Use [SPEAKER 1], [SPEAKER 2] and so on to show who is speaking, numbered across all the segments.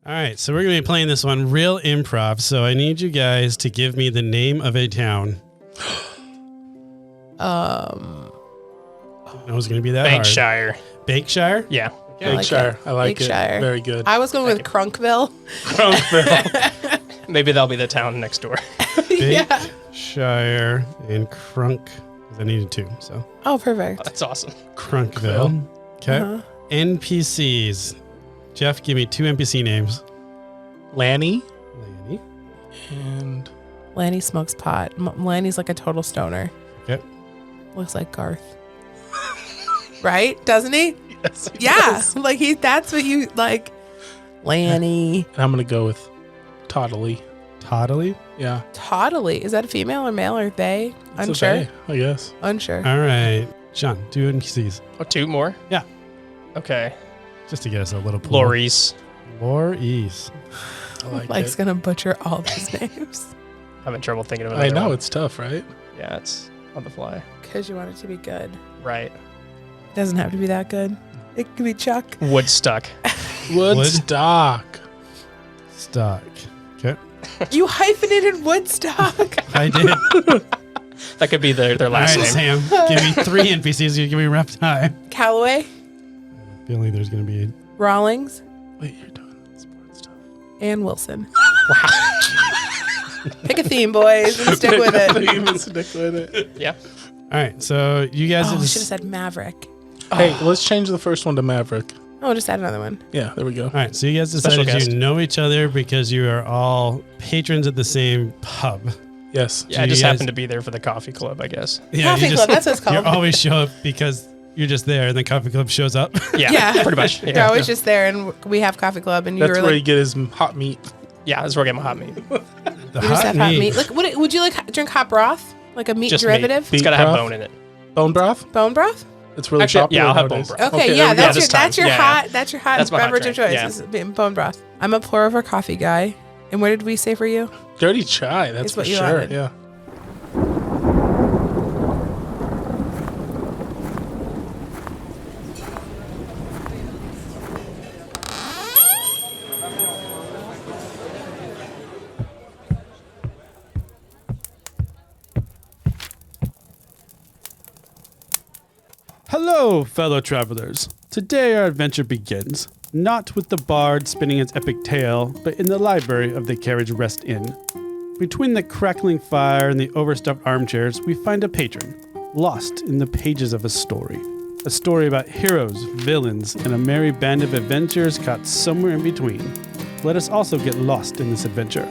[SPEAKER 1] All right, so we're going to be playing this one real improv. So I need you guys to give me the name of a town. It was going to be that
[SPEAKER 2] Bankshire.
[SPEAKER 1] hard. Bankshire?
[SPEAKER 2] Yeah.
[SPEAKER 3] Bankshire. I like
[SPEAKER 4] Bankshire.
[SPEAKER 3] it. Very good.
[SPEAKER 4] I was going with Crunkville.
[SPEAKER 3] Crunkville.
[SPEAKER 2] Maybe that'll be the town next door.
[SPEAKER 4] Yeah.
[SPEAKER 1] Bankshire and Crunk. Because I needed two, so.
[SPEAKER 4] Oh, perfect.
[SPEAKER 2] That's awesome.
[SPEAKER 1] Crunkville. Okay.
[SPEAKER 4] Uh-huh.
[SPEAKER 1] NPCs. Jeff, give me two NPC names.
[SPEAKER 3] Lanny
[SPEAKER 1] Lanny.
[SPEAKER 3] and
[SPEAKER 4] Lanny smokes pot. Lanny's like a total stoner.
[SPEAKER 1] Okay.
[SPEAKER 4] Looks like Garth. Right? Doesn't he?
[SPEAKER 3] yes.
[SPEAKER 4] Yeah.
[SPEAKER 3] yes.
[SPEAKER 4] Like that's what you like. Lanny.
[SPEAKER 3] And I'm gonna go with Toddly.
[SPEAKER 1] Toddly.
[SPEAKER 3] Yeah.
[SPEAKER 4] Toddly. Is that a female or male or they?
[SPEAKER 3] It's
[SPEAKER 4] Unsure.
[SPEAKER 3] a they, I guess.
[SPEAKER 4] Unsure.
[SPEAKER 1] All right. Sean, two NPCs.
[SPEAKER 2] Oh, two more?
[SPEAKER 1] Yeah.
[SPEAKER 2] Okay.
[SPEAKER 1] Just to get us a little pool.
[SPEAKER 2] Lori's.
[SPEAKER 1] Lori's.
[SPEAKER 3] I like
[SPEAKER 4] Mike's
[SPEAKER 3] it.
[SPEAKER 4] gonna butcher all these names
[SPEAKER 2] Having trouble thinking of
[SPEAKER 3] I
[SPEAKER 2] another
[SPEAKER 3] know
[SPEAKER 2] one.
[SPEAKER 3] it's tough, right?
[SPEAKER 2] Yeah, it's on the fly.
[SPEAKER 4] because you want it to be good.
[SPEAKER 2] Right.
[SPEAKER 4] It doesn't have to be that good. It could be Chuck.
[SPEAKER 2] Woodstock.
[SPEAKER 3] Woodstock.
[SPEAKER 1] Stock. Okay.
[SPEAKER 4] You hyphenated Woodstock.
[SPEAKER 1] I did.
[SPEAKER 2] That could be their
[SPEAKER 1] All
[SPEAKER 2] last
[SPEAKER 1] right,
[SPEAKER 2] name.
[SPEAKER 1] Sam. Give me three NPCs. You give me a rough time.
[SPEAKER 4] Callaway.
[SPEAKER 1] Feeling there's going to be.
[SPEAKER 4] Rawlings.
[SPEAKER 3] Wait, you're doing sports stuff.
[SPEAKER 4] And Wilson. Pick a theme, boys, and stick with it.
[SPEAKER 3] Stick with it.
[SPEAKER 2] Yeah.
[SPEAKER 1] All right. So you guys
[SPEAKER 4] Oh,
[SPEAKER 1] are
[SPEAKER 4] I
[SPEAKER 1] just.
[SPEAKER 4] should have said Maverick.
[SPEAKER 3] Hey, let's change the first one to Maverick.
[SPEAKER 4] Oh, just add another one.
[SPEAKER 3] Yeah, there we go.
[SPEAKER 1] All right. So you guys
[SPEAKER 2] Special
[SPEAKER 1] decided
[SPEAKER 2] guest.
[SPEAKER 1] you know each other because you are all patrons at the same pub.
[SPEAKER 3] Yes.
[SPEAKER 2] Yeah, I
[SPEAKER 1] you
[SPEAKER 2] just
[SPEAKER 1] guys-
[SPEAKER 2] happened to be there for the coffee club, I guess.
[SPEAKER 1] Yeah,
[SPEAKER 4] Coffee
[SPEAKER 1] you
[SPEAKER 4] Club, that's what it's
[SPEAKER 1] You
[SPEAKER 4] called.
[SPEAKER 1] always show up because you're just there, and the coffee club shows up.
[SPEAKER 2] Yeah,
[SPEAKER 4] Yeah.
[SPEAKER 2] pretty much.
[SPEAKER 4] They're
[SPEAKER 2] Yeah,
[SPEAKER 4] always just there, and we have coffee club, and you
[SPEAKER 3] That's
[SPEAKER 4] were
[SPEAKER 3] where
[SPEAKER 4] like,
[SPEAKER 3] you get his hot meat.
[SPEAKER 2] yeah, that's where I get my hot meat.
[SPEAKER 1] The
[SPEAKER 4] you just have hot meat. Like, would you like drink hot broth? Like a meat
[SPEAKER 2] Just
[SPEAKER 4] derivative?
[SPEAKER 2] meat. It's got to have
[SPEAKER 3] broth?
[SPEAKER 2] bone in it.
[SPEAKER 3] Bone broth?
[SPEAKER 4] Bone broth?
[SPEAKER 3] It's really
[SPEAKER 2] Actually,
[SPEAKER 3] popular
[SPEAKER 2] yeah, I'll have
[SPEAKER 3] nowadays.
[SPEAKER 2] bone broth.
[SPEAKER 4] Okay,
[SPEAKER 3] there
[SPEAKER 4] yeah,
[SPEAKER 3] we go.
[SPEAKER 4] that's
[SPEAKER 2] this
[SPEAKER 4] your
[SPEAKER 2] time.
[SPEAKER 4] that's your
[SPEAKER 2] Yeah,
[SPEAKER 4] hot that's your hot
[SPEAKER 2] That's my hot
[SPEAKER 4] beverage of
[SPEAKER 2] drink,
[SPEAKER 4] choice.
[SPEAKER 2] yeah.
[SPEAKER 4] Is being bone broth. I'm a pour over coffee guy. And what did we say for you?
[SPEAKER 3] Dirty chai, that's
[SPEAKER 4] It's
[SPEAKER 3] for
[SPEAKER 4] what you
[SPEAKER 3] sure.
[SPEAKER 4] wanted.
[SPEAKER 3] Yeah.
[SPEAKER 1] Hello, fellow travelers. Today our adventure begins, not with the bard spinning its epic tale, but in the library of the Carriage Rest Inn. Between the crackling fire and the overstuffed armchairs, we find a patron, lost in the pages of a story. A story about heroes, villains, and a merry band of adventurers caught somewhere in between. Let us also get lost in this adventure.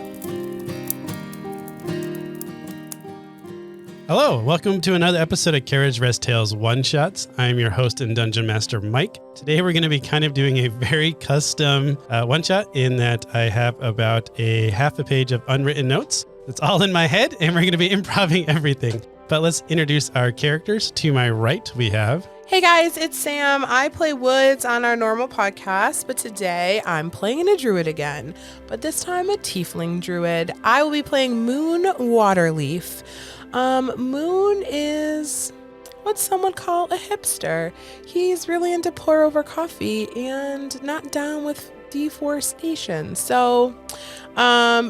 [SPEAKER 1] Hello, welcome to another episode of Carriage Rest Tales One-Shots. I'm your host and Dungeon Master, Mike. Today we're going to be kind of doing a very custom one-shot in that I have about a half a page of unwritten notes. It's all in my head, and we're going to be improvising everything. But let's introduce our characters. To my right, we have...
[SPEAKER 4] Hey guys, it's Sam. I play Woods on our normal podcast, but today I'm playing a druid again, but this time a tiefling druid. I will be playing Moon Waterleaf. Moon is what some would call a hipster. He's really into pour over coffee and not down with deforestation. So,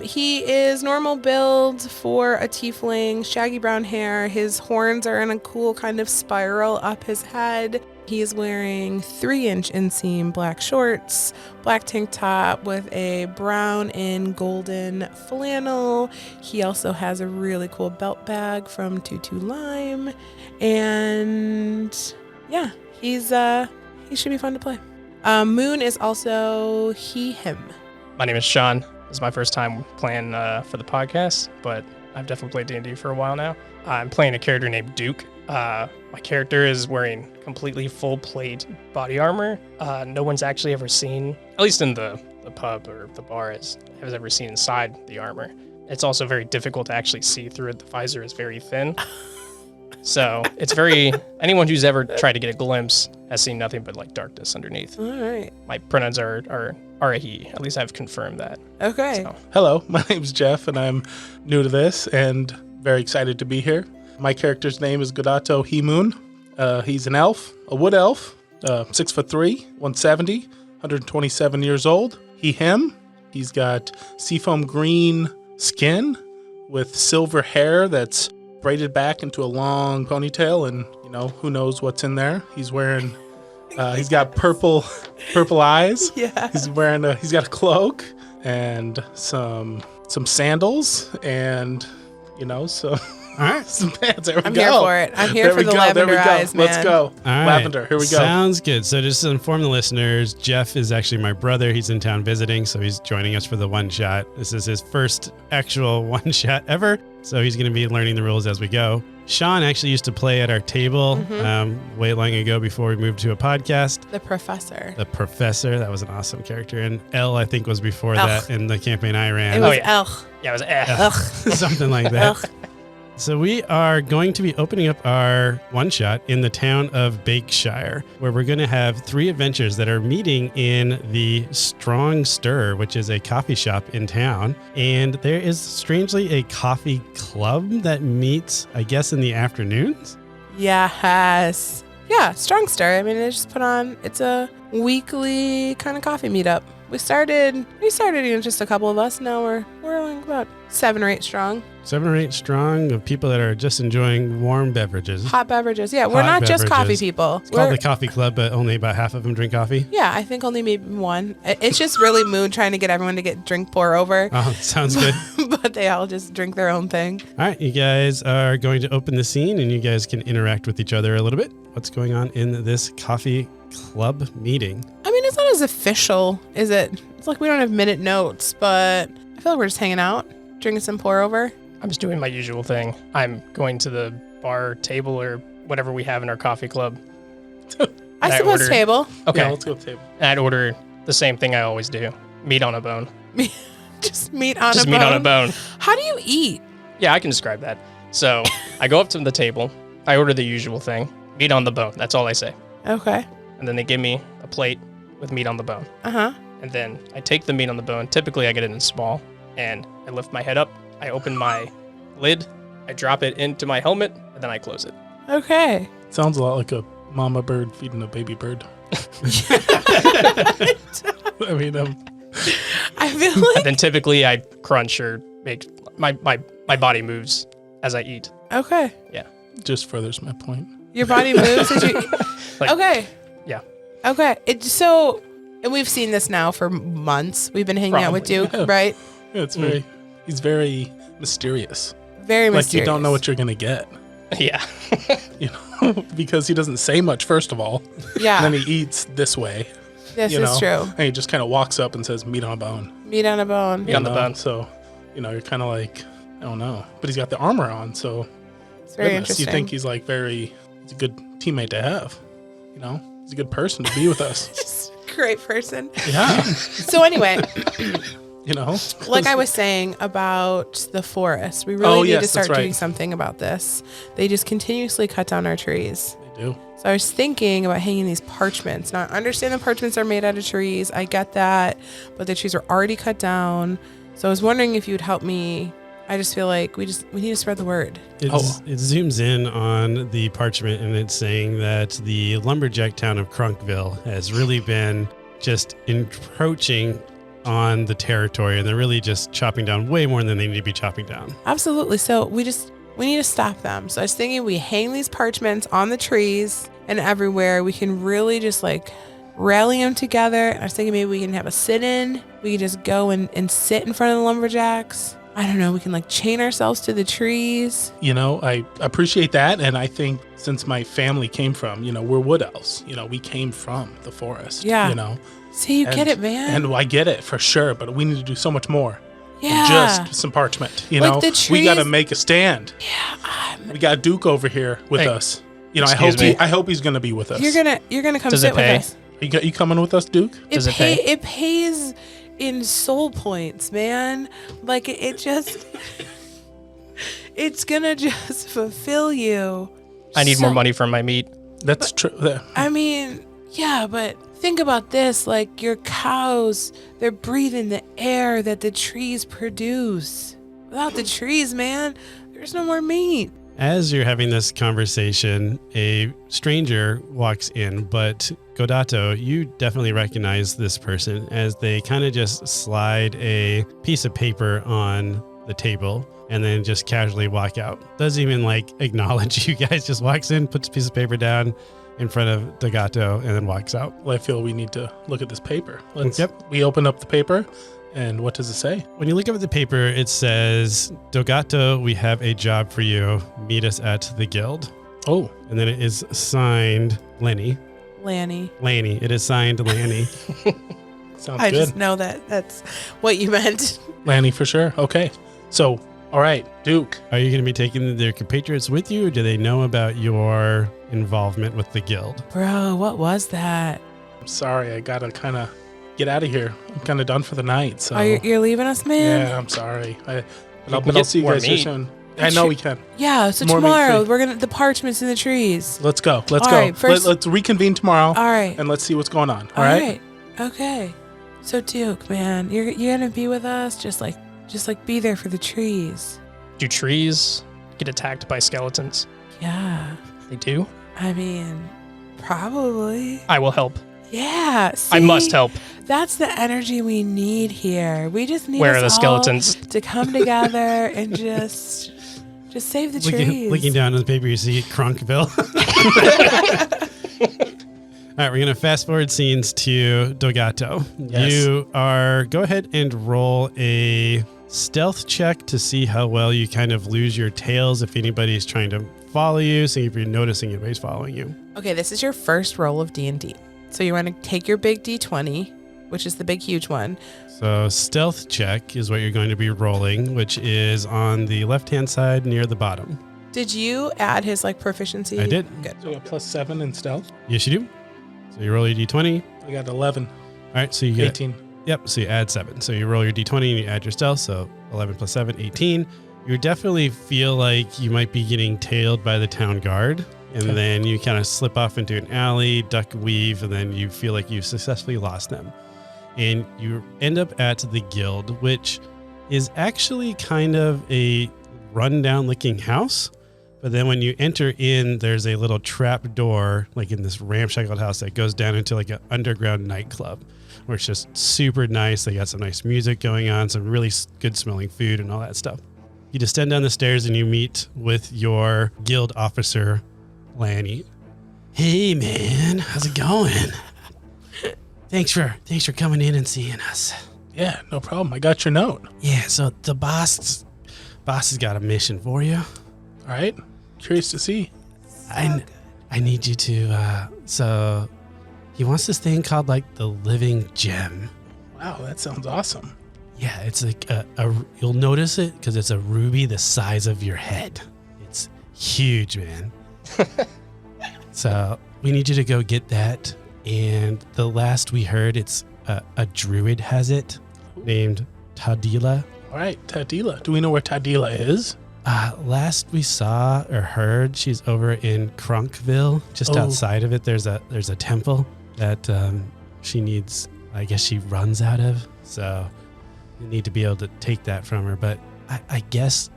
[SPEAKER 4] he is normal build for a tiefling, shaggy brown hair. His horns are in a cool kind of spiral up his head. He is wearing 3-inch inseam black shorts, black tank top with a brown and golden flannel. He also has a really cool belt bag from Tutu Lime. And yeah, he should be fun to play. Moon is also he, him.
[SPEAKER 2] My name is Sean. This is my first time playing for the podcast, but I've definitely played D&D for a while now. I'm playing a character named Duke. My character is wearing completely full plate body armor. No one's actually ever seen, at least in the pub or the bar, has ever seen inside the armor. It's also very difficult to actually see through it. The visor is very thin. So it's very, anyone who's ever tried to get a glimpse has seen nothing but like darkness underneath.
[SPEAKER 4] All right.
[SPEAKER 2] My pronouns are a he. At least I've confirmed that.
[SPEAKER 4] Okay.
[SPEAKER 2] So.
[SPEAKER 3] Hello, my name's Jeff, and I'm new to this and very excited to be here. My character's name is Godato Himoon. He's an elf, a wood elf, 6'3", 170, 127 years old. He, him. He's got seafoam green skin with silver hair that's braided back into a long ponytail, and who knows what's in there. He's wearing he's got purple eyes.
[SPEAKER 4] Yeah.
[SPEAKER 3] He's got a cloak and some sandals and some
[SPEAKER 1] All right.
[SPEAKER 3] some pants. There we
[SPEAKER 4] I'm
[SPEAKER 3] go.
[SPEAKER 4] here for it. I'm here
[SPEAKER 3] There
[SPEAKER 4] for
[SPEAKER 3] we
[SPEAKER 4] the
[SPEAKER 3] go.
[SPEAKER 4] lavender
[SPEAKER 3] There we go.
[SPEAKER 4] eyes, man.
[SPEAKER 3] Let's go.
[SPEAKER 1] All right.
[SPEAKER 3] Lavender. Here we go.
[SPEAKER 1] Sounds good. So just to inform the listeners, Jeff is actually my brother. He's in town visiting, so he's joining us for the one shot. This is his first actual one shot ever, so he's going to be learning the rules as we go. Sean actually used to play at our table way long ago before we moved to a podcast.
[SPEAKER 4] The professor.
[SPEAKER 1] The Professor, that was an awesome character. And Elle, I think, was before
[SPEAKER 4] Ugh.
[SPEAKER 1] that in the campaign I ran.
[SPEAKER 4] It was
[SPEAKER 2] yeah.
[SPEAKER 4] Elch.
[SPEAKER 2] Yeah, it was
[SPEAKER 4] Ugh.
[SPEAKER 1] Something like that.
[SPEAKER 4] Ugh.
[SPEAKER 1] So we are going to be opening up our one-shot in the town of Bakeshire, where we're going to have 3 adventures that are meeting in the Strong Stir, which is a coffee shop in town. And there is strangely a coffee club that meets, I guess, in the afternoons.
[SPEAKER 4] Yes. Yeah, Strong Stir. I mean, they just put on, it's a weekly kind of coffee meetup. We started just a couple of us. Now we're like about 7 or 8 strong.
[SPEAKER 1] 7 or 8 strong of people that are just enjoying warm beverages.
[SPEAKER 4] Hot beverages. Yeah, we're
[SPEAKER 1] Hot
[SPEAKER 4] not just coffee
[SPEAKER 1] beverages.
[SPEAKER 4] people.
[SPEAKER 1] It's called
[SPEAKER 4] We're-
[SPEAKER 1] the Coffee Club, but only about half of them drink coffee.
[SPEAKER 4] Yeah, I think only maybe one. It's just really Moon trying to get everyone to get drink pour over,
[SPEAKER 1] Oh, sounds good.
[SPEAKER 4] but they all just drink their own thing.
[SPEAKER 1] All right, you guys are going to open the scene and you guys can interact with each other a little bit. What's going on in this coffee club meeting?
[SPEAKER 4] I mean, it's not as official, is it? It's like we don't have minute notes, but I feel like we're just hanging out, drinking some pour over.
[SPEAKER 2] I'm just doing my usual thing. I'm going to the bar table or whatever we have in our coffee club.
[SPEAKER 4] I
[SPEAKER 2] I
[SPEAKER 4] suppose
[SPEAKER 2] order-
[SPEAKER 4] table.
[SPEAKER 2] Okay.
[SPEAKER 3] Yeah, let's go to the table.
[SPEAKER 2] And I'd order the same thing I always do. Meat on a bone.
[SPEAKER 4] Just meat on
[SPEAKER 2] Just
[SPEAKER 4] a
[SPEAKER 2] meat
[SPEAKER 4] bone.
[SPEAKER 2] on a bone.
[SPEAKER 4] How do you eat?
[SPEAKER 2] Yeah, I can describe that. So I go up to the table. I order the usual thing. Meat on the bone. That's all I say.
[SPEAKER 4] Okay.
[SPEAKER 2] And then they give me a plate with meat on the bone.
[SPEAKER 4] Uh-huh.
[SPEAKER 2] And then I take the meat on the bone. Typically, I get it in small. And I lift my head up. I open my lid. I drop it into my helmet. And then I close it.
[SPEAKER 4] Okay.
[SPEAKER 3] Sounds a lot like a mama bird feeding a baby bird. I mean,
[SPEAKER 4] I feel
[SPEAKER 2] And
[SPEAKER 4] like
[SPEAKER 2] then typically, I crunch or make my body moves as I eat.
[SPEAKER 4] okay.
[SPEAKER 3] just furthers my point.
[SPEAKER 4] Your body moves as you
[SPEAKER 2] Like-
[SPEAKER 4] okay.
[SPEAKER 2] Yeah.
[SPEAKER 4] Okay. And we've seen this now for months. We've been hanging out with
[SPEAKER 2] Probably,
[SPEAKER 4] Duke,
[SPEAKER 3] yeah.
[SPEAKER 4] right?
[SPEAKER 3] Yeah, it's he's very mysterious.
[SPEAKER 4] Very mysterious.
[SPEAKER 3] Like you don't know what you're gonna get,
[SPEAKER 2] Yeah.
[SPEAKER 3] because he doesn't say much. First of all,
[SPEAKER 4] Yeah.
[SPEAKER 3] and then he eats this way.
[SPEAKER 4] This
[SPEAKER 3] you
[SPEAKER 4] is
[SPEAKER 3] know?
[SPEAKER 4] true.
[SPEAKER 3] And he just kind of walks up and says, "Meat on a bone."
[SPEAKER 4] Meat on a bone.
[SPEAKER 2] Meat on the
[SPEAKER 3] know?
[SPEAKER 2] bone.
[SPEAKER 3] So, you're kind of like, I don't know, but he's got the armor on, so
[SPEAKER 4] It's very
[SPEAKER 3] goodness,
[SPEAKER 4] interesting.
[SPEAKER 3] you think he's like he's a good teammate to have. He's a good person to be with us.
[SPEAKER 4] Just a great person.
[SPEAKER 3] Yeah,
[SPEAKER 4] So anyway, like I was saying about the forest, we really need to
[SPEAKER 3] yes,
[SPEAKER 4] start
[SPEAKER 3] that's right.
[SPEAKER 4] doing something about this. They just continuously cut down our trees.
[SPEAKER 3] They do.
[SPEAKER 4] So I was thinking about hanging these parchments. Now I understand the parchments are made out of trees. I get that, but the trees are already cut down. So I was wondering if you would help me. I just feel like we need to spread the word.
[SPEAKER 1] It zooms in on the parchment and it's saying that the lumberjack town of Crunkville has really been just encroaching on the territory, and they're really just chopping down way more than they need to be chopping down.
[SPEAKER 4] Absolutely. So we need to stop them. So I was thinking we hang these parchments on the trees and everywhere. We can really just like rally them together. I was thinking maybe we can have a sit-in. We can just go and sit in front of the lumberjacks. I don't know. We can like chain ourselves to the trees.
[SPEAKER 3] I appreciate that, and I think since my family came from, we're wood elves. We came from the forest.
[SPEAKER 4] Yeah. See, you get it, man.
[SPEAKER 3] And I get it for sure, but we need to do so much more.
[SPEAKER 4] Yeah.
[SPEAKER 3] Just some parchment.
[SPEAKER 4] Like the
[SPEAKER 3] We got to
[SPEAKER 4] trees-
[SPEAKER 3] make a stand.
[SPEAKER 4] Yeah.
[SPEAKER 3] We got Duke over here with
[SPEAKER 2] Hey,
[SPEAKER 3] us.
[SPEAKER 2] excuse me.
[SPEAKER 3] I hope he's going to be with us.
[SPEAKER 4] You're gonna come
[SPEAKER 2] Does
[SPEAKER 4] sit
[SPEAKER 2] it
[SPEAKER 4] with
[SPEAKER 2] pay?
[SPEAKER 4] us.
[SPEAKER 3] You coming with us, Duke?
[SPEAKER 2] Does it pay?
[SPEAKER 4] It pays in soul points, man. Like it just it's gonna just fulfill you.
[SPEAKER 2] I need
[SPEAKER 4] So-
[SPEAKER 2] more money for my meat.
[SPEAKER 3] That's true.
[SPEAKER 4] I mean, yeah, but think about this. Like your cows, they're breathing the air that the trees produce. Without the trees, man, there's no more meat.
[SPEAKER 1] As you're having this conversation, a stranger walks in, but Godato, you definitely recognize this person as they kind of just slide a piece of paper on the table and then just casually walk out. Doesn't even like acknowledge you guys, just walks in, puts a piece of paper down in front of Dogato and then walks out.
[SPEAKER 3] Well, I feel we need to look at this paper.
[SPEAKER 1] Yep.
[SPEAKER 3] We open up the paper, and what does it say?
[SPEAKER 1] When you look up at the paper, it says, Dogato, we have a job for you. Meet us at the guild.
[SPEAKER 3] Oh.
[SPEAKER 1] And then it is signed Lanny. It is signed Lanny.
[SPEAKER 3] Sounds
[SPEAKER 4] I
[SPEAKER 3] good.
[SPEAKER 4] just know that's what you meant.
[SPEAKER 3] Lanny for sure. Okay. So, all right, Duke.
[SPEAKER 1] Are you going to be taking their compatriots with you, or do they know about your involvement with the guild?
[SPEAKER 4] Bro, what was that?
[SPEAKER 3] I'm sorry. I got to kind of get out of here. I'm kind of done for the night. So.
[SPEAKER 4] Oh, you're leaving us, man?
[SPEAKER 3] Yeah, I'm sorry. But I'll
[SPEAKER 2] get
[SPEAKER 3] see you
[SPEAKER 2] more
[SPEAKER 3] guys here
[SPEAKER 2] meat.
[SPEAKER 3] soon. I know we can.
[SPEAKER 4] Yeah, so
[SPEAKER 3] More meat
[SPEAKER 4] tomorrow
[SPEAKER 3] free.
[SPEAKER 4] the parchment's in the trees.
[SPEAKER 3] Let's go. Let's
[SPEAKER 4] All
[SPEAKER 3] go.
[SPEAKER 4] right, first-
[SPEAKER 3] Let's reconvene tomorrow.
[SPEAKER 4] All right.
[SPEAKER 3] And let's see what's going on. All right?
[SPEAKER 4] Okay. So Duke, man, you're gonna be with us? Just like be there for the trees.
[SPEAKER 2] Do trees get attacked by skeletons?
[SPEAKER 4] Yeah.
[SPEAKER 2] They do?
[SPEAKER 4] I mean, probably.
[SPEAKER 2] I will help.
[SPEAKER 4] Yeah.
[SPEAKER 2] I must
[SPEAKER 4] see?
[SPEAKER 2] help.
[SPEAKER 4] That's the energy we need here. We just need
[SPEAKER 2] Where
[SPEAKER 4] us
[SPEAKER 2] are the
[SPEAKER 4] all
[SPEAKER 2] skeletons?
[SPEAKER 4] to come together and just save the trees.
[SPEAKER 1] Looking down on the paper, you see Cronkville. All right, we're going to fast forward scenes to Dogato.
[SPEAKER 3] Yes.
[SPEAKER 1] Go ahead and roll a stealth check to see how well you kind of lose your tails if anybody's trying to follow you, see if you're noticing anybody's following you.
[SPEAKER 4] Okay, this is your first roll of D&D. So you want to take your big D20, which is the big, huge one.
[SPEAKER 1] So stealth check is what you're going to be rolling, which is on the left-hand side near the bottom.
[SPEAKER 4] Did you add his proficiency?
[SPEAKER 1] I did.
[SPEAKER 4] Good.
[SPEAKER 3] So we got +7 in stealth.
[SPEAKER 1] Yes, you do. So you roll your D20.
[SPEAKER 3] I got 11.
[SPEAKER 1] All right, so you get
[SPEAKER 3] 18.
[SPEAKER 1] Yep, so you add 7. So you roll your D20 and you add your stealth, so 11 plus 7, 18. You definitely feel like you might be getting tailed by the town guard, and
[SPEAKER 3] Okay.
[SPEAKER 1] then you kind of slip off into an alley, duck weave, and then you feel like you've successfully lost them. And you end up at the guild, which is actually kind of a rundown looking house. But then when you enter in, there's a little trap door, like in this ramshackle house that goes down into like an underground nightclub, where it's just super nice. They got some nice music going on, some really good smelling food and all that stuff. You descend down the stairs and you meet with your guild officer, Lanny. Hey man, how's it going? Thanks for coming in and seeing us.
[SPEAKER 3] Yeah, no problem. I got your note.
[SPEAKER 1] Yeah, so the boss has got a mission for you.
[SPEAKER 3] All right. Curious to see.
[SPEAKER 1] I need you to, so he wants this thing called like the living gem.
[SPEAKER 3] Wow, that sounds awesome.
[SPEAKER 1] Yeah, it's like you'll notice it because it's a ruby the size of your head. It's huge, man. So we need you to go get that. And the last we heard, it's a druid has it named Tadila.
[SPEAKER 3] All right, Tadila. Do we know where Tadila is?
[SPEAKER 1] Last we saw or heard, she's over in Cronkville. Just outside of it, there's a temple that she needs. I guess she runs out of. So you need to be able to take that from her. But I guess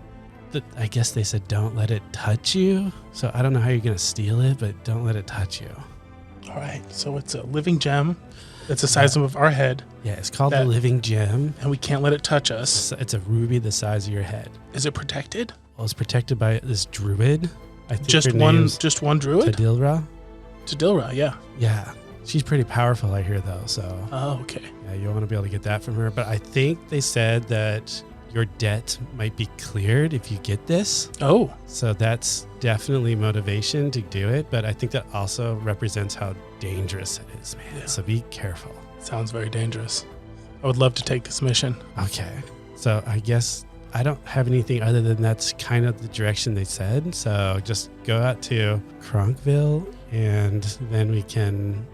[SPEAKER 1] they said don't let it touch you. So I don't know how you're gonna steal it, but don't let it touch you.
[SPEAKER 3] All right, so it's a living gem that's the size of our head,
[SPEAKER 1] Yeah, it's called the living gem.
[SPEAKER 3] and we can't let it touch us.
[SPEAKER 1] It's a ruby the size of your head.
[SPEAKER 3] Is it protected?
[SPEAKER 1] Well, it's protected by this druid. I think
[SPEAKER 3] Just
[SPEAKER 1] her
[SPEAKER 3] one
[SPEAKER 1] name's
[SPEAKER 3] druid?
[SPEAKER 1] Tadilra.
[SPEAKER 3] Tadilra, yeah.
[SPEAKER 1] Yeah, she's pretty powerful, I hear, though. So
[SPEAKER 3] Oh, okay.
[SPEAKER 1] yeah, you'll want to be able to get that from her. But I think they said that your debt might be cleared if you get this.
[SPEAKER 3] Oh,
[SPEAKER 1] So that's definitely motivation to do it. But I think that also represents how dangerous it is, man.
[SPEAKER 3] Yeah.
[SPEAKER 1] So be careful.
[SPEAKER 3] sounds very dangerous. I would love to take this mission.
[SPEAKER 1] Okay. So I guess I don't have anything other than that's kind of the direction they said. So just go out to Cronkville and then we can,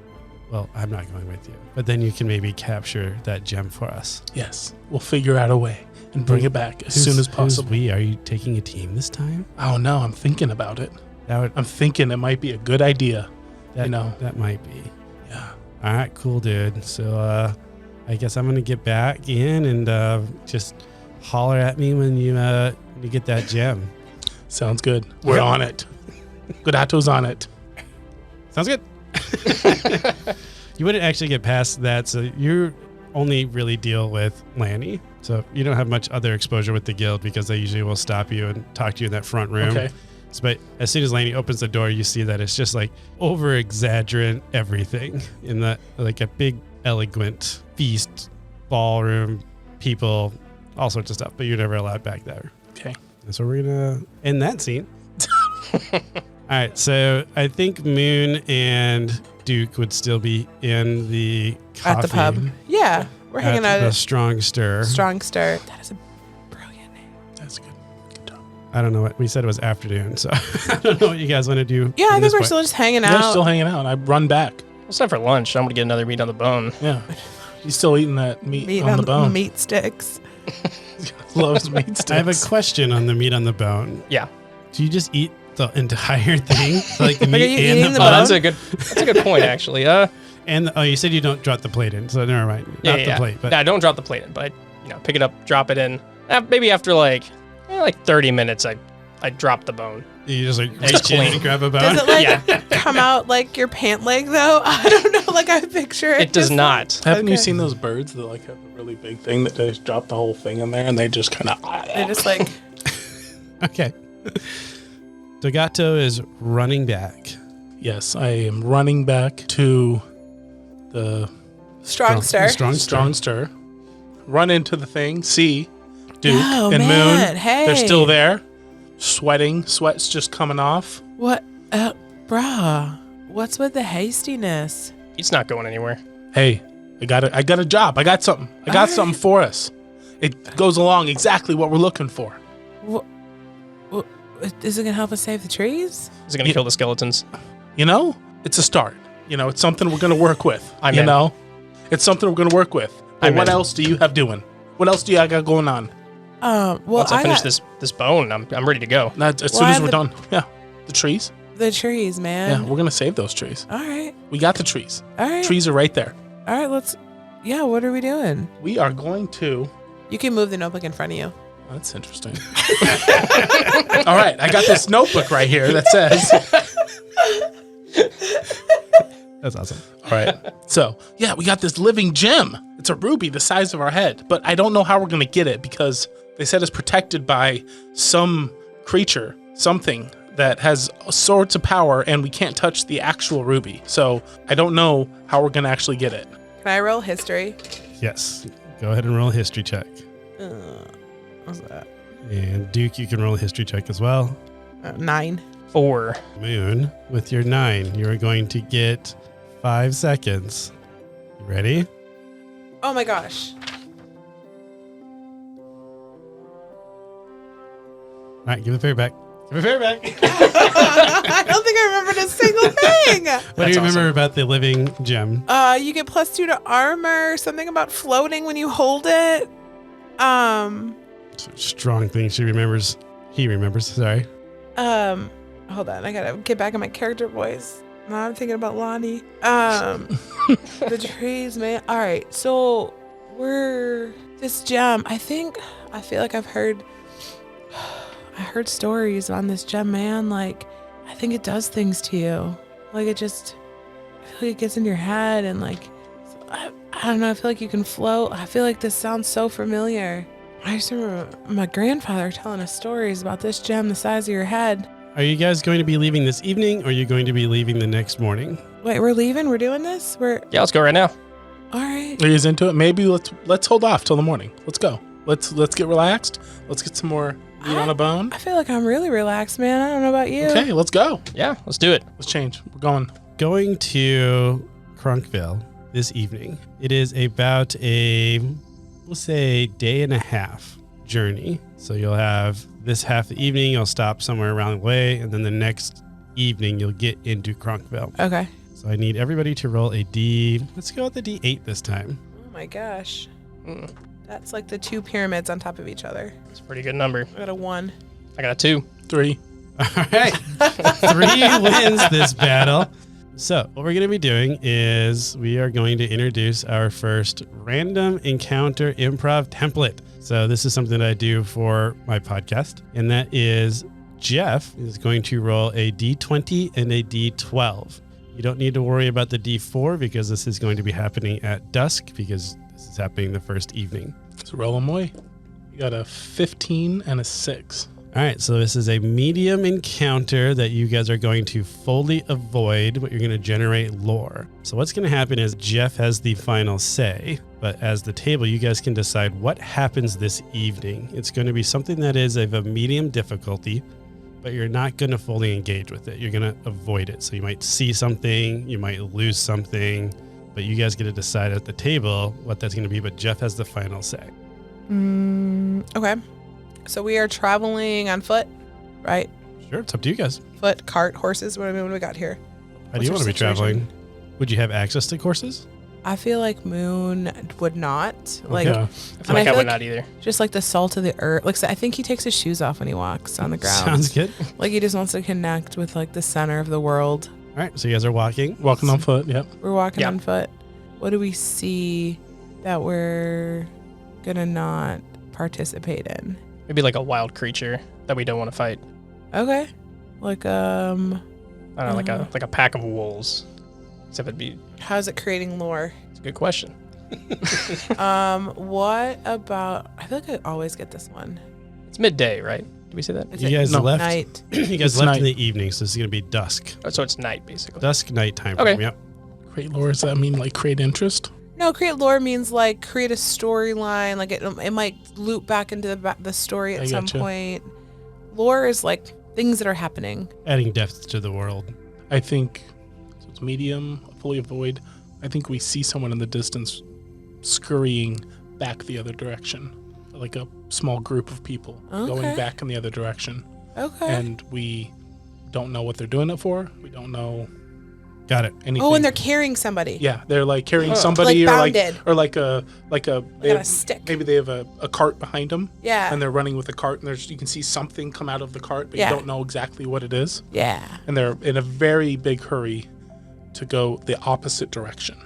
[SPEAKER 1] well, I'm not going with you, but then you can maybe capture that gem for us.
[SPEAKER 3] Yes, we'll figure out a way and bring it back as soon as possible.
[SPEAKER 1] Who's we? Are you taking a team this time?
[SPEAKER 3] I don't know. I'm thinking about it.
[SPEAKER 1] That
[SPEAKER 3] I'm thinking it might be a good idea.
[SPEAKER 1] that,
[SPEAKER 3] know.
[SPEAKER 1] that might be.
[SPEAKER 3] Yeah.
[SPEAKER 1] All right, cool, dude. So I guess I'm going to get back in and just holler at me when you get that gem.
[SPEAKER 3] Sounds good. We're on it. Godato's on it.
[SPEAKER 1] Sounds good. You wouldn't actually get past that, so you only really deal with Lanny. So you don't have much other exposure with the guild because they usually will stop you and talk to you in that front room.
[SPEAKER 3] Okay.
[SPEAKER 1] So, but as soon as Lanny opens the door, you see that it's just like over-exaggerant everything in that, like a big, elegant feast, ballroom, people, all sorts of stuff. But you're never allowed back there.
[SPEAKER 3] Okay.
[SPEAKER 1] And so we're going to end that scene. All right. So I think Moon and Duke would still be in the coffee.
[SPEAKER 4] At the pub. Yeah. We're hanging out
[SPEAKER 1] the
[SPEAKER 4] at
[SPEAKER 1] Strong Stir.
[SPEAKER 4] Strong Stir. That is a brilliant name.
[SPEAKER 3] That's good. Good job.
[SPEAKER 1] I don't know what we said. It was afternoon, so I don't know what you guys want to do.
[SPEAKER 4] Yeah, I
[SPEAKER 1] from
[SPEAKER 4] think
[SPEAKER 1] this
[SPEAKER 4] we're
[SPEAKER 1] point.
[SPEAKER 4] still just hanging
[SPEAKER 3] They're
[SPEAKER 4] out.
[SPEAKER 3] still hanging out. I run back.
[SPEAKER 2] It's time for lunch. I'm gonna get another meat on the bone.
[SPEAKER 3] Yeah. He's still eating that meat on the bone.
[SPEAKER 4] Meat sticks.
[SPEAKER 3] Loves meat sticks.
[SPEAKER 1] I have a question on the meat on the bone.
[SPEAKER 2] Yeah.
[SPEAKER 1] Do you just eat the entire thing, like the
[SPEAKER 4] Like,
[SPEAKER 1] meat
[SPEAKER 4] are you
[SPEAKER 1] and
[SPEAKER 4] eating
[SPEAKER 1] the
[SPEAKER 4] the
[SPEAKER 1] bone?
[SPEAKER 4] bone?
[SPEAKER 2] That's a good point actually.
[SPEAKER 1] And you said you don't drop the plate in, so never mind. Not the plate, but
[SPEAKER 2] I don't drop the plate in, but I pick it up, drop it in. Maybe after like 30 minutes, I drop the bone.
[SPEAKER 1] you just like
[SPEAKER 2] It's
[SPEAKER 1] reach in
[SPEAKER 2] clean.
[SPEAKER 1] and grab a bone.
[SPEAKER 4] Does it like
[SPEAKER 2] Yeah.
[SPEAKER 4] come out like your pant leg though? I don't know. Like I picture it.
[SPEAKER 2] It does
[SPEAKER 4] just
[SPEAKER 2] not.
[SPEAKER 3] Haven't you
[SPEAKER 4] Okay.
[SPEAKER 3] seen those birds that like have a really big thing that they just drop the whole thing in there and they just kind of...
[SPEAKER 4] They just like
[SPEAKER 1] Okay. Dogato is running back.
[SPEAKER 3] Yes, I am running back to the
[SPEAKER 4] strong stir.
[SPEAKER 3] strong stir. Run into the thing, see Duke
[SPEAKER 4] Oh,
[SPEAKER 3] and
[SPEAKER 4] man.
[SPEAKER 3] Moon.
[SPEAKER 4] Hey.
[SPEAKER 3] They're still there, sweating. Sweat's just coming off.
[SPEAKER 4] What, brah? What's with the hastiness?
[SPEAKER 2] It's not going anywhere.
[SPEAKER 3] Hey, I got a job. I got something. I got
[SPEAKER 4] All
[SPEAKER 3] something for us. It goes along exactly what we're looking for.
[SPEAKER 4] What? Is it gonna help us save the trees?
[SPEAKER 2] Is it gonna kill the skeletons?
[SPEAKER 3] You know, it's a start. You know, it's something we're gonna work with.
[SPEAKER 2] I'm
[SPEAKER 3] you
[SPEAKER 2] in.
[SPEAKER 3] know, it's something we're gonna work with. But
[SPEAKER 2] I'm
[SPEAKER 3] what
[SPEAKER 2] in.
[SPEAKER 3] else do you have doing? What else do you got going on?
[SPEAKER 4] Well,
[SPEAKER 2] Once I finish
[SPEAKER 4] got
[SPEAKER 2] this bone, I'm ready to go.
[SPEAKER 3] Not as
[SPEAKER 4] Well,
[SPEAKER 3] soon
[SPEAKER 4] I
[SPEAKER 3] as
[SPEAKER 4] have
[SPEAKER 3] we're
[SPEAKER 4] the-
[SPEAKER 3] done. Yeah, the trees.
[SPEAKER 4] the trees,
[SPEAKER 3] Yeah,
[SPEAKER 4] man.
[SPEAKER 3] we're gonna save those trees.
[SPEAKER 4] All right,
[SPEAKER 3] We got the trees.
[SPEAKER 4] all right,
[SPEAKER 3] Trees are right there.
[SPEAKER 4] all right. Let's. Yeah, what are we doing?
[SPEAKER 3] We are going to.
[SPEAKER 4] You can move the notebook in front of you.
[SPEAKER 3] That's interesting. All right, I got this notebook right here that says.
[SPEAKER 1] That's awesome.
[SPEAKER 3] All right. So, yeah, we got this living gem. It's a ruby the size of our head, but I don't know how we're going to get it because they said it's protected by some creature, something that has sorts of power, and we can't touch the actual ruby. So, I don't know how we're going to actually get it.
[SPEAKER 4] Can I roll history?
[SPEAKER 1] Yes. Go ahead and roll a history check.
[SPEAKER 4] What's that?
[SPEAKER 1] And Duke, you can roll a history check as well.
[SPEAKER 4] 9.
[SPEAKER 2] 4.
[SPEAKER 1] Moon, with your 9, you are going to get 5 seconds. You ready?
[SPEAKER 4] Oh my gosh.
[SPEAKER 1] All right, give the fairy back. Give the fairy back.
[SPEAKER 4] I don't think I remembered a single thing.
[SPEAKER 1] What do you remember about the living gem?
[SPEAKER 4] You get +2 to armor. Something about floating when you hold it.
[SPEAKER 1] Strong thing she remembers. He remembers, sorry.
[SPEAKER 4] Hold on. I gotta get back in my character voice. Now I'm thinking about Lonnie. The trees, man. All right. So we're this gem. I feel like I heard stories on this gem, man. Like, I think it does things to you. Like, I feel like it gets in your head and like, I don't know. I feel like you can float. I feel like this sounds so familiar. I just remember my grandfather telling us stories about this gem the size of your head.
[SPEAKER 1] Are you guys going to be leaving this evening, or are you going to be leaving the next morning?
[SPEAKER 4] Wait, we're leaving? We're doing this?
[SPEAKER 2] Yeah, let's go right now.
[SPEAKER 4] All right.
[SPEAKER 3] Are you guys into it? Maybe let's hold off till the morning. Let's go. Let's get relaxed. Let's get some more meat on a bone.
[SPEAKER 4] I feel like I'm really relaxed, man. I don't know about you.
[SPEAKER 3] Okay, let's go.
[SPEAKER 2] Yeah, let's do it.
[SPEAKER 3] Let's change. We're going.
[SPEAKER 1] Going to Crunkville this evening. It is about we'll say, day and a half journey. So you'll have this half the evening, you'll stop somewhere around the way, and then the next evening you'll get into Crunkville.
[SPEAKER 4] Okay.
[SPEAKER 1] So I need everybody to roll a D. Let's go with the D8 this time.
[SPEAKER 4] Oh my gosh. That's like the 2 pyramids on top of each other.
[SPEAKER 2] It's a pretty good number.
[SPEAKER 4] I got a 1.
[SPEAKER 2] I got a 2.
[SPEAKER 3] 3.
[SPEAKER 1] All right. 3 wins this battle. So what we're going to be doing is we are going to introduce our first random encounter improv template. So this is something that I do for my podcast, and that is Jeff is going to roll a D20 and a D12. You don't need to worry about the D4 because this is going to be happening at dusk because this is happening the first evening.
[SPEAKER 3] So roll them away. You got a 15 and a 6.
[SPEAKER 1] All right, so this is a medium encounter that you guys are going to fully avoid, but you're going to generate lore. So what's going to happen is Jeff has the final say, but as the table, you guys can decide what happens this evening. It's going to be something that is of a medium difficulty, but you're not going to fully engage with it. You're going to avoid it. So you might see something, you might lose something, but you guys get to decide at the table what that's going to be, but Jeff has the final say.
[SPEAKER 4] Okay. So we are traveling on foot, right?
[SPEAKER 1] Sure, it's up to you guys.
[SPEAKER 4] Foot, cart, horses. What do we got here?
[SPEAKER 1] How do you want to be traveling? Would you have access to horses?
[SPEAKER 4] I feel like Moon would not. Like,
[SPEAKER 3] Yeah.
[SPEAKER 2] I feel like I would not either.
[SPEAKER 4] just like the salt of the earth. Like, I think he takes his shoes off when he walks on the ground.
[SPEAKER 1] Sounds good.
[SPEAKER 4] Like he just wants to connect with like the center of the world.
[SPEAKER 1] All right, so you guys are walking.
[SPEAKER 3] Walking on foot, yep.
[SPEAKER 4] We're walking
[SPEAKER 2] Yeah.
[SPEAKER 4] on foot. What do we see that we're gonna not participate in?
[SPEAKER 2] Maybe like a wild creature that we don't want to fight.
[SPEAKER 4] Okay. Like
[SPEAKER 2] I don't know, like a pack of wolves. Except it'd be
[SPEAKER 4] how's it creating lore?
[SPEAKER 2] it's a good question.
[SPEAKER 4] What about I feel like I always get this one.
[SPEAKER 2] It's midday, right? Did we say that?
[SPEAKER 4] Is
[SPEAKER 1] You
[SPEAKER 4] it
[SPEAKER 1] guys
[SPEAKER 3] No.
[SPEAKER 1] left.
[SPEAKER 4] night?
[SPEAKER 1] You guys
[SPEAKER 3] It's
[SPEAKER 1] left
[SPEAKER 3] night.
[SPEAKER 1] in the evening, so this is going to be dusk.
[SPEAKER 2] Oh, so it's night basically.
[SPEAKER 1] Dusk nighttime.
[SPEAKER 2] Okay.
[SPEAKER 1] Yep.
[SPEAKER 3] Create lore, does that mean like create interest?
[SPEAKER 4] No, create lore means like create a storyline. Like it might loop back into the story at
[SPEAKER 3] I
[SPEAKER 4] some
[SPEAKER 3] gotcha.
[SPEAKER 4] point. Lore is like things that are happening.
[SPEAKER 1] Adding depth to the world.
[SPEAKER 3] I think, so it's medium, fully avoid. I think we see someone in the distance scurrying back the other direction. Like a small group of people
[SPEAKER 4] Okay.
[SPEAKER 3] going back in the other direction.
[SPEAKER 4] Okay.
[SPEAKER 3] And we don't know what they're doing it for. We don't know
[SPEAKER 1] Got it.
[SPEAKER 3] anything.
[SPEAKER 4] oh, and they're carrying somebody.
[SPEAKER 3] Yeah, they're like carrying somebody
[SPEAKER 4] Like
[SPEAKER 3] or
[SPEAKER 4] bounded.
[SPEAKER 3] like a they
[SPEAKER 4] Like on
[SPEAKER 3] have-
[SPEAKER 4] a stick.
[SPEAKER 3] maybe they have a cart behind them
[SPEAKER 4] Yeah.
[SPEAKER 3] and they're running with the cart and there's you can see something come out of the cart but
[SPEAKER 4] Yeah.
[SPEAKER 3] you don't know exactly what it is
[SPEAKER 4] Yeah.
[SPEAKER 3] and they're in a very big hurry to go the opposite direction.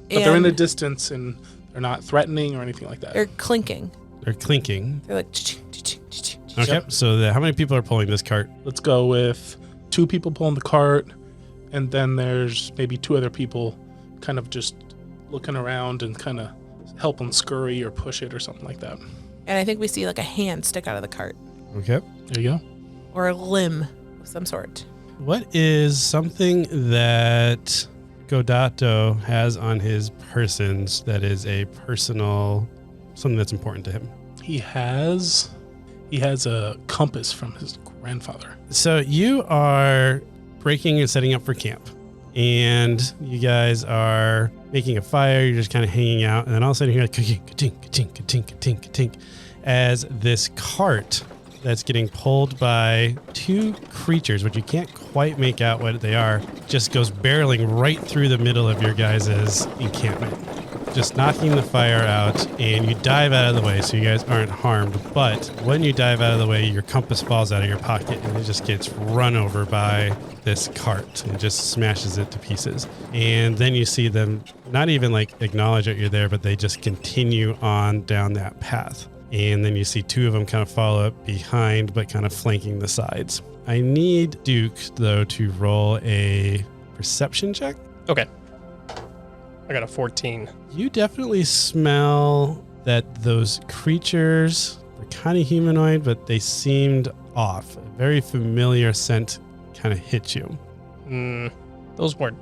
[SPEAKER 3] But they're in a
[SPEAKER 4] And
[SPEAKER 3] distance and they're not threatening or anything like that.
[SPEAKER 4] they're clinking.
[SPEAKER 1] They're clinking.
[SPEAKER 4] They're like ch-ching, ch-ching, ch-ching, ch-ching.
[SPEAKER 1] Okay,
[SPEAKER 3] Yep.
[SPEAKER 1] so how many people are pulling this cart?
[SPEAKER 3] Let's go with 2 people pulling the cart and then there's maybe 2 other people kind of just looking around and kind of helping scurry or push it or something like that.
[SPEAKER 4] And I think we see like a hand stick out of the cart
[SPEAKER 1] Okay.
[SPEAKER 3] There you go.
[SPEAKER 4] or a limb of some sort.
[SPEAKER 1] What is something that Godato has on his persons that is a personal, something that's important to him?
[SPEAKER 3] He has a compass from his grandfather.
[SPEAKER 1] So you are breaking and setting up for camp, and you guys are making a fire. You're just kind of hanging out, and then all of a sudden you hear like ka-tink, ka-tink, ka-tink, ka-tink, ka-tink, ka-tink, as this cart that's getting pulled by 2 creatures, which you can't quite make out what they are, just goes barreling right through the middle of your guys' encampment, just knocking the fire out, and you dive out of the way so you guys aren't harmed. But when you dive out of the way, your compass falls out of your pocket and it just gets run over by this cart and just smashes it to pieces. And then you see them not even like acknowledge that you're there, but they just continue on down that path. And then you see 2 of them kind of follow up behind, but kind of flanking the sides. I need Duke, though, to roll a perception check.
[SPEAKER 2] Okay. I got a 14.
[SPEAKER 1] You definitely smell that those creatures were kind of humanoid, but they seemed off. A very familiar scent kind of hit you.
[SPEAKER 2] Those were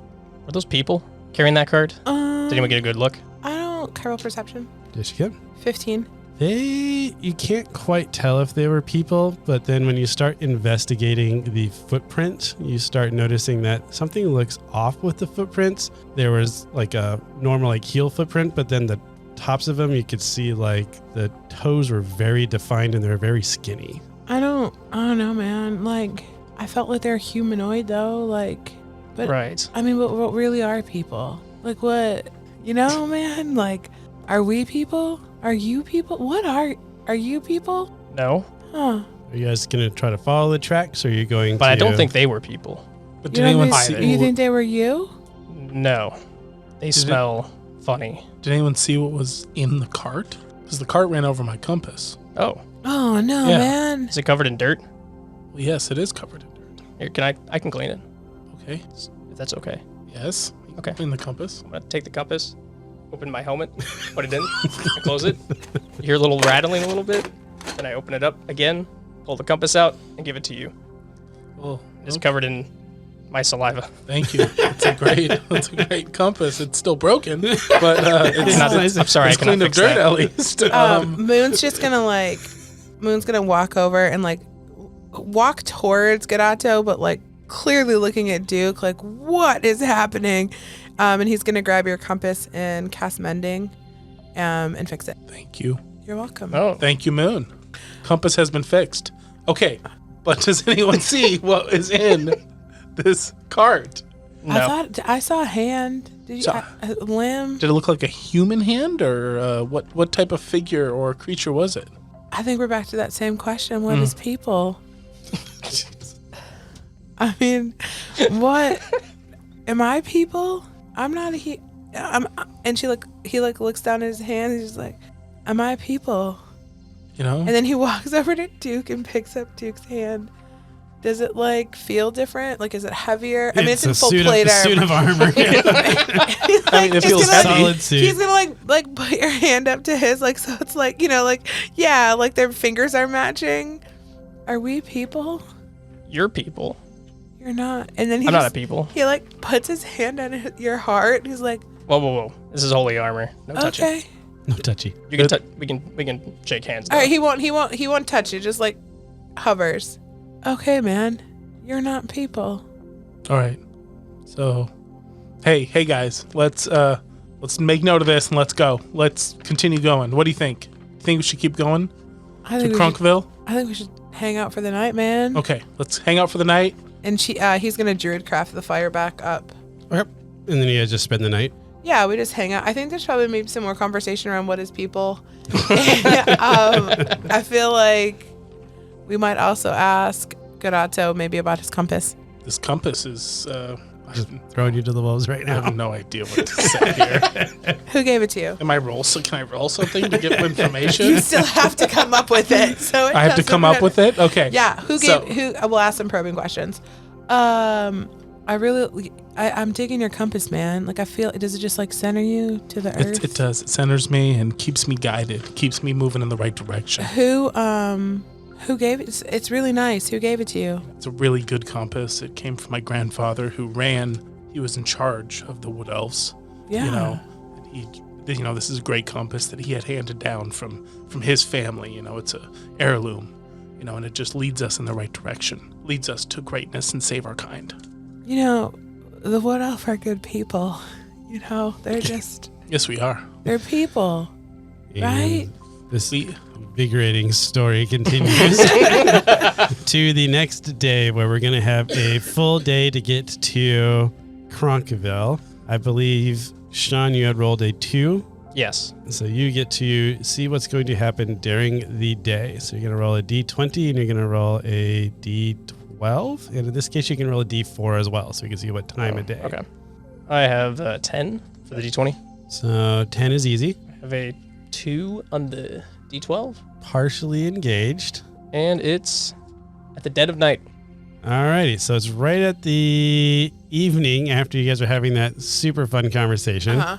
[SPEAKER 2] those people carrying that cart? Did anyone get a good look?
[SPEAKER 4] I don't. Carol perception.
[SPEAKER 1] Did you get?
[SPEAKER 4] 15.
[SPEAKER 1] You can't quite tell if they were people, but then when you start investigating the footprint, you start noticing that something looks off with the footprints. There was like a normal like heel footprint, but then the tops of them, you could see like the toes were very defined and they're very skinny.
[SPEAKER 4] I don't know, man. Like, I felt like they're humanoid though. Like, but
[SPEAKER 2] Right.
[SPEAKER 4] I mean, what really are people? Like, what? You know, man. Like, are we people? Are you people? What are you people?
[SPEAKER 2] No,
[SPEAKER 4] Huh?
[SPEAKER 1] Are you guys going to try to follow the tracks or are you going
[SPEAKER 2] but
[SPEAKER 1] to...
[SPEAKER 2] I don't think they were people.
[SPEAKER 3] But
[SPEAKER 4] You
[SPEAKER 3] did
[SPEAKER 4] know
[SPEAKER 3] anyone
[SPEAKER 4] what I
[SPEAKER 3] see
[SPEAKER 4] mean? You think they were you?
[SPEAKER 2] No, they smell funny.
[SPEAKER 3] did anyone see what was in the cart? Because the cart ran over my compass.
[SPEAKER 2] Oh,
[SPEAKER 4] Oh no,
[SPEAKER 3] Yeah.
[SPEAKER 4] man.
[SPEAKER 2] is it covered in dirt?
[SPEAKER 3] Well, yes, it is covered in dirt.
[SPEAKER 2] Here, I can clean it
[SPEAKER 3] Okay.
[SPEAKER 2] if that's okay.
[SPEAKER 3] Yes.
[SPEAKER 2] Okay.
[SPEAKER 3] Open the compass.
[SPEAKER 2] I'm gonna take the compass, open my helmet, put it in, I close it. You hear a little rattling a little bit. Then I open it up again, pull the compass out, and give it to you.
[SPEAKER 3] Oh,
[SPEAKER 2] It's covered in my saliva.
[SPEAKER 3] thank you. That's a great compass. It's still broken, but it's
[SPEAKER 2] Not-
[SPEAKER 1] nice.
[SPEAKER 2] I'm sorry, I
[SPEAKER 3] it's
[SPEAKER 2] cannot
[SPEAKER 3] clean of
[SPEAKER 2] fix
[SPEAKER 3] dirt
[SPEAKER 2] that.
[SPEAKER 3] at least.
[SPEAKER 4] Moon's just gonna walk over and walk towards Garato, but clearly looking at Duke, what is happening? And he's gonna grab your compass and cast mending, and fix it.
[SPEAKER 3] Thank you.
[SPEAKER 4] You're welcome.
[SPEAKER 2] Oh,
[SPEAKER 3] Thank you, Moon. Compass has been fixed. Okay, but does anyone see what is in this cart?
[SPEAKER 2] no.
[SPEAKER 4] I thought I saw a hand. Did you? A limb?
[SPEAKER 3] Did it look like a human hand, or what type of figure or creature was it?
[SPEAKER 4] I think we're back to that same question. What is people? I mean, what? Am I people? I'm not a and he looks down at his hand. He's just like, am I people?
[SPEAKER 3] You know?
[SPEAKER 4] And then he walks over to Duke and picks up Duke's hand. Does it feel different? Is it heavier? I mean, it's in
[SPEAKER 1] a
[SPEAKER 4] full
[SPEAKER 1] suit
[SPEAKER 4] plate
[SPEAKER 1] of, suit of armor.
[SPEAKER 3] I mean, it feels heavy.
[SPEAKER 1] Solid suit.
[SPEAKER 4] He's gonna put your hand up to his, so it's their fingers are matching. Are we people?
[SPEAKER 2] You're people.
[SPEAKER 4] You're not. And then
[SPEAKER 2] I'm not a people.
[SPEAKER 4] He puts his hand on your heart. He's like,
[SPEAKER 2] Whoa, whoa, whoa. This is holy armor. No touching.
[SPEAKER 4] okay.
[SPEAKER 1] No touchy.
[SPEAKER 2] You can we can shake hands now.
[SPEAKER 4] All right. He won't touch you. Just hovers. Okay, man. You're not people.
[SPEAKER 3] All right. So, hey guys, let's make note of this and let's go. Let's continue going. What do you think? Think we should keep going
[SPEAKER 4] I
[SPEAKER 3] to
[SPEAKER 4] think
[SPEAKER 3] Crunkville?
[SPEAKER 4] I think we should hang out for the night, man.
[SPEAKER 3] Okay, let's hang out for the night.
[SPEAKER 4] And he's gonna druidcraft the fire back up.
[SPEAKER 1] Okay. And then you guys just spend the night.
[SPEAKER 4] Yeah, we just hang out. I think there's probably maybe some more conversation around what is people. I feel like we might also ask Garato maybe about his compass.
[SPEAKER 3] This compass is.
[SPEAKER 1] Just throwing you to the wolves right
[SPEAKER 3] I
[SPEAKER 1] now.
[SPEAKER 3] have no idea what to say here.
[SPEAKER 4] Who gave it to you?
[SPEAKER 3] Can I roll something to get information?
[SPEAKER 4] You still have to come up with it. So
[SPEAKER 3] I have to come up with it. Okay.
[SPEAKER 4] Yeah. Who
[SPEAKER 3] So-
[SPEAKER 4] gave? Who? We'll ask some probing questions. I'm digging your compass, man. I feel. Does it just center you to the earth?
[SPEAKER 3] It does. It centers me and keeps me guided. Keeps me moving in the right direction.
[SPEAKER 4] Who gave it? It's really nice. Who gave it to you?
[SPEAKER 3] It's a really good compass. It came from my grandfather, who he was in charge of the Wood Elves.
[SPEAKER 4] Yeah.
[SPEAKER 3] You know, and this is a great compass that he had handed down from his family. It's a heirloom. And it just leads us in the right direction. Leads us to greatness and save our kind.
[SPEAKER 4] The Wood Elf are good people. They're just
[SPEAKER 3] Yes, we are.
[SPEAKER 4] they're people, right?
[SPEAKER 1] This invigorating story continues to the next day, where we're going to have a full day to get to Cronkville. I believe, Sean, you had rolled a 2.
[SPEAKER 2] Yes.
[SPEAKER 1] So you get to see what's going to happen during the day. So you're going to roll a D20 and you're going to roll a D12. And in this case, you can roll a D4 as well. So you can see what time of day.
[SPEAKER 2] Okay. I have 10 for the D20.
[SPEAKER 1] So 10 is easy.
[SPEAKER 2] I have a 2 on the D12.
[SPEAKER 1] Partially engaged.
[SPEAKER 2] And it's at the dead of night.
[SPEAKER 1] Alrighty. So it's right at the evening after you guys are having that super fun conversation.
[SPEAKER 4] Uh-huh.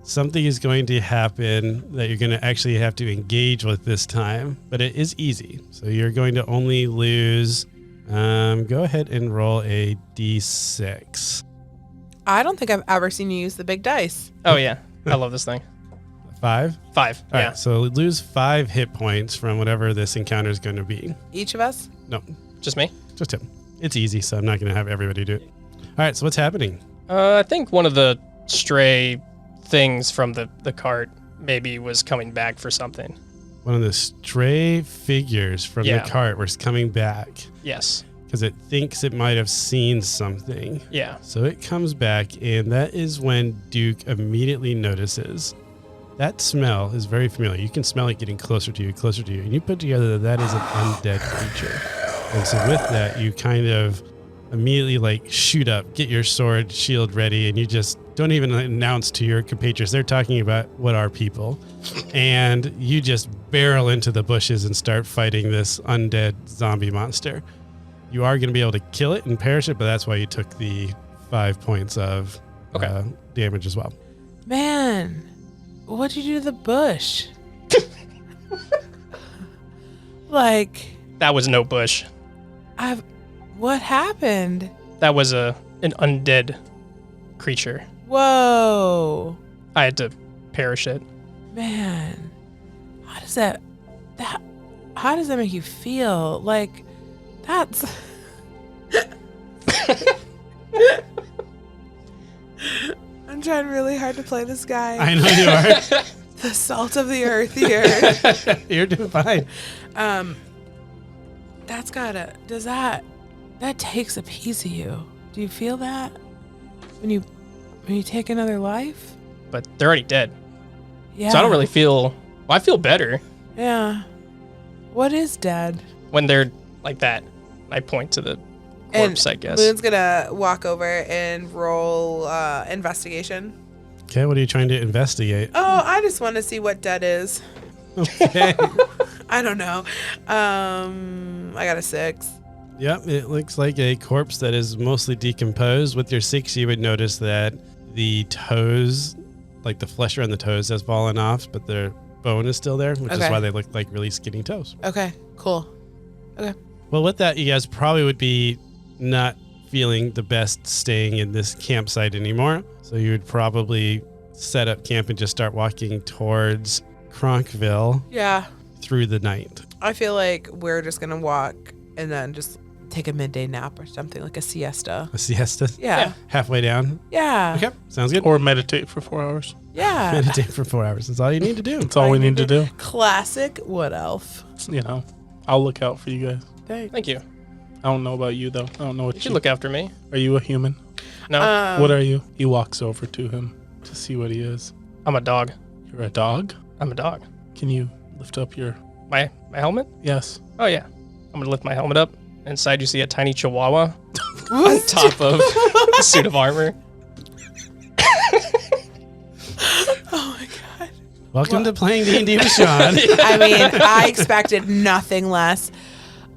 [SPEAKER 1] Something is going to happen that you're going to actually have to engage with this time, but it is easy. So you're going to only lose. Go ahead and roll a D6.
[SPEAKER 4] I don't think I've ever seen you use the big dice.
[SPEAKER 2] Oh, yeah. I love this thing.
[SPEAKER 1] 5?
[SPEAKER 2] 5.
[SPEAKER 1] All
[SPEAKER 2] Yeah.
[SPEAKER 1] right, so lose 5 hit points from whatever this encounter is going to be.
[SPEAKER 4] Each of us.
[SPEAKER 1] No,
[SPEAKER 2] Just me?
[SPEAKER 1] just him. It's easy, so I'm not going to have everybody do it. All right, so what's happening?
[SPEAKER 2] I think one of the stray things from the cart maybe was coming back for something.
[SPEAKER 1] One of the stray figures from
[SPEAKER 2] Yeah.
[SPEAKER 1] the cart was coming back
[SPEAKER 2] Yes.
[SPEAKER 1] because it thinks it might have seen something.
[SPEAKER 2] Yeah.
[SPEAKER 1] So it comes back, and that is when Duke immediately notices that smell is very familiar. You can smell it getting closer to you, and you put together that is an undead creature. And so with that, you kind of immediately shoot up, get your sword, shield ready, and you just don't even announce to your compatriots. They're talking about what are people. And you just barrel into the bushes and start fighting this undead zombie monster. You are going to be able to kill it and perish it, but that's why you took the 5 points of damage as well.
[SPEAKER 4] Man, what'd you do to the bush? Like,
[SPEAKER 2] That was no bush.
[SPEAKER 4] what happened?
[SPEAKER 2] That was an undead creature.
[SPEAKER 4] Whoa.
[SPEAKER 2] I had to perish it.
[SPEAKER 4] Man, how does that make you feel? Like, that's I'm trying really hard to play this guy.
[SPEAKER 1] I know you are.
[SPEAKER 4] The salt of the earth here.
[SPEAKER 1] You're doing fine.
[SPEAKER 4] That takes a piece of you. Do you feel that when you take another life?
[SPEAKER 2] But they're already dead.
[SPEAKER 4] Yeah.
[SPEAKER 2] So I don't really feel... Well, I feel better
[SPEAKER 4] Yeah. What is dead?
[SPEAKER 2] when they're like that. I point to the corpse, I guess.
[SPEAKER 4] Moon's gonna walk over and roll investigation.
[SPEAKER 1] Okay, what are you trying to investigate?
[SPEAKER 4] Oh, I just want to see what dead is.
[SPEAKER 1] Okay.
[SPEAKER 4] I don't know. I got a 6.
[SPEAKER 1] Yep, it looks like a corpse that is mostly decomposed. With your 6, you would notice that the toes, like the flesh around the toes has fallen off, but their bone is still there, which is
[SPEAKER 4] Okay.
[SPEAKER 1] why they look like really skinny toes.
[SPEAKER 4] Okay, cool.
[SPEAKER 1] Well, with that, you guys probably would be not feeling the best staying in this campsite anymore. So you would probably set up camp and just start walking towards Cronkville
[SPEAKER 4] Yeah,
[SPEAKER 1] through the night.
[SPEAKER 4] I feel like we're just gonna walk and then just take a midday nap or something, like a siesta.
[SPEAKER 1] A siesta?
[SPEAKER 4] Yeah.
[SPEAKER 1] Halfway down?
[SPEAKER 4] Yeah.
[SPEAKER 1] Okay, sounds good.
[SPEAKER 3] Or meditate for 4 hours.
[SPEAKER 4] Yeah.
[SPEAKER 1] Meditate for 4 hours. That's all you need to do.
[SPEAKER 3] That's all we need to do.
[SPEAKER 4] Classic Wood Elf.
[SPEAKER 3] You know, I'll look out for you guys.
[SPEAKER 4] Thanks.
[SPEAKER 2] Thank you.
[SPEAKER 3] I don't know about you, though. I don't know what
[SPEAKER 2] You should look after me.
[SPEAKER 3] Are you a human?
[SPEAKER 2] No,
[SPEAKER 3] What are you? He walks over to him to see what he is.
[SPEAKER 2] I'm a dog.
[SPEAKER 3] You're a dog?
[SPEAKER 2] I'm a dog.
[SPEAKER 3] Can you lift up your...
[SPEAKER 2] My helmet?
[SPEAKER 3] Yes.
[SPEAKER 2] Oh, yeah. I'm going to lift my helmet up. Inside, you see a tiny chihuahua on top of a suit of armor.
[SPEAKER 4] Oh my god.
[SPEAKER 1] Welcome to playing D&D with Sean.
[SPEAKER 4] I mean, I expected nothing less.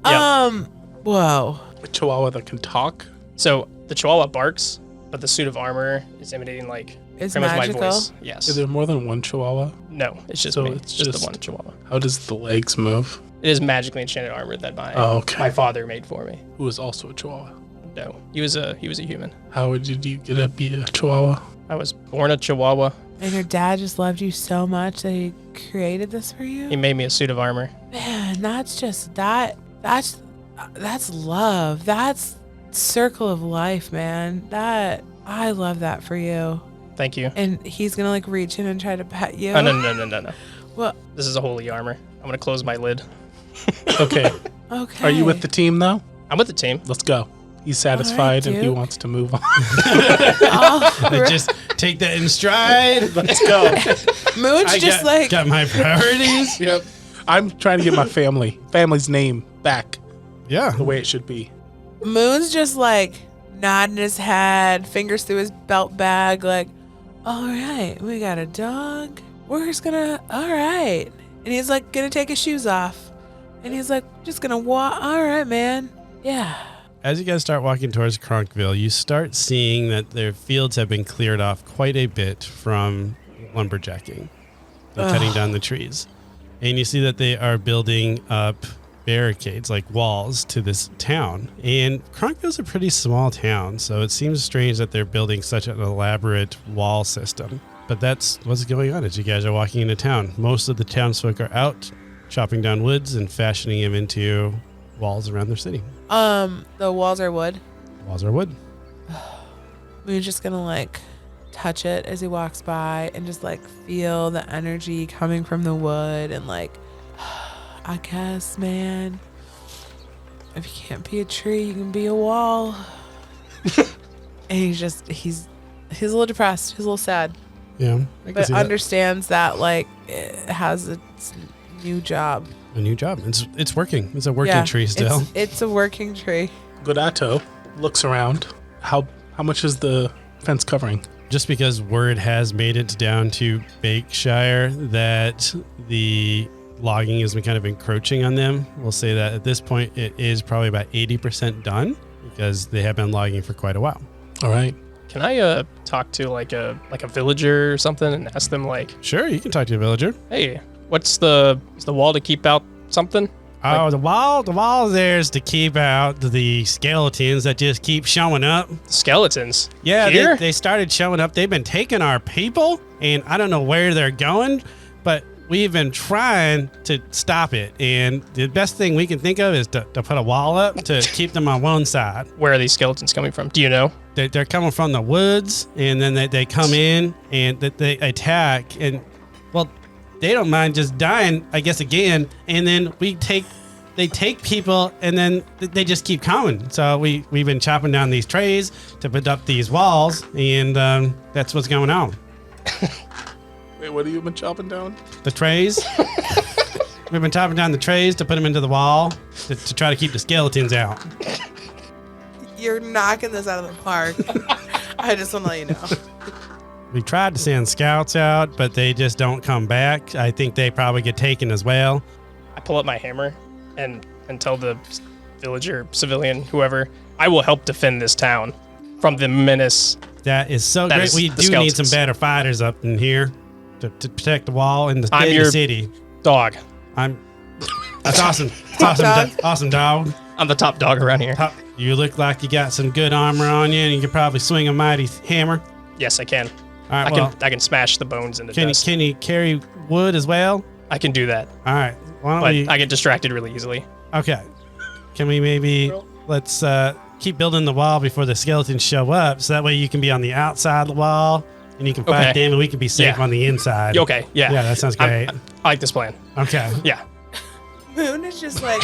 [SPEAKER 2] Yep.
[SPEAKER 4] Whoa.
[SPEAKER 3] A chihuahua that can talk?
[SPEAKER 2] So the chihuahua barks, but the suit of armor is imitating, like,
[SPEAKER 4] It's
[SPEAKER 2] pretty much
[SPEAKER 4] magical.
[SPEAKER 2] my voice. Yes.
[SPEAKER 3] Is there more than one chihuahua?
[SPEAKER 2] No, it's just
[SPEAKER 3] So
[SPEAKER 2] me.
[SPEAKER 3] it's
[SPEAKER 2] It's just
[SPEAKER 3] just-
[SPEAKER 2] the one chihuahua.
[SPEAKER 3] How does the legs move?
[SPEAKER 2] It is magically enchanted armor that
[SPEAKER 3] okay.
[SPEAKER 2] my father made for me.
[SPEAKER 3] Who is also a chihuahua?
[SPEAKER 2] No, he was a human.
[SPEAKER 3] How did you get to be a chihuahua?
[SPEAKER 2] I was born a chihuahua.
[SPEAKER 4] And your dad just loved you so much that he created this for you?
[SPEAKER 2] He made me a suit of armor.
[SPEAKER 4] Man, that's just that's love. That's circle of life, man. I love that for you.
[SPEAKER 2] Thank you.
[SPEAKER 4] And he's gonna like reach in and try to pet you.
[SPEAKER 2] Oh, no.
[SPEAKER 4] Well,
[SPEAKER 2] This is a holy armor. I'm gonna close my lid.
[SPEAKER 3] Okay.
[SPEAKER 4] okay.
[SPEAKER 3] Are you with the team now?
[SPEAKER 2] I'm with the team.
[SPEAKER 3] Let's go. He's satisfied and he
[SPEAKER 4] Duke.
[SPEAKER 3] wants to move on.
[SPEAKER 4] Oh,
[SPEAKER 1] Just take that in stride.
[SPEAKER 3] Let's go.
[SPEAKER 4] Moon's just
[SPEAKER 1] got my priorities.
[SPEAKER 3] Yep. I'm trying to get my family's name back
[SPEAKER 1] Yeah.
[SPEAKER 3] the way it should be.
[SPEAKER 4] Moon's just like nodding his head, fingers through his belt bag, like, all right, we got a dog. We're just gonna, all right. And he's like, gonna take his shoes off. And he's like, just gonna walk. All right, man. Yeah.
[SPEAKER 1] As you guys start walking towards Cronkville, you start seeing that their fields have been cleared off quite a bit from lumberjacking and cutting down the trees. And you see that they are building up barricades, like walls, to this town. And Cronkville's a pretty small town, so it seems strange that they're building such an elaborate wall system. But that's what's going on as you guys are walking into town. Most of the townsfolk are out chopping down woods and fashioning them into walls around their city.
[SPEAKER 4] The walls are wood.
[SPEAKER 1] Walls are wood.
[SPEAKER 4] Moon's just gonna like touch it as he walks by and just like feel the energy coming from the wood and like, I guess, man, if you can't be a tree, you can be a wall. And he's a little depressed. He's a little sad,
[SPEAKER 1] Yeah, I can
[SPEAKER 4] but
[SPEAKER 1] see that.
[SPEAKER 4] understands that like it has its new job.
[SPEAKER 1] A new job. It's working. It's a working tree still.
[SPEAKER 4] It's a working tree.
[SPEAKER 3] Godato looks around. How much is the fence covering?
[SPEAKER 1] Just because word has made it down to Bakeshire that the logging has been kind of encroaching on them, we'll say that at this point it is probably about 80% done because they have been logging for quite a while.
[SPEAKER 3] All right.
[SPEAKER 2] Can I talk to like a villager or something and ask them like,
[SPEAKER 1] Sure, you can talk to a villager.
[SPEAKER 2] hey, is the wall to keep out something?
[SPEAKER 1] Oh, the wall there is to keep out the skeletons that just keep showing up.
[SPEAKER 2] Skeletons.
[SPEAKER 1] Yeah,
[SPEAKER 2] Here?
[SPEAKER 1] they started showing up. They've been taking our people, and I don't know where they're going, but we've been trying to stop it. And the best thing we can think of is to put a wall up to keep them on one side.
[SPEAKER 2] Where are these skeletons coming from? Do you know?
[SPEAKER 1] They're coming from the woods, and then they come in and they attack. And, well, they don't mind just dying, I guess, again. And then they take people, and then they just keep coming. So we've been chopping down these trees to put up these walls, and that's what's going on.
[SPEAKER 3] Wait, what have you been chopping down?
[SPEAKER 1] The trays. We've been chopping down the trays to put them into the wall to try to keep the skeletons out.
[SPEAKER 4] You're knocking this out of the park. I just want to let you know.
[SPEAKER 1] We tried to send scouts out, but they just don't come back. I think they probably get taken as well.
[SPEAKER 2] I pull up my hammer and tell the villager, civilian, whoever, I will help defend this town from the menace.
[SPEAKER 1] That is so
[SPEAKER 2] That
[SPEAKER 1] great.
[SPEAKER 2] is
[SPEAKER 1] We
[SPEAKER 2] the
[SPEAKER 1] do need
[SPEAKER 2] skeletons.
[SPEAKER 1] some better fighters up in here to protect the wall and
[SPEAKER 2] I'm
[SPEAKER 1] the
[SPEAKER 2] your-
[SPEAKER 1] city.
[SPEAKER 2] Dog.
[SPEAKER 1] That's awesome. It's awesome,
[SPEAKER 4] dog.
[SPEAKER 1] awesome dog.
[SPEAKER 2] I'm the top dog around here.
[SPEAKER 1] You look like you got some good armor on you, and you can probably swing a mighty hammer.
[SPEAKER 2] Yes, I can.
[SPEAKER 1] All right,
[SPEAKER 2] I can smash the bones into
[SPEAKER 1] can
[SPEAKER 2] dust.
[SPEAKER 1] you carry wood as well?
[SPEAKER 2] I can do that,
[SPEAKER 1] All right. Why don't
[SPEAKER 2] but
[SPEAKER 1] we?
[SPEAKER 2] I get distracted really easily.
[SPEAKER 1] Okay. Can we maybe let's keep building the wall before the skeletons show up, so that way you can be on the outside of the wall and you can fight
[SPEAKER 2] Okay.
[SPEAKER 1] them, and we can be safe
[SPEAKER 2] Yeah.
[SPEAKER 1] on the inside.
[SPEAKER 2] Okay, yeah.
[SPEAKER 1] Yeah, that sounds great.
[SPEAKER 2] I like this plan.
[SPEAKER 1] Okay.
[SPEAKER 2] Yeah.
[SPEAKER 4] Moon is just like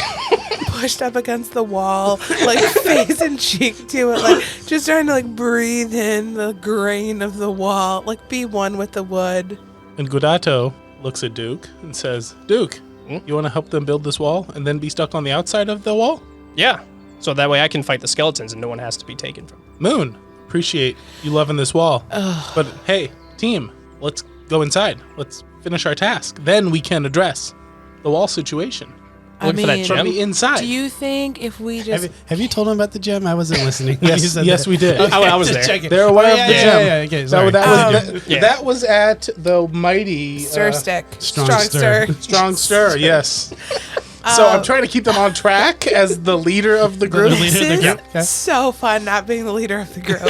[SPEAKER 4] pushed up against the wall, like face and cheek to it, like just trying to like breathe in the grain of the wall, like be one with the wood.
[SPEAKER 3] And Godato looks at Duke and says, Duke,
[SPEAKER 2] Hmm?
[SPEAKER 3] you want to help them build this wall and then be stuck on the outside of the wall?
[SPEAKER 2] Yeah. So that way I can fight the skeletons and no one has to be taken from.
[SPEAKER 3] Moon, appreciate you loving this wall. But hey, team, let's go inside. Let's finish our task. Then we can address the wall situation
[SPEAKER 2] Look for that
[SPEAKER 3] from
[SPEAKER 2] gem.
[SPEAKER 3] the inside.
[SPEAKER 4] do you think if we just
[SPEAKER 1] Have you told them about the gem? I wasn't listening. when you
[SPEAKER 3] Yes,
[SPEAKER 1] said
[SPEAKER 3] yes,
[SPEAKER 1] that.
[SPEAKER 3] we did.
[SPEAKER 2] I was
[SPEAKER 1] Just
[SPEAKER 2] there.
[SPEAKER 1] checking.
[SPEAKER 3] They're aware
[SPEAKER 1] Oh,
[SPEAKER 3] of the
[SPEAKER 1] yeah,
[SPEAKER 3] gem.
[SPEAKER 1] Yeah, okay, sorry.
[SPEAKER 3] That was at the mighty
[SPEAKER 4] stir stick,
[SPEAKER 1] Strong stir.
[SPEAKER 3] Strong Stir. Yes. So I'm trying to keep them on track as the leader of the group.
[SPEAKER 1] The leader of the
[SPEAKER 4] This
[SPEAKER 1] group. Okay.
[SPEAKER 4] is so fun not being the leader of the group.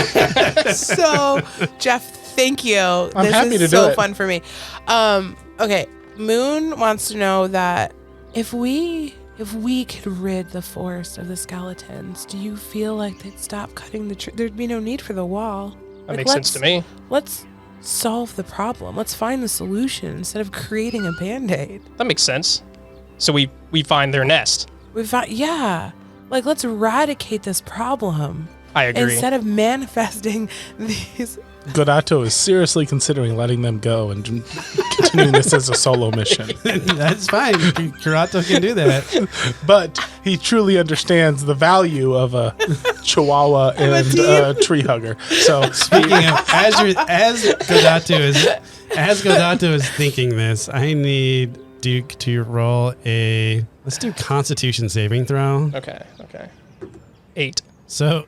[SPEAKER 4] So, Jeff, thank you.
[SPEAKER 3] I'm
[SPEAKER 4] this
[SPEAKER 3] happy
[SPEAKER 4] is
[SPEAKER 3] to do
[SPEAKER 4] so
[SPEAKER 3] it.
[SPEAKER 4] fun for me. Okay, Moon wants to know that if we could rid the forest of the skeletons, do you feel like they'd stop cutting the tree? There'd be no need for the wall.
[SPEAKER 2] That
[SPEAKER 4] Like,
[SPEAKER 2] makes sense to me.
[SPEAKER 4] Let's solve the problem. Let's find the solution instead of creating a band-aid.
[SPEAKER 2] That makes sense. So we find their nest.
[SPEAKER 4] We found, yeah. Like, let's eradicate this problem
[SPEAKER 2] I agree.
[SPEAKER 4] instead of manifesting these.
[SPEAKER 3] Godato is seriously considering letting them go and continuing this as a solo mission.
[SPEAKER 1] That's fine. Kurato can do that.
[SPEAKER 3] But he truly understands the value of a chihuahua and a tree hugger. So
[SPEAKER 1] Speaking of, as Godato is thinking this, I need Duke to roll let's do Constitution saving throw.
[SPEAKER 2] Okay. 8.
[SPEAKER 1] So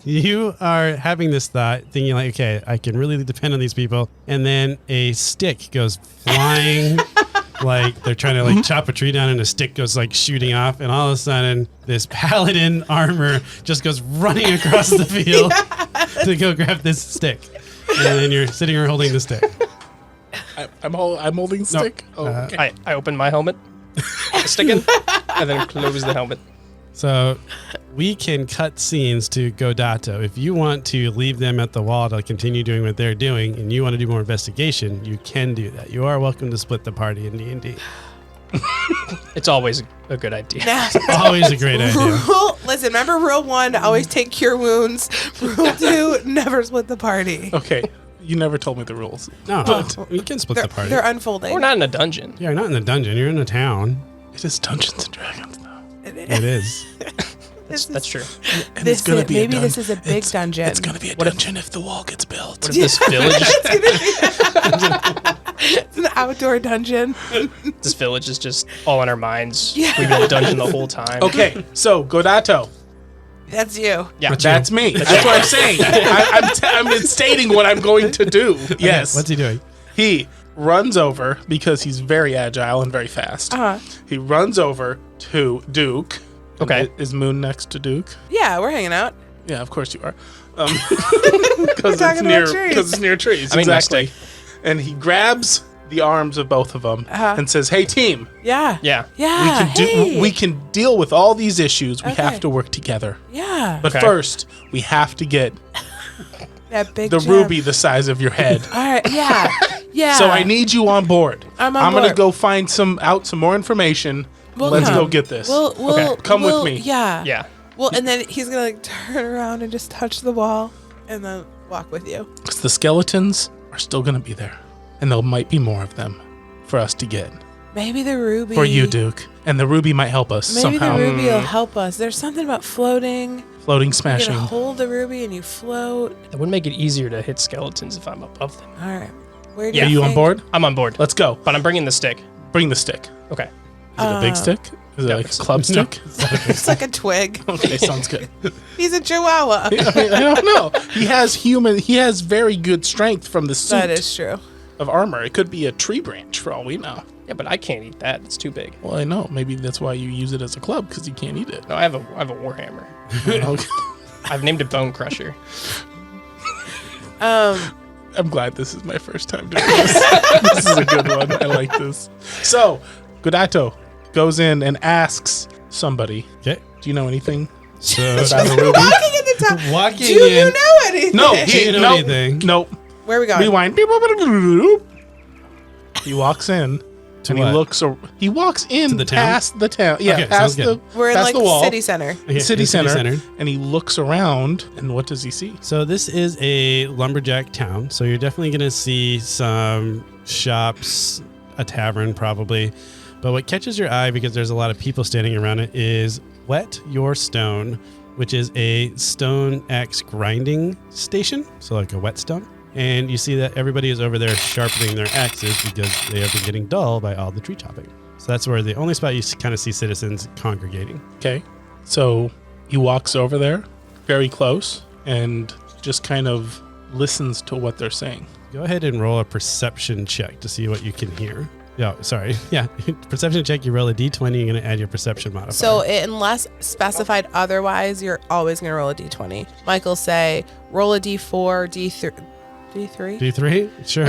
[SPEAKER 1] you are having this thought, thinking like, okay, I can really depend on these people, and then a stick goes flying, like they're trying to like chop a tree down, and a stick goes like shooting off, and all of a sudden this paladin armor just goes running across the field to go grab this stick, and then you're sitting here holding the stick.
[SPEAKER 3] I'm holding the stick. Oh, okay.
[SPEAKER 2] I open my helmet, put the stick in, and then close the helmet.
[SPEAKER 1] So we can cut scenes to Godato. If you want to leave them at the wall to continue doing what they're doing, and you want to do more investigation, you can do that. You are welcome to split the party in D&D.
[SPEAKER 2] It's always a good idea.
[SPEAKER 1] Always a great idea.
[SPEAKER 4] Listen, remember rule 1, always take cure wounds. Rule 2, never split the party.
[SPEAKER 3] Okay. You never told me the rules.
[SPEAKER 1] No, you can split the party.
[SPEAKER 4] They're unfolding.
[SPEAKER 2] We're not in a dungeon.
[SPEAKER 1] You're not in the dungeon. You're in a town.
[SPEAKER 3] It is Dungeons and Dragons, though.
[SPEAKER 1] It is.
[SPEAKER 2] That's true.
[SPEAKER 3] And it's going to be
[SPEAKER 4] maybe this is a big dungeon.
[SPEAKER 3] It's going to be a dungeon if the wall gets built.
[SPEAKER 2] What if this village?
[SPEAKER 4] It's an outdoor dungeon.
[SPEAKER 2] This village is just all in our minds.
[SPEAKER 4] Yeah.
[SPEAKER 2] We've been in a dungeon the whole time.
[SPEAKER 3] Okay, so Godato,
[SPEAKER 4] That's you.
[SPEAKER 2] Yeah.
[SPEAKER 3] That's me. That's what I'm saying. I'm stating what I'm going to do. Yes.
[SPEAKER 1] What's he doing?
[SPEAKER 3] He runs over because he's very agile and very fast. He runs over to Duke.
[SPEAKER 2] Okay.
[SPEAKER 3] Is Moon next to Duke?
[SPEAKER 4] Yeah, we're hanging out.
[SPEAKER 3] Yeah, of course you are. Because it's near trees.
[SPEAKER 2] I mean,
[SPEAKER 3] exactly. And he grabs the arms of both of them and says, "Hey, team.
[SPEAKER 4] Yeah.
[SPEAKER 2] Yeah.
[SPEAKER 4] Yeah.
[SPEAKER 3] We can deal with all these issues. We have to work together.
[SPEAKER 4] Yeah.
[SPEAKER 3] But first, we have to get
[SPEAKER 4] that big
[SPEAKER 3] the
[SPEAKER 4] gem.
[SPEAKER 3] ruby the size of your head.
[SPEAKER 4] All right. Yeah. Yeah.
[SPEAKER 3] So I need you on board.
[SPEAKER 4] I'm
[SPEAKER 3] gonna
[SPEAKER 4] board.
[SPEAKER 3] go find some more information. Let's go get this. Come with me.
[SPEAKER 4] Yeah.
[SPEAKER 2] Yeah.
[SPEAKER 4] Well, and then he's gonna like turn around and just touch the wall, and then walk with you.
[SPEAKER 3] Because the skeletons are still gonna be there, and there might be more of them for us to get.
[SPEAKER 4] Maybe the ruby.
[SPEAKER 3] For you, Duke. And the ruby might help us
[SPEAKER 4] Maybe
[SPEAKER 3] somehow.
[SPEAKER 4] the ruby will help us. There's something about floating.
[SPEAKER 3] Floating,
[SPEAKER 4] You
[SPEAKER 3] smashing.
[SPEAKER 4] gotta hold the ruby and you float.
[SPEAKER 2] That would make it easier to hit skeletons if I'm above them.
[SPEAKER 4] All right. Where do
[SPEAKER 3] Are you on
[SPEAKER 4] think-
[SPEAKER 3] board?
[SPEAKER 2] I'm on board.
[SPEAKER 3] Let's go.
[SPEAKER 2] But I'm bringing the stick.
[SPEAKER 3] Bring the stick.
[SPEAKER 2] Okay.
[SPEAKER 3] Is it a big stick? Is it like a club stick?
[SPEAKER 4] It's like a twig.
[SPEAKER 3] Okay, sounds good.
[SPEAKER 4] He's a chihuahua.
[SPEAKER 3] I mean, I don't know. He has very good strength from the suit
[SPEAKER 4] That is true.
[SPEAKER 3] of armor. It could be a tree branch for all we know.
[SPEAKER 2] Yeah, but I can't eat that. It's too big.
[SPEAKER 3] Well, I know. Maybe that's why you use it as a club, because you can't eat it.
[SPEAKER 2] No, I have a warhammer.
[SPEAKER 3] Okay.
[SPEAKER 2] I've named it Bone Crusher.
[SPEAKER 3] I'm glad this is my first time doing this. This is a good one. I like this. So, Godato goes in and asks somebody,
[SPEAKER 1] Okay.
[SPEAKER 3] do you know anything
[SPEAKER 1] So
[SPEAKER 3] about a ruby?
[SPEAKER 4] Walking in the top.
[SPEAKER 1] walking
[SPEAKER 4] Do you
[SPEAKER 1] in.
[SPEAKER 4] know anything?
[SPEAKER 3] No,
[SPEAKER 1] Do you know anything?
[SPEAKER 3] Nope.
[SPEAKER 4] Where are we going?
[SPEAKER 3] Rewind. He walks in and
[SPEAKER 1] what?
[SPEAKER 3] he walks in
[SPEAKER 1] the town?
[SPEAKER 3] past the town. Yeah,
[SPEAKER 1] Okay,
[SPEAKER 3] past
[SPEAKER 1] sounds good.
[SPEAKER 4] We're in
[SPEAKER 3] past
[SPEAKER 4] like
[SPEAKER 3] the wall.
[SPEAKER 4] city center.
[SPEAKER 1] Okay,
[SPEAKER 3] City
[SPEAKER 1] in
[SPEAKER 3] center, and he looks around, and what does he see?
[SPEAKER 1] So this is a lumberjack town. So you're definitely going to see some shops, a tavern probably. But what catches your eye, because there's a lot of people standing around it, is Wet Your Stone, which is a stone axe grinding station. So like a whetstone. And you see that everybody is over there sharpening their axes because they have been getting dull by all the tree chopping. So that's where the only spot you kind of see citizens congregating.
[SPEAKER 3] Okay, so he walks over there, very close, and just kind of listens to what they're saying.
[SPEAKER 1] Go ahead and roll a perception check to see what you can hear. Yeah, sorry. Yeah, perception check. You roll a d20. You're going to add your perception modifier.
[SPEAKER 4] So unless specified otherwise, you're always going to roll a d20. Michael say, roll a d4, d3. D3?
[SPEAKER 1] D3? Sure.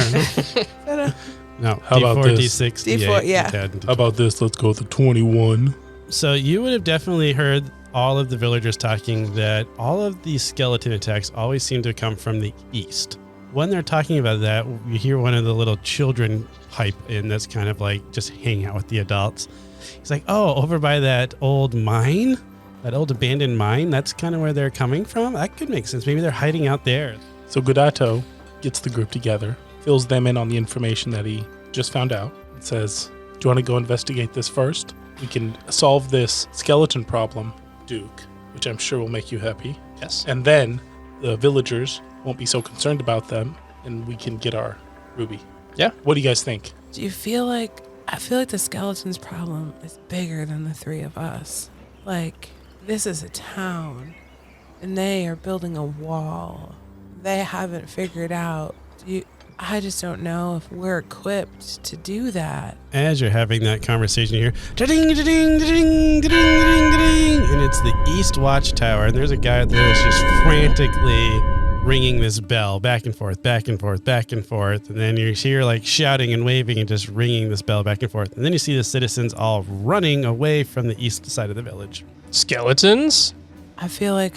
[SPEAKER 1] No.
[SPEAKER 3] How about
[SPEAKER 1] D4,
[SPEAKER 3] this?
[SPEAKER 1] D6,
[SPEAKER 4] D4,
[SPEAKER 1] D8,
[SPEAKER 4] yeah.
[SPEAKER 1] D10, D20.
[SPEAKER 3] How about this? Let's go with the 21.
[SPEAKER 1] So you would have definitely heard all of the villagers talking that all of these skeleton attacks always seem to come from the east. When they're talking about that, you hear one of the little children pipe in that's kind of like just hanging out with the adults. He's like, oh, over by that old mine, that old abandoned mine, that's kind of where they're coming from. That could make sense. Maybe they're hiding out there.
[SPEAKER 3] So Godato gets the group together, fills them in on the information that he just found out, and says, do you want to go investigate this first? We can solve this skeleton problem, Duke, which I'm sure will make you happy.
[SPEAKER 2] Yes.
[SPEAKER 3] And then the villagers won't be so concerned about them, and we can get our ruby.
[SPEAKER 2] Yeah.
[SPEAKER 3] What do you guys think?
[SPEAKER 4] Do you feel like, I feel like the skeleton's problem is bigger than the three of us. Like, this is a town, and they are building a wall. They haven't figured out. I just don't know if we're equipped to do that.
[SPEAKER 1] As you're having that conversation, you hear da-ding, da-ding, da-ding, da-ding, da-ding, da-ding, and it's the East Watchtower, and there's a guy there that's just frantically ringing this bell back and forth, back and forth, back and forth, and then you hear like shouting and waving and just ringing this bell back and forth, and then you see the citizens all running away from the east side of the village.
[SPEAKER 2] Skeletons?
[SPEAKER 4] I feel like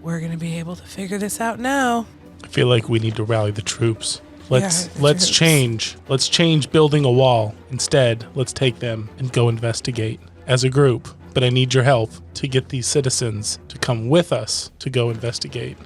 [SPEAKER 4] we're going to be able to figure this out now.
[SPEAKER 3] I feel like we need to rally the troops. Let's
[SPEAKER 4] troops.
[SPEAKER 3] change. Let's change building a wall. Instead, let's take them and go investigate as a group. But I need your help to get these citizens to come with us to go investigate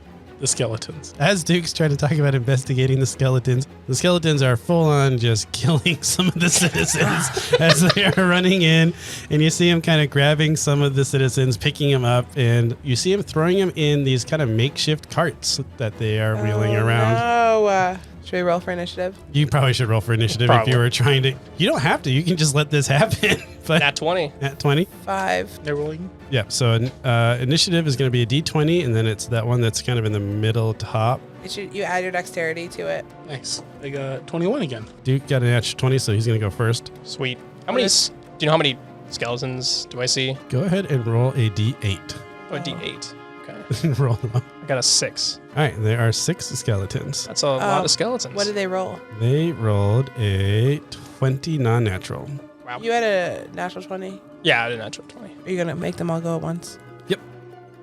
[SPEAKER 3] the skeletons.
[SPEAKER 1] As Duke's trying to talk about investigating the skeletons are full on just killing some of the citizens as they are running in, and you see him kind of grabbing some of the citizens, picking them up, and you see him throwing them in these kind of makeshift carts that they are wheeling around.
[SPEAKER 4] No. Should we roll for initiative?
[SPEAKER 1] You probably should roll for initiative if you were trying to. You don't have to. You can just let this happen. But
[SPEAKER 2] Nat 20.
[SPEAKER 1] At 20?
[SPEAKER 4] 5.
[SPEAKER 3] They're rolling.
[SPEAKER 1] Yeah. So initiative is going to be a D20, and then it's that one that's kind of in the middle top.
[SPEAKER 4] You add your dexterity to it.
[SPEAKER 3] Nice. They got 21 again.
[SPEAKER 1] Duke got an natural 20, so he's going to go first.
[SPEAKER 2] Sweet. Do you know how many skeletons do I see?
[SPEAKER 1] Go ahead and roll a D8.
[SPEAKER 2] Oh, a D8. Okay.
[SPEAKER 1] Roll them up.
[SPEAKER 2] I got a 6.
[SPEAKER 1] All right. There are 6 skeletons.
[SPEAKER 2] That's a lot of skeletons.
[SPEAKER 4] What did they roll?
[SPEAKER 1] They rolled a 20 non-natural.
[SPEAKER 2] Wow.
[SPEAKER 4] You had a natural 20.
[SPEAKER 2] Yeah, I did a natural 20.
[SPEAKER 4] Are you going to make them all go at once?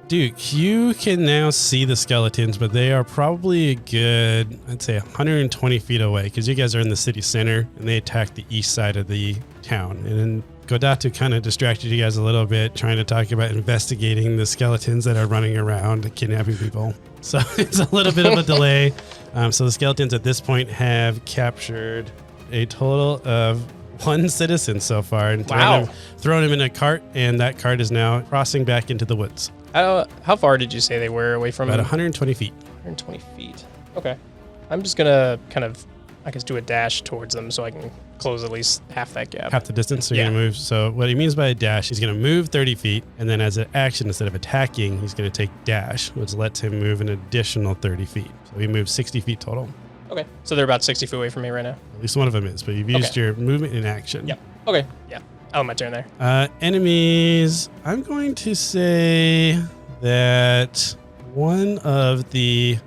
[SPEAKER 1] Duke, you can now see the skeletons, but they are probably a good, I'd say 120 feet away because you guys are in the city center and they attacked the east side of the town. And then Godatu kind of distracted you guys a little bit trying to talk about investigating the skeletons that are running around kidnapping people. So it's a little bit of a delay. So the skeletons at this point have captured a total of 1 citizen so far and thrown him in a cart, and that cart is now crossing back into the woods.
[SPEAKER 2] How far did you say they were away from
[SPEAKER 1] About
[SPEAKER 2] him?
[SPEAKER 1] 120 feet.
[SPEAKER 2] 120 feet. Okay. I'm just going to kind of, I guess, do a dash towards them so I can close at least half that gap.
[SPEAKER 1] Half the distance, so you're going to move. So what he means by a dash, he's going to move 30 feet, and then as an action, instead of attacking, he's going to take dash, which lets him move an additional 30 feet. So he moves 60 feet total.
[SPEAKER 2] Okay. So they're about 60 feet away from me right now?
[SPEAKER 1] At least one of them is, but you've used your movement in action.
[SPEAKER 2] Yep. Okay. Yeah. Oh, my turn there.
[SPEAKER 1] Enemies, I'm going to say that we'll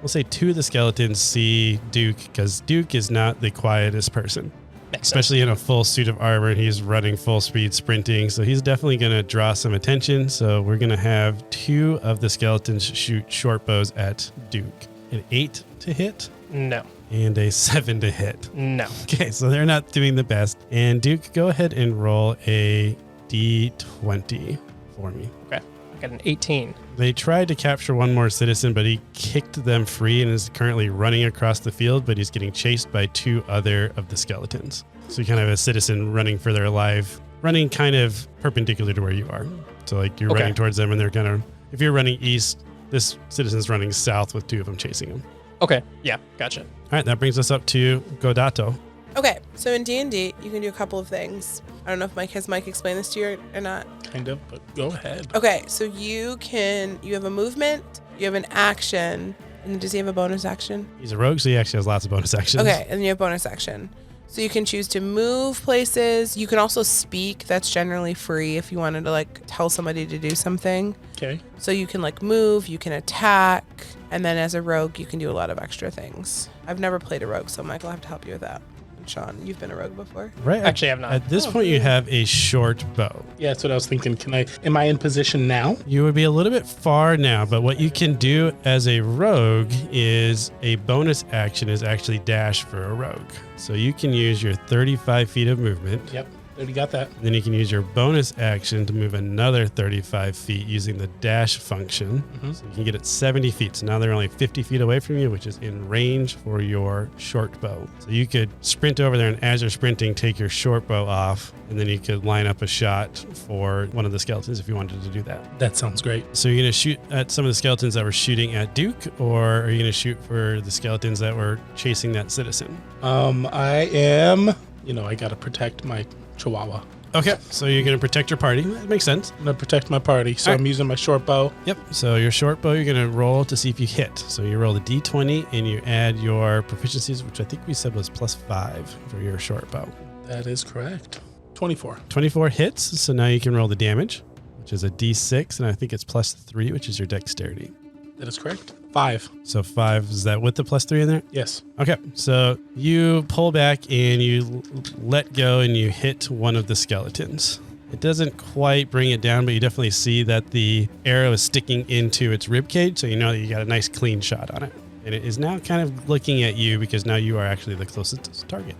[SPEAKER 1] say 2 of the skeletons see Duke, because Duke is not the quietest person. Especially in a full suit of armor, and he's running full speed sprinting. So he's definitely going to draw some attention. So we're going to have 2 of the skeletons shoot short bows at Duke. An 8 to hit.
[SPEAKER 2] No.
[SPEAKER 1] And a 7 to hit.
[SPEAKER 2] No.
[SPEAKER 1] Okay, so they're not doing the best. And Duke, go ahead and roll a D20 for me.
[SPEAKER 2] Okay. I got an 18.
[SPEAKER 1] They tried to capture one more citizen, but he kicked them free and is currently running across the field, but he's getting chased by 2 other of the skeletons. So you kind of have a citizen running for their life, running kind of perpendicular to where you are. So like you're running towards them and they're kind of, if you're running east, this citizen's running south with 2 of them chasing him.
[SPEAKER 2] Okay. Yeah. Gotcha.
[SPEAKER 1] All right. That brings us up to Godato.
[SPEAKER 4] Okay, so in D&D, you can do a couple of things. I don't know if has Mike explained this to you or not?
[SPEAKER 3] Kind of, but go ahead.
[SPEAKER 4] Okay, so you have a movement, you have an action, and then does he have a bonus action?
[SPEAKER 1] He's a rogue, so he actually has lots of bonus actions.
[SPEAKER 4] Okay, and then you have bonus action. So you can choose to move places. You can also speak. That's generally free if you wanted to like tell somebody to do something.
[SPEAKER 3] Okay.
[SPEAKER 4] So you can like move, you can attack, and then as a rogue, you can do a lot of extra things. I've never played a rogue, so Michael, I have to help you with that. Sean, you've been a rogue before?
[SPEAKER 1] Right.
[SPEAKER 2] Actually, I've not.
[SPEAKER 1] At this point, you have a short bow.
[SPEAKER 3] Yeah, that's what I was thinking. Am I in position now?
[SPEAKER 1] You would be a little bit far now, but what you can do as a rogue is a bonus action is actually dash for a rogue. So you can use your 35 feet of movement.
[SPEAKER 3] Yep, already got that.
[SPEAKER 1] Then you can use your bonus action to move another 35 feet using the dash function.
[SPEAKER 3] Mm-hmm.
[SPEAKER 1] So you can get it 70 feet. So now they're only 50 feet away from you, which is in range for your short bow. So you could sprint over there and as you're sprinting, take your short bow off, and then you could line up a shot for one of the skeletons if you wanted to do that.
[SPEAKER 3] That sounds great.
[SPEAKER 1] So you're going to shoot at some of the skeletons that were shooting at Duke, or are you going to shoot for the skeletons that were chasing that citizen?
[SPEAKER 3] I am, I got to protect my Chihuahua.
[SPEAKER 1] Okay, so you're going to protect your party. That makes sense.
[SPEAKER 3] I'm going to protect my party, so
[SPEAKER 1] All right.
[SPEAKER 3] I'm using my short bow.
[SPEAKER 1] Yep, so your short bow, you're going to roll to see if you hit. So you roll the D20 and you add your proficiencies, which I think we said was +5 for your short bow.
[SPEAKER 3] That is correct. 24.
[SPEAKER 1] 24 hits, so now you can roll the damage, which is a D6, and I think it's +3, which is your dexterity.
[SPEAKER 3] That is correct. 5.
[SPEAKER 1] So 5, is that with the +3 in there?
[SPEAKER 3] Yes.
[SPEAKER 1] Okay, so you pull back and you let go and you hit one of the skeletons. It doesn't quite bring it down, but you definitely see that the arrow is sticking into its rib cage, so you know that you got a nice clean shot on it. And it is now kind of looking at you because now you are actually the closest target.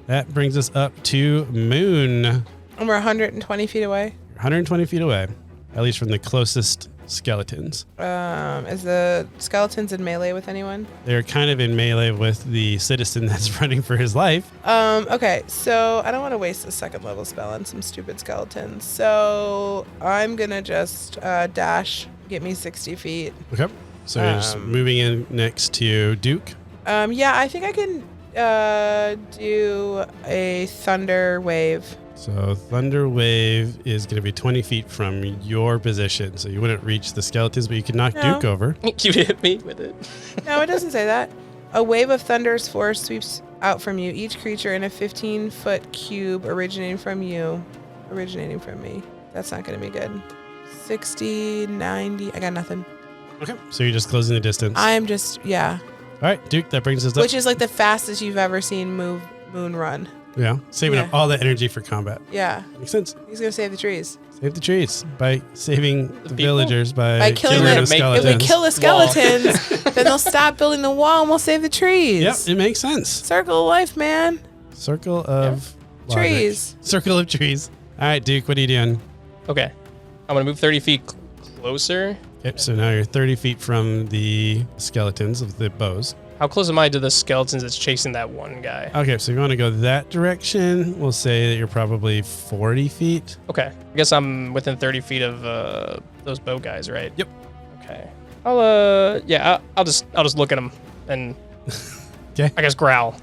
[SPEAKER 1] That brings us up to Moon.
[SPEAKER 4] And we're 120 feet away.
[SPEAKER 1] You're 120 feet away, at least from the closest skeletons.
[SPEAKER 4] Is the skeletons in melee with anyone?
[SPEAKER 1] They're kind of in melee with the citizen that's running for his life.
[SPEAKER 4] Okay, so I don't want to waste a 2nd level spell on some stupid skeletons. So I'm going to just dash, get me 60 feet.
[SPEAKER 1] Okay. So you're just moving in next to Duke.
[SPEAKER 4] Yeah, I think I can do a thunder wave.
[SPEAKER 1] So Thunder Wave is going to be 20 feet from your position. So you wouldn't reach the skeletons, but you can knock
[SPEAKER 4] No.
[SPEAKER 1] Duke over.
[SPEAKER 2] You hit me with it.
[SPEAKER 4] No, it doesn't say that. A wave of thunder's force sweeps out from you. Each creature in a 15-foot cube originating from me. That's not going to be good. 60, 90. I got nothing.
[SPEAKER 1] Okay. So you're just closing the distance.
[SPEAKER 4] I'm just, yeah.
[SPEAKER 1] All right, Duke, that brings us up.
[SPEAKER 4] Which is like the fastest you've ever seen Moon run.
[SPEAKER 1] Yeah. Saving
[SPEAKER 4] Yeah.
[SPEAKER 1] up all that energy for combat.
[SPEAKER 4] Yeah.
[SPEAKER 1] Makes sense.
[SPEAKER 4] He's going to save the trees.
[SPEAKER 1] Save the trees by saving the
[SPEAKER 2] people?
[SPEAKER 1] villagers by
[SPEAKER 4] killing
[SPEAKER 1] killing
[SPEAKER 4] them.
[SPEAKER 1] the
[SPEAKER 2] If
[SPEAKER 1] skeletons.
[SPEAKER 4] If we kill the skeletons, then they'll stop building the wall and we'll save the trees.
[SPEAKER 1] Yep, it makes sense.
[SPEAKER 4] Circle of life, man.
[SPEAKER 1] Circle of logic.
[SPEAKER 4] Trees.
[SPEAKER 1] Circle of trees. All right, Duke, what are you doing?
[SPEAKER 2] Okay. I'm going to move 30 feet closer.
[SPEAKER 1] Okay, so now you're 30 feet from the skeletons of the bows.
[SPEAKER 2] How close am I to the skeletons that's chasing that one guy?
[SPEAKER 1] Okay, so if you want to go that direction, we'll say that you're probably 40 feet.
[SPEAKER 2] Okay. I guess I'm within 30 feet of those bow guys, right?
[SPEAKER 1] Yep.
[SPEAKER 2] Okay. I'll just look at them and
[SPEAKER 1] Okay.
[SPEAKER 2] I guess growl.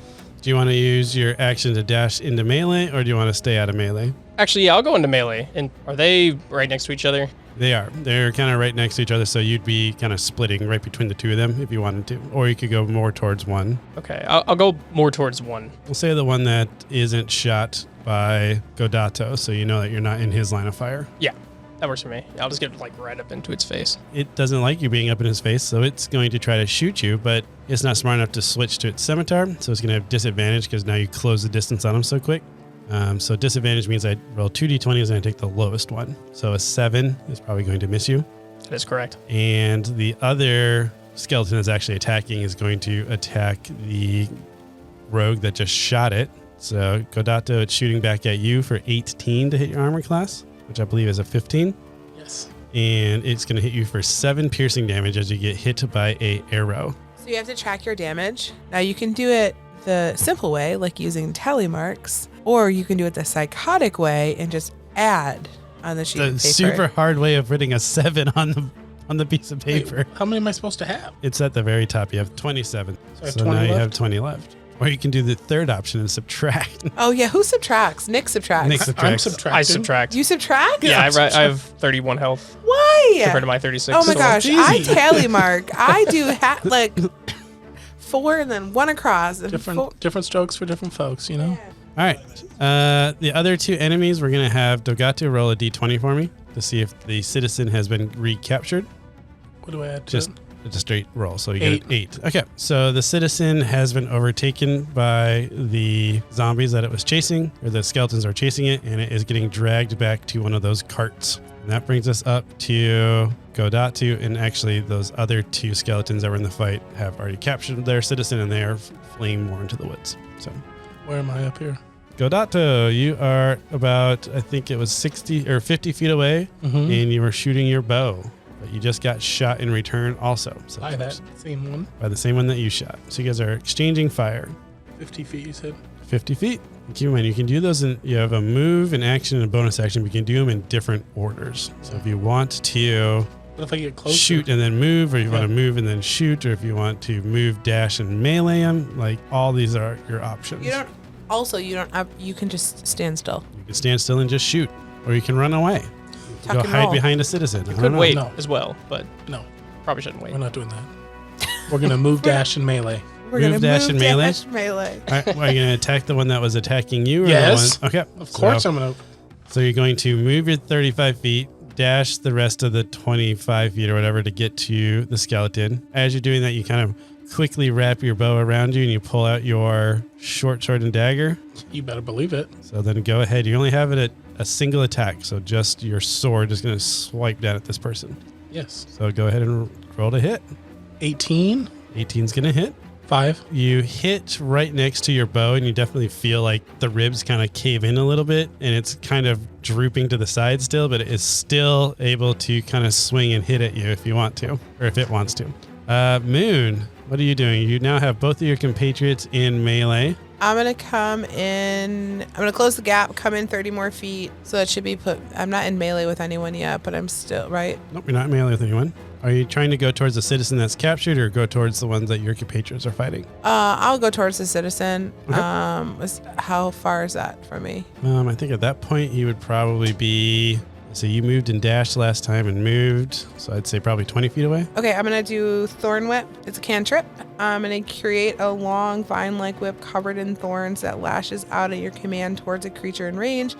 [SPEAKER 1] Do you want to use your action to dash into melee, or do you want to stay out of melee?
[SPEAKER 2] Actually, yeah, I'll go into melee. And are they right next to each other?
[SPEAKER 1] They are. They're kind of right next to each other, so you'd be kind of splitting right between the two of them if you wanted to. Or you could go more towards one.
[SPEAKER 2] Okay. I'll go more towards one.
[SPEAKER 1] We'll say the one that isn't shot by Godato, so you know that you're not in his line of fire.
[SPEAKER 2] Yeah. That works for me. I'll just get like right up into its face.
[SPEAKER 1] It doesn't like you being up in his face, so it's going to try to shoot you, but it's not smart enough to switch to its scimitar, so it's going to have disadvantage because now you close the distance on him so quick. So disadvantage means I roll 2d20 is going to take the lowest one. So a 7 is probably going to miss you.
[SPEAKER 2] That is correct.
[SPEAKER 1] And the other skeleton that's actually attacking is going to attack the rogue that just shot it. So Godato, it's shooting back at you for 18 to hit your armor class, which I believe is a 15.
[SPEAKER 3] Yes.
[SPEAKER 1] And it's going to hit you for 7 piercing damage as you get hit by a arrow.
[SPEAKER 4] So you have to track your damage. Now you can do it the simple way, like using tally marks, or you can do it the psychotic way and just add on the sheet
[SPEAKER 1] The
[SPEAKER 4] of paper.
[SPEAKER 1] super hard way of putting a 7 on the piece of paper.
[SPEAKER 3] Wait, how many am I supposed to have?
[SPEAKER 1] It's at the very top. You have 27.
[SPEAKER 3] So I have
[SPEAKER 1] So
[SPEAKER 3] 20
[SPEAKER 1] now you
[SPEAKER 3] left?
[SPEAKER 1] have 20 left. Or you can do the third option and subtract.
[SPEAKER 4] Oh yeah, who subtracts? Nick subtracts.
[SPEAKER 1] Nick
[SPEAKER 3] I'm
[SPEAKER 1] subtracts.
[SPEAKER 3] subtracting.
[SPEAKER 2] I subtract.
[SPEAKER 4] You subtract?
[SPEAKER 2] Yeah, I have 31 health
[SPEAKER 4] Why?
[SPEAKER 2] compared to my 36.
[SPEAKER 4] Oh my
[SPEAKER 3] So
[SPEAKER 4] gosh,
[SPEAKER 3] it's
[SPEAKER 4] I
[SPEAKER 3] easy.
[SPEAKER 4] tally mark. I do like 4 and then 1 across. And
[SPEAKER 3] Different strokes for different folks, you know?
[SPEAKER 1] All right. The other 2 enemies, we're going to have Dogato roll a d20 for me to see if the citizen has been recaptured.
[SPEAKER 3] What do I add to
[SPEAKER 1] Just
[SPEAKER 3] it?
[SPEAKER 1] it's a straight roll, so you get
[SPEAKER 3] 8.
[SPEAKER 1] an 8. Okay, so the citizen has been overtaken by the zombies that it was chasing, or the skeletons are chasing it, and it is getting dragged back to one of those carts. And that brings us up to Godatu, and actually those other 2 skeletons that were in the fight have already captured their citizen, and they are fleeing more into the woods. So,
[SPEAKER 3] Where am I up here?
[SPEAKER 1] Godato, you are about, I think it was 60 or 50 feet away,
[SPEAKER 3] Mm-hmm.
[SPEAKER 1] and you were shooting your bow. But you just got shot in return also. So
[SPEAKER 3] By that same one.
[SPEAKER 1] by the same one that you shot. So you guys are exchanging fire.
[SPEAKER 3] 50 feet, you said?
[SPEAKER 1] 50 feet. Keep in mind, you can do those in, you have a move, an action, and a bonus action, but you can do them in different orders. So if you want to
[SPEAKER 3] What if I get closer?
[SPEAKER 1] shoot and then move, or you want
[SPEAKER 3] Yeah.
[SPEAKER 1] to move and then shoot, or if you want to move, dash, and melee them, like all these are your options.
[SPEAKER 4] You don't. Also, you don't. You can just stand still.
[SPEAKER 1] You can stand still and just shoot, or you can run away.
[SPEAKER 4] Tuck
[SPEAKER 1] Go
[SPEAKER 4] and
[SPEAKER 1] hide
[SPEAKER 4] roll.
[SPEAKER 1] behind a citizen. I
[SPEAKER 2] Could
[SPEAKER 1] don't know.
[SPEAKER 2] wait
[SPEAKER 3] No.
[SPEAKER 2] as well, but
[SPEAKER 3] No,
[SPEAKER 2] probably shouldn't wait.
[SPEAKER 3] we're not doing that. We're going to move, dash, and melee.
[SPEAKER 4] We're
[SPEAKER 1] Move,
[SPEAKER 4] gonna
[SPEAKER 1] dash,
[SPEAKER 4] move,
[SPEAKER 1] and melee?
[SPEAKER 4] dash, melee.
[SPEAKER 1] All right, well, are you going to attack the one that was attacking you? Or
[SPEAKER 3] Yes.
[SPEAKER 1] The one? Okay.
[SPEAKER 3] Of course
[SPEAKER 1] So,
[SPEAKER 3] I'm going to.
[SPEAKER 1] so you're going to move your 35 feet, dash the rest of the 25 feet or whatever to get to the skeleton. As you're doing that, you kind of quickly wrap your bow around you and you pull out your short sword and dagger.
[SPEAKER 3] You better believe it.
[SPEAKER 1] So then go ahead. You only have it at a single attack, so just your sword is going to swipe down at this person.
[SPEAKER 3] Yes.
[SPEAKER 1] So go ahead and roll to hit.
[SPEAKER 3] 18.
[SPEAKER 1] 18's going to hit.
[SPEAKER 3] 5.
[SPEAKER 1] You hit right next to your bow, and you definitely feel like the ribs kind of cave in a little bit, and it's kind of drooping to the side still, but it is still able to kind of swing and hit at you if you want to, or if it wants to. Moon, what are you doing? You now have both of your compatriots in melee.
[SPEAKER 4] I'm gonna come in. I'm gonna close the gap. Come in 30 more feet. So that should be put. I'm not in melee with anyone yet, but I'm still right.
[SPEAKER 1] Nope, you're not in melee with anyone. Are you trying to go towards the citizen that's captured or go towards the ones that your compatriots are fighting?
[SPEAKER 4] I'll go towards the citizen.
[SPEAKER 1] Okay.
[SPEAKER 4] How far is that from me?
[SPEAKER 1] I think at that point you would probably be... So you moved and dashed last time and moved. So I'd say probably 20 feet away.
[SPEAKER 4] Okay, I'm going to do Thorn Whip. It's a cantrip. I'm going to create a long vine-like whip covered in thorns that lashes out at your command towards a creature in range.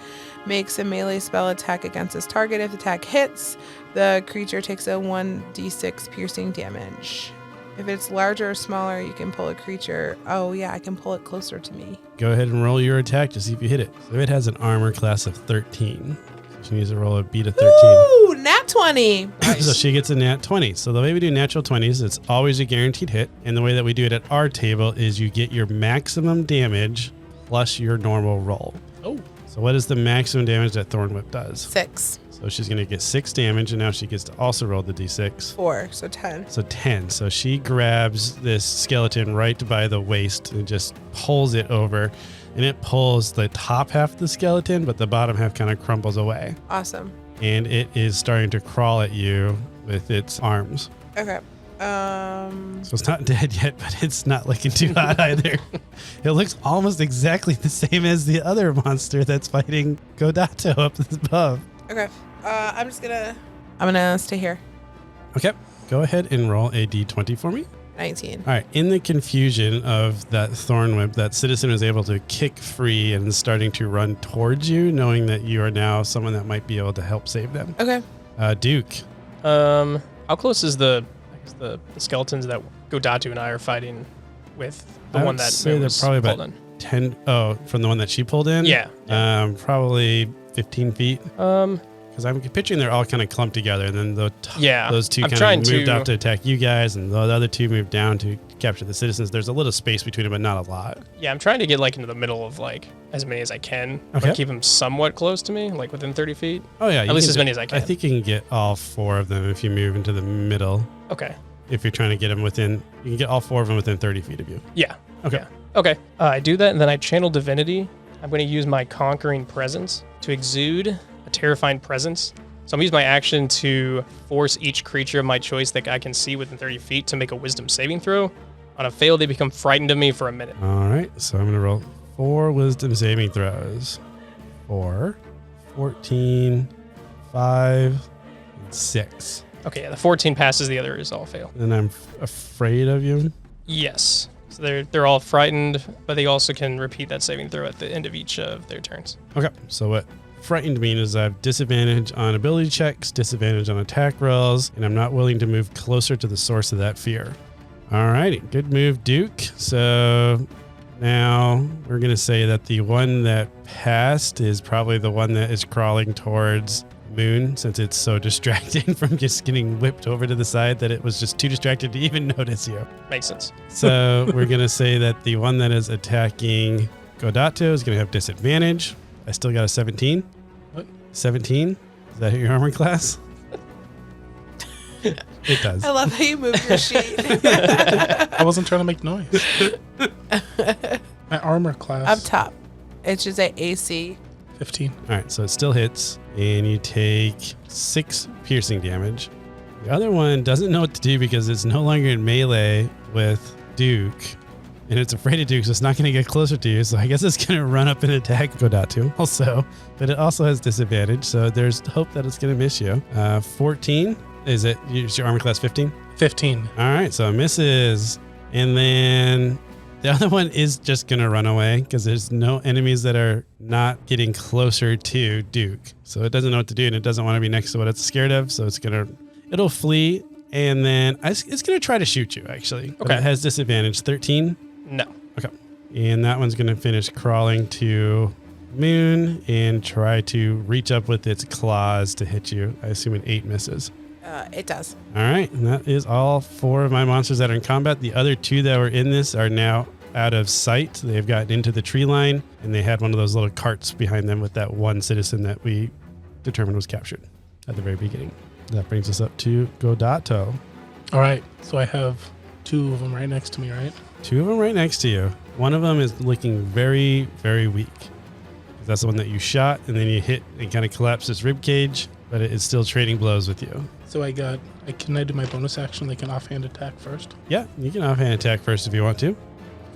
[SPEAKER 4] Makes a melee spell attack against this target. If the attack hits, the creature takes a 1d6 piercing damage. If it's larger or smaller, you can pull a creature. Oh, yeah, I can pull it closer to me.
[SPEAKER 1] Go ahead and roll your attack to see if you hit it. So it has an armor class of 13. She needs to roll a beat of 13.
[SPEAKER 4] Ooh, nat 20.
[SPEAKER 1] So she gets a nat 20. So the way we do natural 20s, it's always a guaranteed hit. And the way that we do it at our table is you get your maximum damage plus your normal roll.
[SPEAKER 3] Oh.
[SPEAKER 1] So what is the maximum damage that Thorn Whip does?
[SPEAKER 4] 6.
[SPEAKER 1] So she's going to get 6 damage, and now she gets to also roll the d6.
[SPEAKER 4] 4, so 10.
[SPEAKER 1] So 10. So she grabs this skeleton right by the waist and just pulls it over. And it pulls the top half of the skeleton, but the bottom half kind of crumbles away.
[SPEAKER 4] Awesome.
[SPEAKER 1] And it is starting to crawl at you with its arms.
[SPEAKER 4] Okay.
[SPEAKER 1] So it's not dead yet, but it's not looking too hot either. It looks almost exactly the same as the other monster that's fighting Godato up above.
[SPEAKER 4] Okay. I'm gonna stay here.
[SPEAKER 1] Okay. Go ahead and roll a d20 for me.
[SPEAKER 4] 19.
[SPEAKER 1] All right. In the confusion of that thorn whip, that citizen is able to kick free and is starting to run towards you, knowing that you are now someone that might be able to help save them.
[SPEAKER 4] Okay.
[SPEAKER 1] Duke.
[SPEAKER 2] How close is the skeletons that Godatu and I are fighting with the one that
[SPEAKER 1] say they're probably about
[SPEAKER 2] in?
[SPEAKER 1] 10. Oh, from the one that she pulled in?
[SPEAKER 2] Yeah.
[SPEAKER 1] Probably 15 feet. Because I'm picturing they're all kind of clumped together, and then those two kind of moved out to attack you guys, and the other two moved down to capture the citizens. There's a little space between them, but not a lot.
[SPEAKER 2] Yeah, I'm trying to get into the middle of as many as I can,
[SPEAKER 1] okay.
[SPEAKER 2] But keep them somewhat close to me, within 30 feet.
[SPEAKER 1] Oh yeah,
[SPEAKER 2] at least as many as I can.
[SPEAKER 1] I think you can get all 4 of them if you move into the middle.
[SPEAKER 2] Okay.
[SPEAKER 1] If you're trying to get them you can get all 4 of them within 30 feet of you.
[SPEAKER 2] Yeah.
[SPEAKER 1] Okay.
[SPEAKER 2] Yeah. Okay. I do that, and then I channel divinity. I'm going to use my conquering presence to exude a terrifying presence. So I'm going to use my action to force each creature of my choice that I can see within 30 feet to make a wisdom saving throw. On a fail, they become frightened of me for a minute.
[SPEAKER 1] All right. So I'm going to roll 4 wisdom saving throws. 4, 14, 5, and 6.
[SPEAKER 2] Okay, yeah, the 14 passes, the others all fail.
[SPEAKER 1] And I'm afraid of you?
[SPEAKER 2] Yes. So they're all frightened, but they also can repeat that saving throw at the end of each of their turns.
[SPEAKER 1] Okay. So what frightened mean is I have disadvantage on ability checks, disadvantage on attack rolls, and I'm not willing to move closer to the source of that fear. All righty. Good move, Duke. So now we're going to say that the one that passed is probably the one that is crawling towards Moon, since it's so distracting from just getting whipped over to the side that it was just too distracted to even notice you.
[SPEAKER 2] Makes sense.
[SPEAKER 1] So we're going to say that the one that is attacking Godato is going to have disadvantage. I still got a 17.
[SPEAKER 3] What?
[SPEAKER 1] 17? Is that your armor class? It does.
[SPEAKER 4] I love how you moved your sheet.
[SPEAKER 3] I wasn't trying to make noise. My armor class.
[SPEAKER 4] Up top. It should say AC.
[SPEAKER 3] 15.
[SPEAKER 1] All right, so it still hits, and you take 6 piercing damage. The other one doesn't know what to do because it's no longer in melee with Duke, and it's afraid of Duke, so it's not going to get closer to you. So I guess it's going to run up and attack Godatu also, but it also has disadvantage, so there's hope that it's going to miss you. 14, is your armor class 15?
[SPEAKER 3] 15.
[SPEAKER 1] All right, so it misses, and then the other one is just going to run away because there's no enemies that are not getting closer to Duke. So it doesn't know what to do, and it doesn't want to be next to what it's scared of. So it'll flee, and then it's going to try to shoot you, actually.
[SPEAKER 2] Okay.
[SPEAKER 1] It has disadvantage. 13?
[SPEAKER 2] No.
[SPEAKER 1] Okay. And that one's going to finish crawling to Moon and try to reach up with its claws to hit you. I assume an 8 misses.
[SPEAKER 4] It does.
[SPEAKER 1] All right, and that is all 4 of my monsters that are in combat. The other 2 that were in this are now out of sight. They've gotten into the tree line, and they had one of those little carts behind them with that one citizen that we determined was captured at the very beginning. That brings us up to Godato.
[SPEAKER 3] All right. So I have 2 of them right next to me, right?
[SPEAKER 1] 2 of them right next to you. One of them is looking very, very weak. That's the one that you shot, and then you hit and kind of collapsed his rib cage. but it is still trading blows with you.
[SPEAKER 3] So can I do my bonus action like an offhand attack first?
[SPEAKER 1] Yeah, you can offhand attack first if you want to.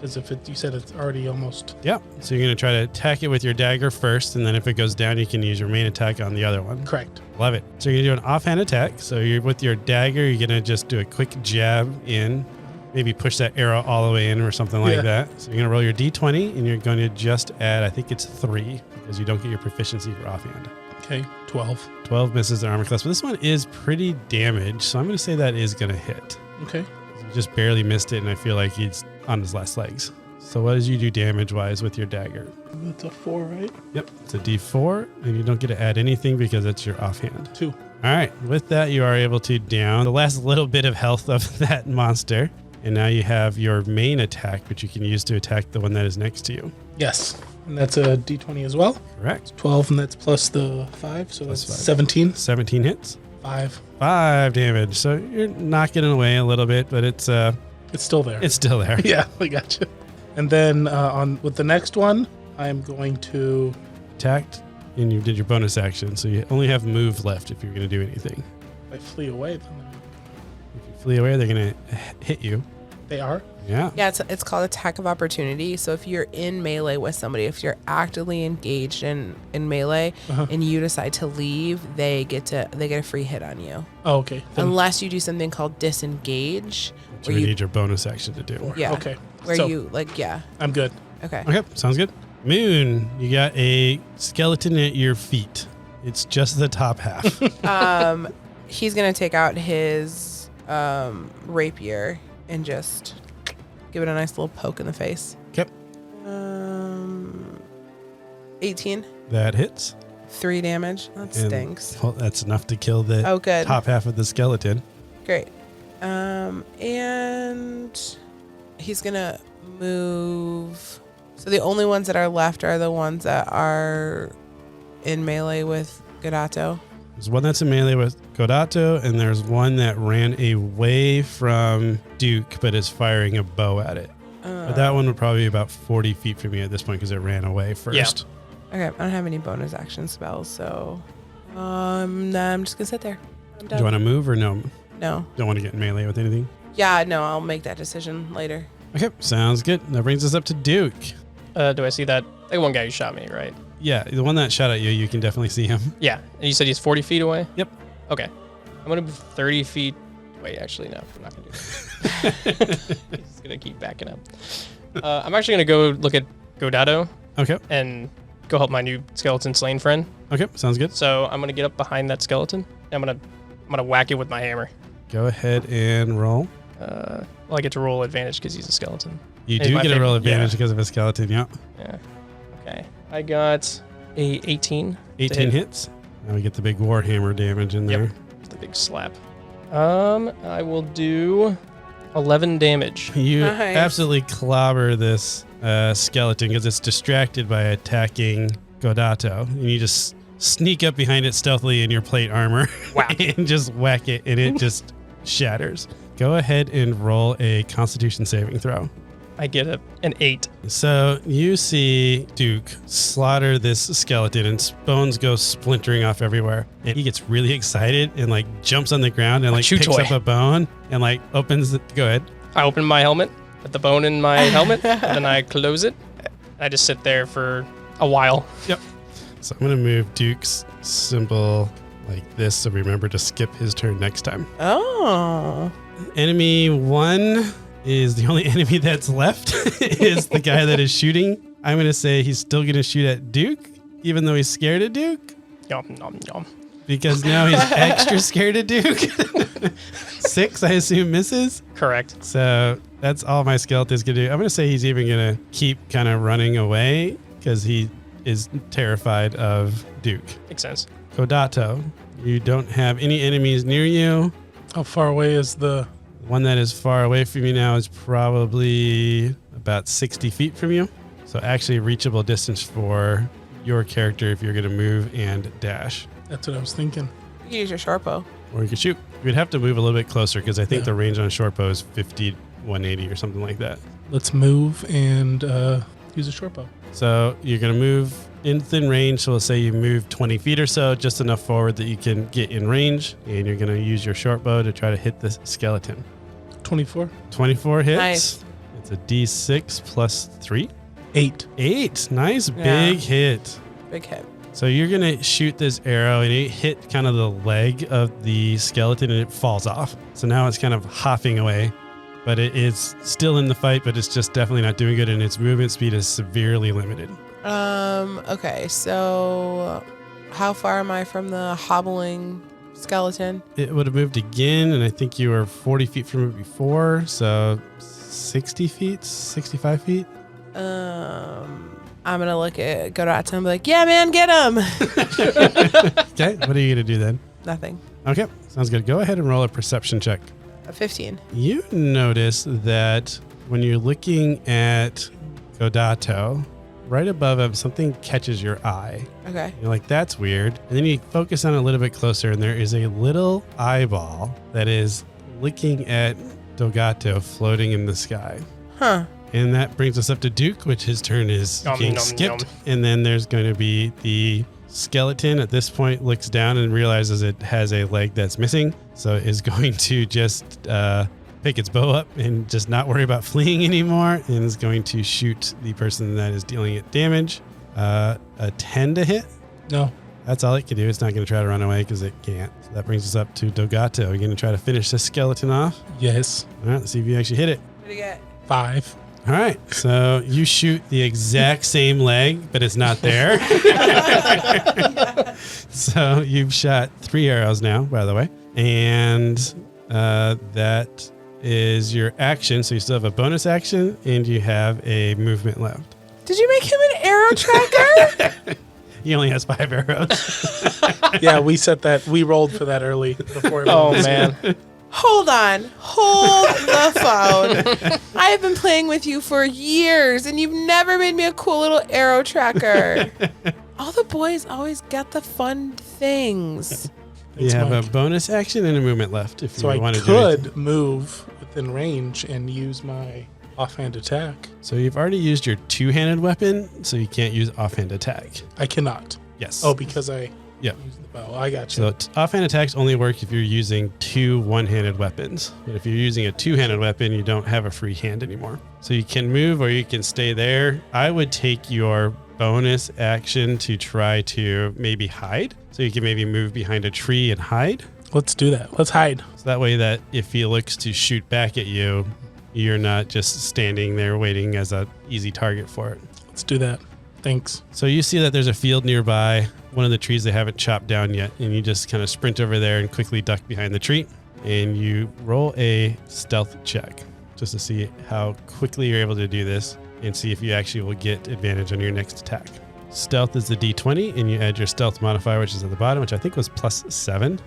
[SPEAKER 3] Because you said it's already almost...
[SPEAKER 1] Yeah, so you're going to try to attack it with your dagger first, and then if it goes down, you can use your main attack on the other one.
[SPEAKER 3] Correct.
[SPEAKER 1] Love it. So you're going to do an offhand attack. So you're with your dagger, you're going to just do a quick jab in, maybe push that arrow all the way in or something like that. So you're going to roll your d20, and you're going to just add, I think it's 3, because you don't get your proficiency for offhand.
[SPEAKER 3] Okay, 12.
[SPEAKER 1] 12 misses the armor class, but this one is pretty damaged, so I'm going to say that is going to hit.
[SPEAKER 3] Okay.
[SPEAKER 1] You just barely missed it, and I feel like he's on his last legs. So what did you do damage-wise with your dagger?
[SPEAKER 3] That's a 4, right?
[SPEAKER 1] Yep, it's a d4, and you don't get to add anything because it's your offhand.
[SPEAKER 3] 2.
[SPEAKER 1] All right, with that, you are able to down the last little bit of health of that monster, and now you have your main attack, which you can use to attack the one that is next to you.
[SPEAKER 3] Yes. And that's a d20 as well.
[SPEAKER 1] Correct.
[SPEAKER 3] 12, and that's plus the 5, so that's
[SPEAKER 1] Plus 5.
[SPEAKER 3] 17.
[SPEAKER 1] 17 hits.
[SPEAKER 3] 5.
[SPEAKER 1] 5 damage. So you're knocking it away a little bit, but it's
[SPEAKER 3] It's still there.
[SPEAKER 1] it's still there.
[SPEAKER 3] Yeah, I got you. And then with the next one, I'm going to...
[SPEAKER 1] Attacked, and you did your bonus action, so you only have move left if you're going to do anything.
[SPEAKER 3] If I flee away, then
[SPEAKER 1] If you flee away, they're going to hit you.
[SPEAKER 3] they are.
[SPEAKER 1] Yeah.
[SPEAKER 4] Yeah, it's called attack of opportunity. So if you're in melee with somebody, if you're actively engaged in melee and you decide to leave, they get a free hit on you.
[SPEAKER 3] Oh, okay. Then,
[SPEAKER 4] Unless you do something called disengage.
[SPEAKER 1] So you need your bonus action to do.
[SPEAKER 4] Yeah.
[SPEAKER 3] Okay.
[SPEAKER 4] Where
[SPEAKER 3] So,
[SPEAKER 4] you
[SPEAKER 3] I'm good.
[SPEAKER 4] Okay.
[SPEAKER 1] Okay, sounds good. Moon, you got a skeleton at your feet. It's just the top half.
[SPEAKER 4] He's gonna take out his rapier and just give it a nice little poke in the face.
[SPEAKER 1] Yep.
[SPEAKER 4] 18.
[SPEAKER 1] That hits.
[SPEAKER 4] 3 damage. That
[SPEAKER 1] And,
[SPEAKER 4] stinks.
[SPEAKER 1] well, that's enough to kill the
[SPEAKER 4] Oh, good.
[SPEAKER 1] top half of the skeleton.
[SPEAKER 4] Great. And he's gonna move. So the only ones that are left are the ones that are in melee with Gadato.
[SPEAKER 1] There's one that's in melee with Kodato, and there's one that ran away from Duke, but is firing a bow at it. But that one would probably be about 40 feet from you at this point because it ran away first.
[SPEAKER 4] Okay, I don't have any bonus action spells, so nah, I'm just gonna sit there. I'm
[SPEAKER 1] Do
[SPEAKER 4] done.
[SPEAKER 1] you want to move or no?
[SPEAKER 4] No.
[SPEAKER 1] Don't want to get in melee with anything?
[SPEAKER 4] Yeah, no, I'll make that decision later.
[SPEAKER 1] Okay, sounds good. That brings us up to Duke.
[SPEAKER 2] Do I see that? Like one guy who shot me, right?
[SPEAKER 1] Yeah, the one that shot at you, you can definitely see him.
[SPEAKER 2] Yeah. And you said he's 40 feet away?
[SPEAKER 1] Yep.
[SPEAKER 2] Okay. I'm going to move 30 feet. Wait, actually, no. I'm not going to do that. He's going to keep backing up. I'm actually going to go look at Godado
[SPEAKER 1] Okay.
[SPEAKER 2] and go help my new skeleton slain friend.
[SPEAKER 1] Okay, sounds good.
[SPEAKER 2] So I'm going to get up behind that skeleton. And I'm gonna whack it with my hammer.
[SPEAKER 1] Go ahead and roll.
[SPEAKER 2] Well, I get to roll advantage because he's a skeleton.
[SPEAKER 1] You
[SPEAKER 2] It's
[SPEAKER 1] do
[SPEAKER 2] my
[SPEAKER 1] get a roll
[SPEAKER 2] favorite,
[SPEAKER 1] advantage
[SPEAKER 2] yeah.
[SPEAKER 1] because of a skeleton, yeah.
[SPEAKER 2] Yeah. Okay. I got a 18.
[SPEAKER 1] 18 hits. Now we get the big warhammer damage in there.
[SPEAKER 2] Yep. Just a big slap. I will do 11 damage.
[SPEAKER 1] You
[SPEAKER 4] Nice.
[SPEAKER 1] absolutely clobber this skeleton because it's distracted by attacking Godato. And you just sneak up behind it stealthily in your plate armor
[SPEAKER 2] Whack.
[SPEAKER 1] and just whack it, and it just shatters. Go ahead and roll a Constitution saving throw.
[SPEAKER 2] I get an 8.
[SPEAKER 1] So you see Duke slaughter this skeleton and bones go splintering off everywhere. And he gets really excited and like jumps on the ground and like
[SPEAKER 2] chew
[SPEAKER 1] picks
[SPEAKER 2] toy.
[SPEAKER 1] up a bone and like opens the, go ahead.
[SPEAKER 2] I open my helmet, put the bone in my helmet, and then I close it. I just sit there for a while.
[SPEAKER 1] Yep. So I'm going to move Duke's symbol like this so remember to skip his turn next time.
[SPEAKER 4] Oh.
[SPEAKER 1] Enemy 1 is the only enemy that's left is the guy that is shooting. I'm going to say he's still going to shoot at Duke, even though he's scared of Duke.
[SPEAKER 2] Yum, yum, yum.
[SPEAKER 1] Because now he's extra scared of Duke. 6, I assume, misses.
[SPEAKER 2] Correct.
[SPEAKER 1] So that's all my skeleton's going to do. I'm going to say he's even going to keep kind of running away because he is terrified of Duke.
[SPEAKER 2] Makes sense.
[SPEAKER 1] Kodato, you don't have any enemies near you.
[SPEAKER 3] How far away is the...
[SPEAKER 1] One that is far away from you now is probably about 60 feet from you. So actually reachable distance for your character if you're going to move and dash.
[SPEAKER 3] That's what I was thinking.
[SPEAKER 4] You can use your short bow.
[SPEAKER 1] Or you could shoot. You'd have to move a little bit closer because I think
[SPEAKER 3] Yeah.
[SPEAKER 1] the range on short bow is 50, 180 or something like that.
[SPEAKER 3] Let's move and use a short bow.
[SPEAKER 1] So you're going to move in thin range. So we'll say you move 20 feet or so, just enough forward that you can get in range. And you're going to use your short bow to try to hit this skeleton.
[SPEAKER 3] 24.
[SPEAKER 1] 24 hits.
[SPEAKER 4] Nice.
[SPEAKER 1] It's a D6 plus 3.
[SPEAKER 3] 8.
[SPEAKER 1] 8. Nice
[SPEAKER 4] Yeah.
[SPEAKER 1] big hit.
[SPEAKER 4] Big hit.
[SPEAKER 1] So you're going to shoot this arrow and it hit kind of the leg of the skeleton and it falls off. So now it's kind of hopping away, but it is still in the fight, but it's just definitely not doing good and its movement speed is severely limited.
[SPEAKER 4] Okay, so how far am I from the hobbling skeleton?
[SPEAKER 1] It would have moved again, and I think you were 40 feet from it before, so 60 feet, 65 feet.
[SPEAKER 4] I'm gonna go to Atta and be like, yeah, man, get him.
[SPEAKER 1] Okay, what are you going to do then?
[SPEAKER 4] Nothing.
[SPEAKER 1] Okay, sounds good. Go ahead and roll a perception check.
[SPEAKER 4] A 15.
[SPEAKER 1] You notice that when you're looking at Godato, right above him, something catches your eye.
[SPEAKER 4] Okay.
[SPEAKER 1] You're like, that's weird. And then you focus on it a little bit closer, and there is a little eyeball that is looking at Dogato floating in the sky.
[SPEAKER 4] Huh.
[SPEAKER 1] And that brings us up to Duke, which his turn is
[SPEAKER 2] Nom,
[SPEAKER 1] being
[SPEAKER 2] nom,
[SPEAKER 1] skipped.
[SPEAKER 2] nom.
[SPEAKER 1] And then there's going to be the skeleton at this point looks down and realizes it has a leg that's missing. So is going to just pick its bow up and just not worry about fleeing anymore, and is going to shoot the person that is dealing it damage. A 10 to hit.
[SPEAKER 3] No.
[SPEAKER 1] That's all it can do. It's not going to try to run away because it can't. So that brings us up to Dogato. You're going to try to finish this skeleton off.
[SPEAKER 3] Yes.
[SPEAKER 1] All right, let's see if you actually hit it.
[SPEAKER 4] What do you get?
[SPEAKER 3] 5.
[SPEAKER 1] All right, so you shoot the exact same leg, but it's not there. So you've shot 3 arrows now, by the way. And that is your action. So you still have a bonus action and you have a movement left.
[SPEAKER 4] Did you make him an arrow tracker?
[SPEAKER 1] He only has 5 arrows.
[SPEAKER 3] Yeah, we rolled for that early before.
[SPEAKER 2] Oh, man.
[SPEAKER 4] Hold on. Hold the phone. I have been playing with you for years, and you've never made me a cool little arrow tracker. All the boys always get the fun things.
[SPEAKER 1] You
[SPEAKER 3] Thanks,
[SPEAKER 1] have
[SPEAKER 3] Mike.
[SPEAKER 1] a bonus action and a movement left if
[SPEAKER 3] So
[SPEAKER 1] you
[SPEAKER 3] I
[SPEAKER 1] want to do anything.
[SPEAKER 3] could move within range and use my offhand attack.
[SPEAKER 1] So you've already used your two-handed weapon, so you can't use offhand attack.
[SPEAKER 3] I cannot.
[SPEAKER 1] Yes.
[SPEAKER 3] Oh, because I
[SPEAKER 1] Yeah.
[SPEAKER 3] used the bow. I got you.
[SPEAKER 1] So offhand attacks only work if you're using 2 one-handed weapons. But if you're using a two-handed weapon, you don't have a free hand anymore. So you can move or you can stay there. I would take your bonus action to try to maybe hide. So you can maybe move behind a tree and hide.
[SPEAKER 3] Let's do that. Let's hide.
[SPEAKER 1] So that way that if he looks to shoot back at you, you're not just standing there waiting as an easy target for it.
[SPEAKER 3] Let's do that. Thanks.
[SPEAKER 1] So you see that there's a field nearby, one of the trees they haven't chopped down yet, and you just kind of sprint over there and quickly duck behind the tree, and you roll a stealth check just to see how quickly you're able to do this and see if you actually will get advantage on your next attack. Stealth is the D20, and you add your stealth modifier, which is at the bottom, which I think was +7.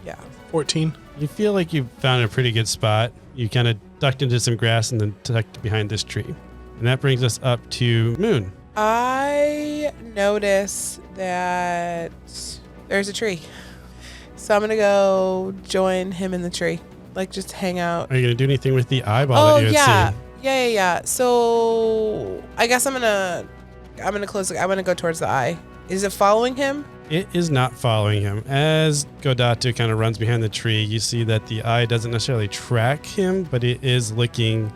[SPEAKER 4] Yeah.
[SPEAKER 3] 14.
[SPEAKER 1] You feel like you found a pretty good spot. You kind of ducked into some grass and then ducked behind this tree. And that brings us up to Moon.
[SPEAKER 4] I notice that there's a tree. So I'm going to go join him in the tree. Like, just hang out.
[SPEAKER 1] Are you going to do anything with the eyeball
[SPEAKER 4] Oh,
[SPEAKER 1] that you had seen?
[SPEAKER 4] Yeah. So I guess I'm gonna close. I'm gonna go towards the eye. Is it following him?
[SPEAKER 1] It is not following him. As Godatu kind of runs behind the tree, you see that the eye doesn't necessarily track him, but it is looking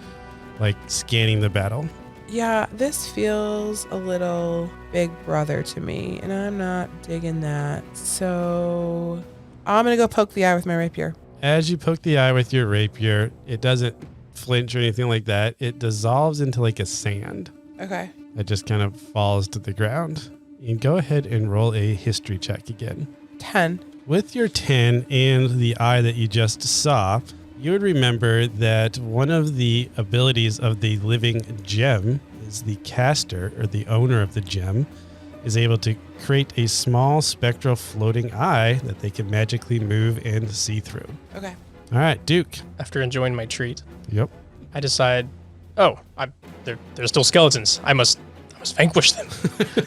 [SPEAKER 1] like scanning the battle.
[SPEAKER 4] Yeah, this feels a little Big Brother to me, and I'm not digging that. So I'm gonna go poke the eye with my rapier.
[SPEAKER 1] As you poke the eye with your rapier, it doesn't flinch or anything like that. It dissolves into like a sand
[SPEAKER 4] Okay.
[SPEAKER 1] that just kind of falls to the ground. And go ahead and roll a history check again.
[SPEAKER 4] 10.
[SPEAKER 1] With your 10 and the eye that you just saw, you would remember that one of the abilities of the living gem is the caster, or the owner of the gem, is able to create a small spectral floating eye that they can magically move and see through.
[SPEAKER 4] Okay.
[SPEAKER 1] All right, Duke.
[SPEAKER 2] After enjoying my treat,
[SPEAKER 1] Yep.
[SPEAKER 2] I decide, they're still skeletons. I must vanquish them.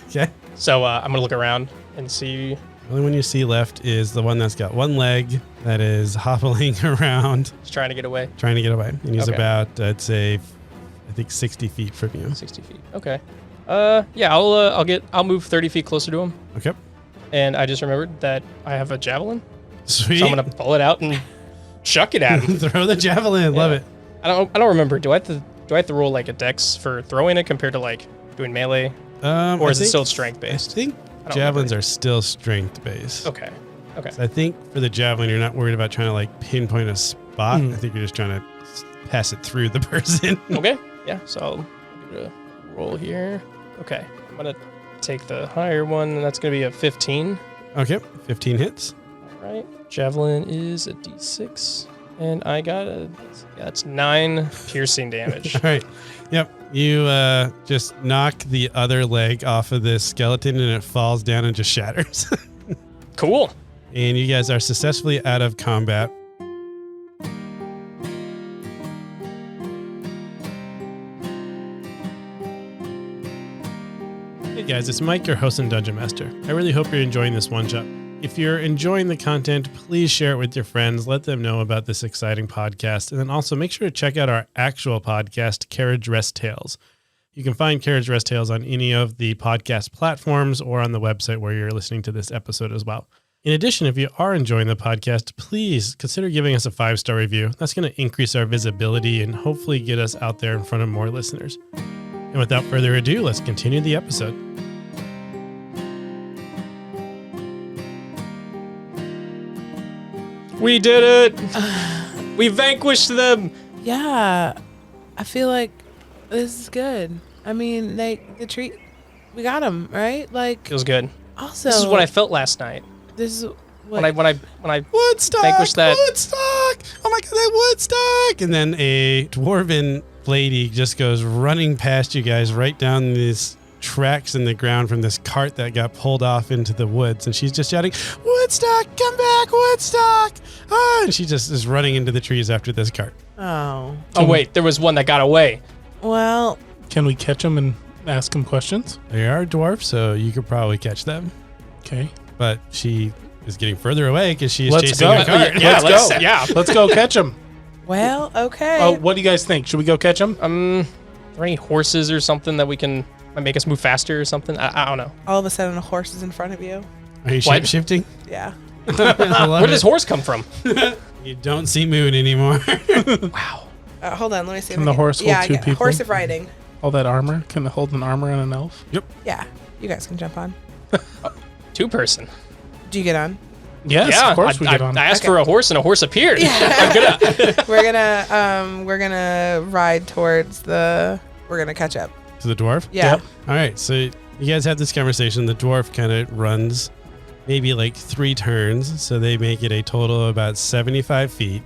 [SPEAKER 1] Okay.
[SPEAKER 2] So I'm gonna look around and see.
[SPEAKER 1] The only one you see left is the one that's got one leg that is hobbling around,
[SPEAKER 2] Just trying to get away.
[SPEAKER 1] trying to get away. And he's
[SPEAKER 2] Okay.
[SPEAKER 1] about, I'd say, I think 60 feet from you.
[SPEAKER 2] 60 feet. Okay. Yeah, I'll move 30 feet closer to him.
[SPEAKER 1] Okay.
[SPEAKER 2] And I just remembered that I have a javelin.
[SPEAKER 1] Sweet.
[SPEAKER 2] So I'm gonna pull it out and chuck it at him.
[SPEAKER 1] Throw the javelin. Love it.
[SPEAKER 2] I don't remember. Do I have to roll like a dex for throwing it compared to like doing melee? Or is it still strength based?
[SPEAKER 1] I think javelins are still strength based.
[SPEAKER 2] Okay.
[SPEAKER 1] So I think for the javelin, you're not worried about trying to like pinpoint a spot. I think you're just trying to pass it through the person.
[SPEAKER 2] Okay. Yeah. So I'll give it a roll here. Okay. I'm gonna take the higher one, and that's gonna be a 15.
[SPEAKER 1] Okay. 15 hits.
[SPEAKER 2] All right. Javelin is a d6, and I got that's 9 piercing damage.
[SPEAKER 1] All right. Yep. You just knock the other leg off of this skeleton, and it falls down and just shatters.
[SPEAKER 2] Cool.
[SPEAKER 1] And you guys are successfully out of combat. Hey guys, it's Mike, your host and Dungeon Master. I really hope you're enjoying this one shot. If you're enjoying the content, please share it with your friends. Let them know about this exciting podcast. And then also make sure to check out our actual podcast, Carriage Rest Tales. You can find Carriage Rest Tales on any of the podcast platforms or on the website where you're listening to this episode as well. In addition, if you are enjoying the podcast, please consider giving us a 5-star review. That's going to increase our visibility and hopefully get us out there in front of more listeners. And without further ado, let's continue the episode.
[SPEAKER 2] We did it! We vanquished them!
[SPEAKER 4] Yeah, I feel like this is good. I mean, we got them, right? Like,
[SPEAKER 2] Feels good.
[SPEAKER 4] also,
[SPEAKER 2] This is what I felt last night.
[SPEAKER 4] this is what,
[SPEAKER 2] When I
[SPEAKER 1] Woodstock!
[SPEAKER 2] vanquished that.
[SPEAKER 1] Woodstock! Oh my god, that Woodstock! And then a dwarven lady just goes running past you guys right down these tracks in the ground from this cart that got pulled off into the woods. And she's just shouting, Woodstock, come back, Woodstock! Ah! And she just is running into the trees after this cart.
[SPEAKER 4] Oh,
[SPEAKER 2] Oh wait, there was one that got away.
[SPEAKER 4] well,
[SPEAKER 3] Can we catch him and ask him questions?
[SPEAKER 1] They are dwarf, so you could probably catch them.
[SPEAKER 3] Okay.
[SPEAKER 1] But she is getting further away because she is
[SPEAKER 3] Let's
[SPEAKER 1] chasing
[SPEAKER 3] go.
[SPEAKER 1] a cart.
[SPEAKER 2] Yeah,
[SPEAKER 3] Let's go.
[SPEAKER 2] yeah.
[SPEAKER 3] Let's go catch him.
[SPEAKER 4] well, okay.
[SPEAKER 3] Oh, what do you guys think? Should we go catch him?
[SPEAKER 2] Are there any horses or something that we can make us move faster or something? I don't know.
[SPEAKER 4] All of a sudden, a horse is in front of you.
[SPEAKER 1] Are you
[SPEAKER 2] What?
[SPEAKER 1] shape-shifting?
[SPEAKER 4] Yeah.
[SPEAKER 2] Where does horse come from?
[SPEAKER 1] You don't see Moon anymore.
[SPEAKER 2] Wow.
[SPEAKER 4] Hold on, let me see.
[SPEAKER 3] Can the horse hold
[SPEAKER 4] yeah,
[SPEAKER 3] two people?
[SPEAKER 4] Horse of riding.
[SPEAKER 3] All that armor? Can it hold an armor and an elf?
[SPEAKER 4] Yeah, you guys can jump on.
[SPEAKER 2] 2-person.
[SPEAKER 4] Do you get on?
[SPEAKER 3] Yes,
[SPEAKER 2] Yeah,
[SPEAKER 3] of course we get on.
[SPEAKER 2] I asked
[SPEAKER 4] Okay.
[SPEAKER 2] for a horse and a horse appeared.
[SPEAKER 4] we're gonna ride towards the. We're gonna catch up.
[SPEAKER 1] To the dwarf?
[SPEAKER 4] Yeah.
[SPEAKER 3] Yep.
[SPEAKER 1] All right, so you guys have this conversation. The dwarf kind of runs maybe like 3 turns, so they make it a total of about 75 feet.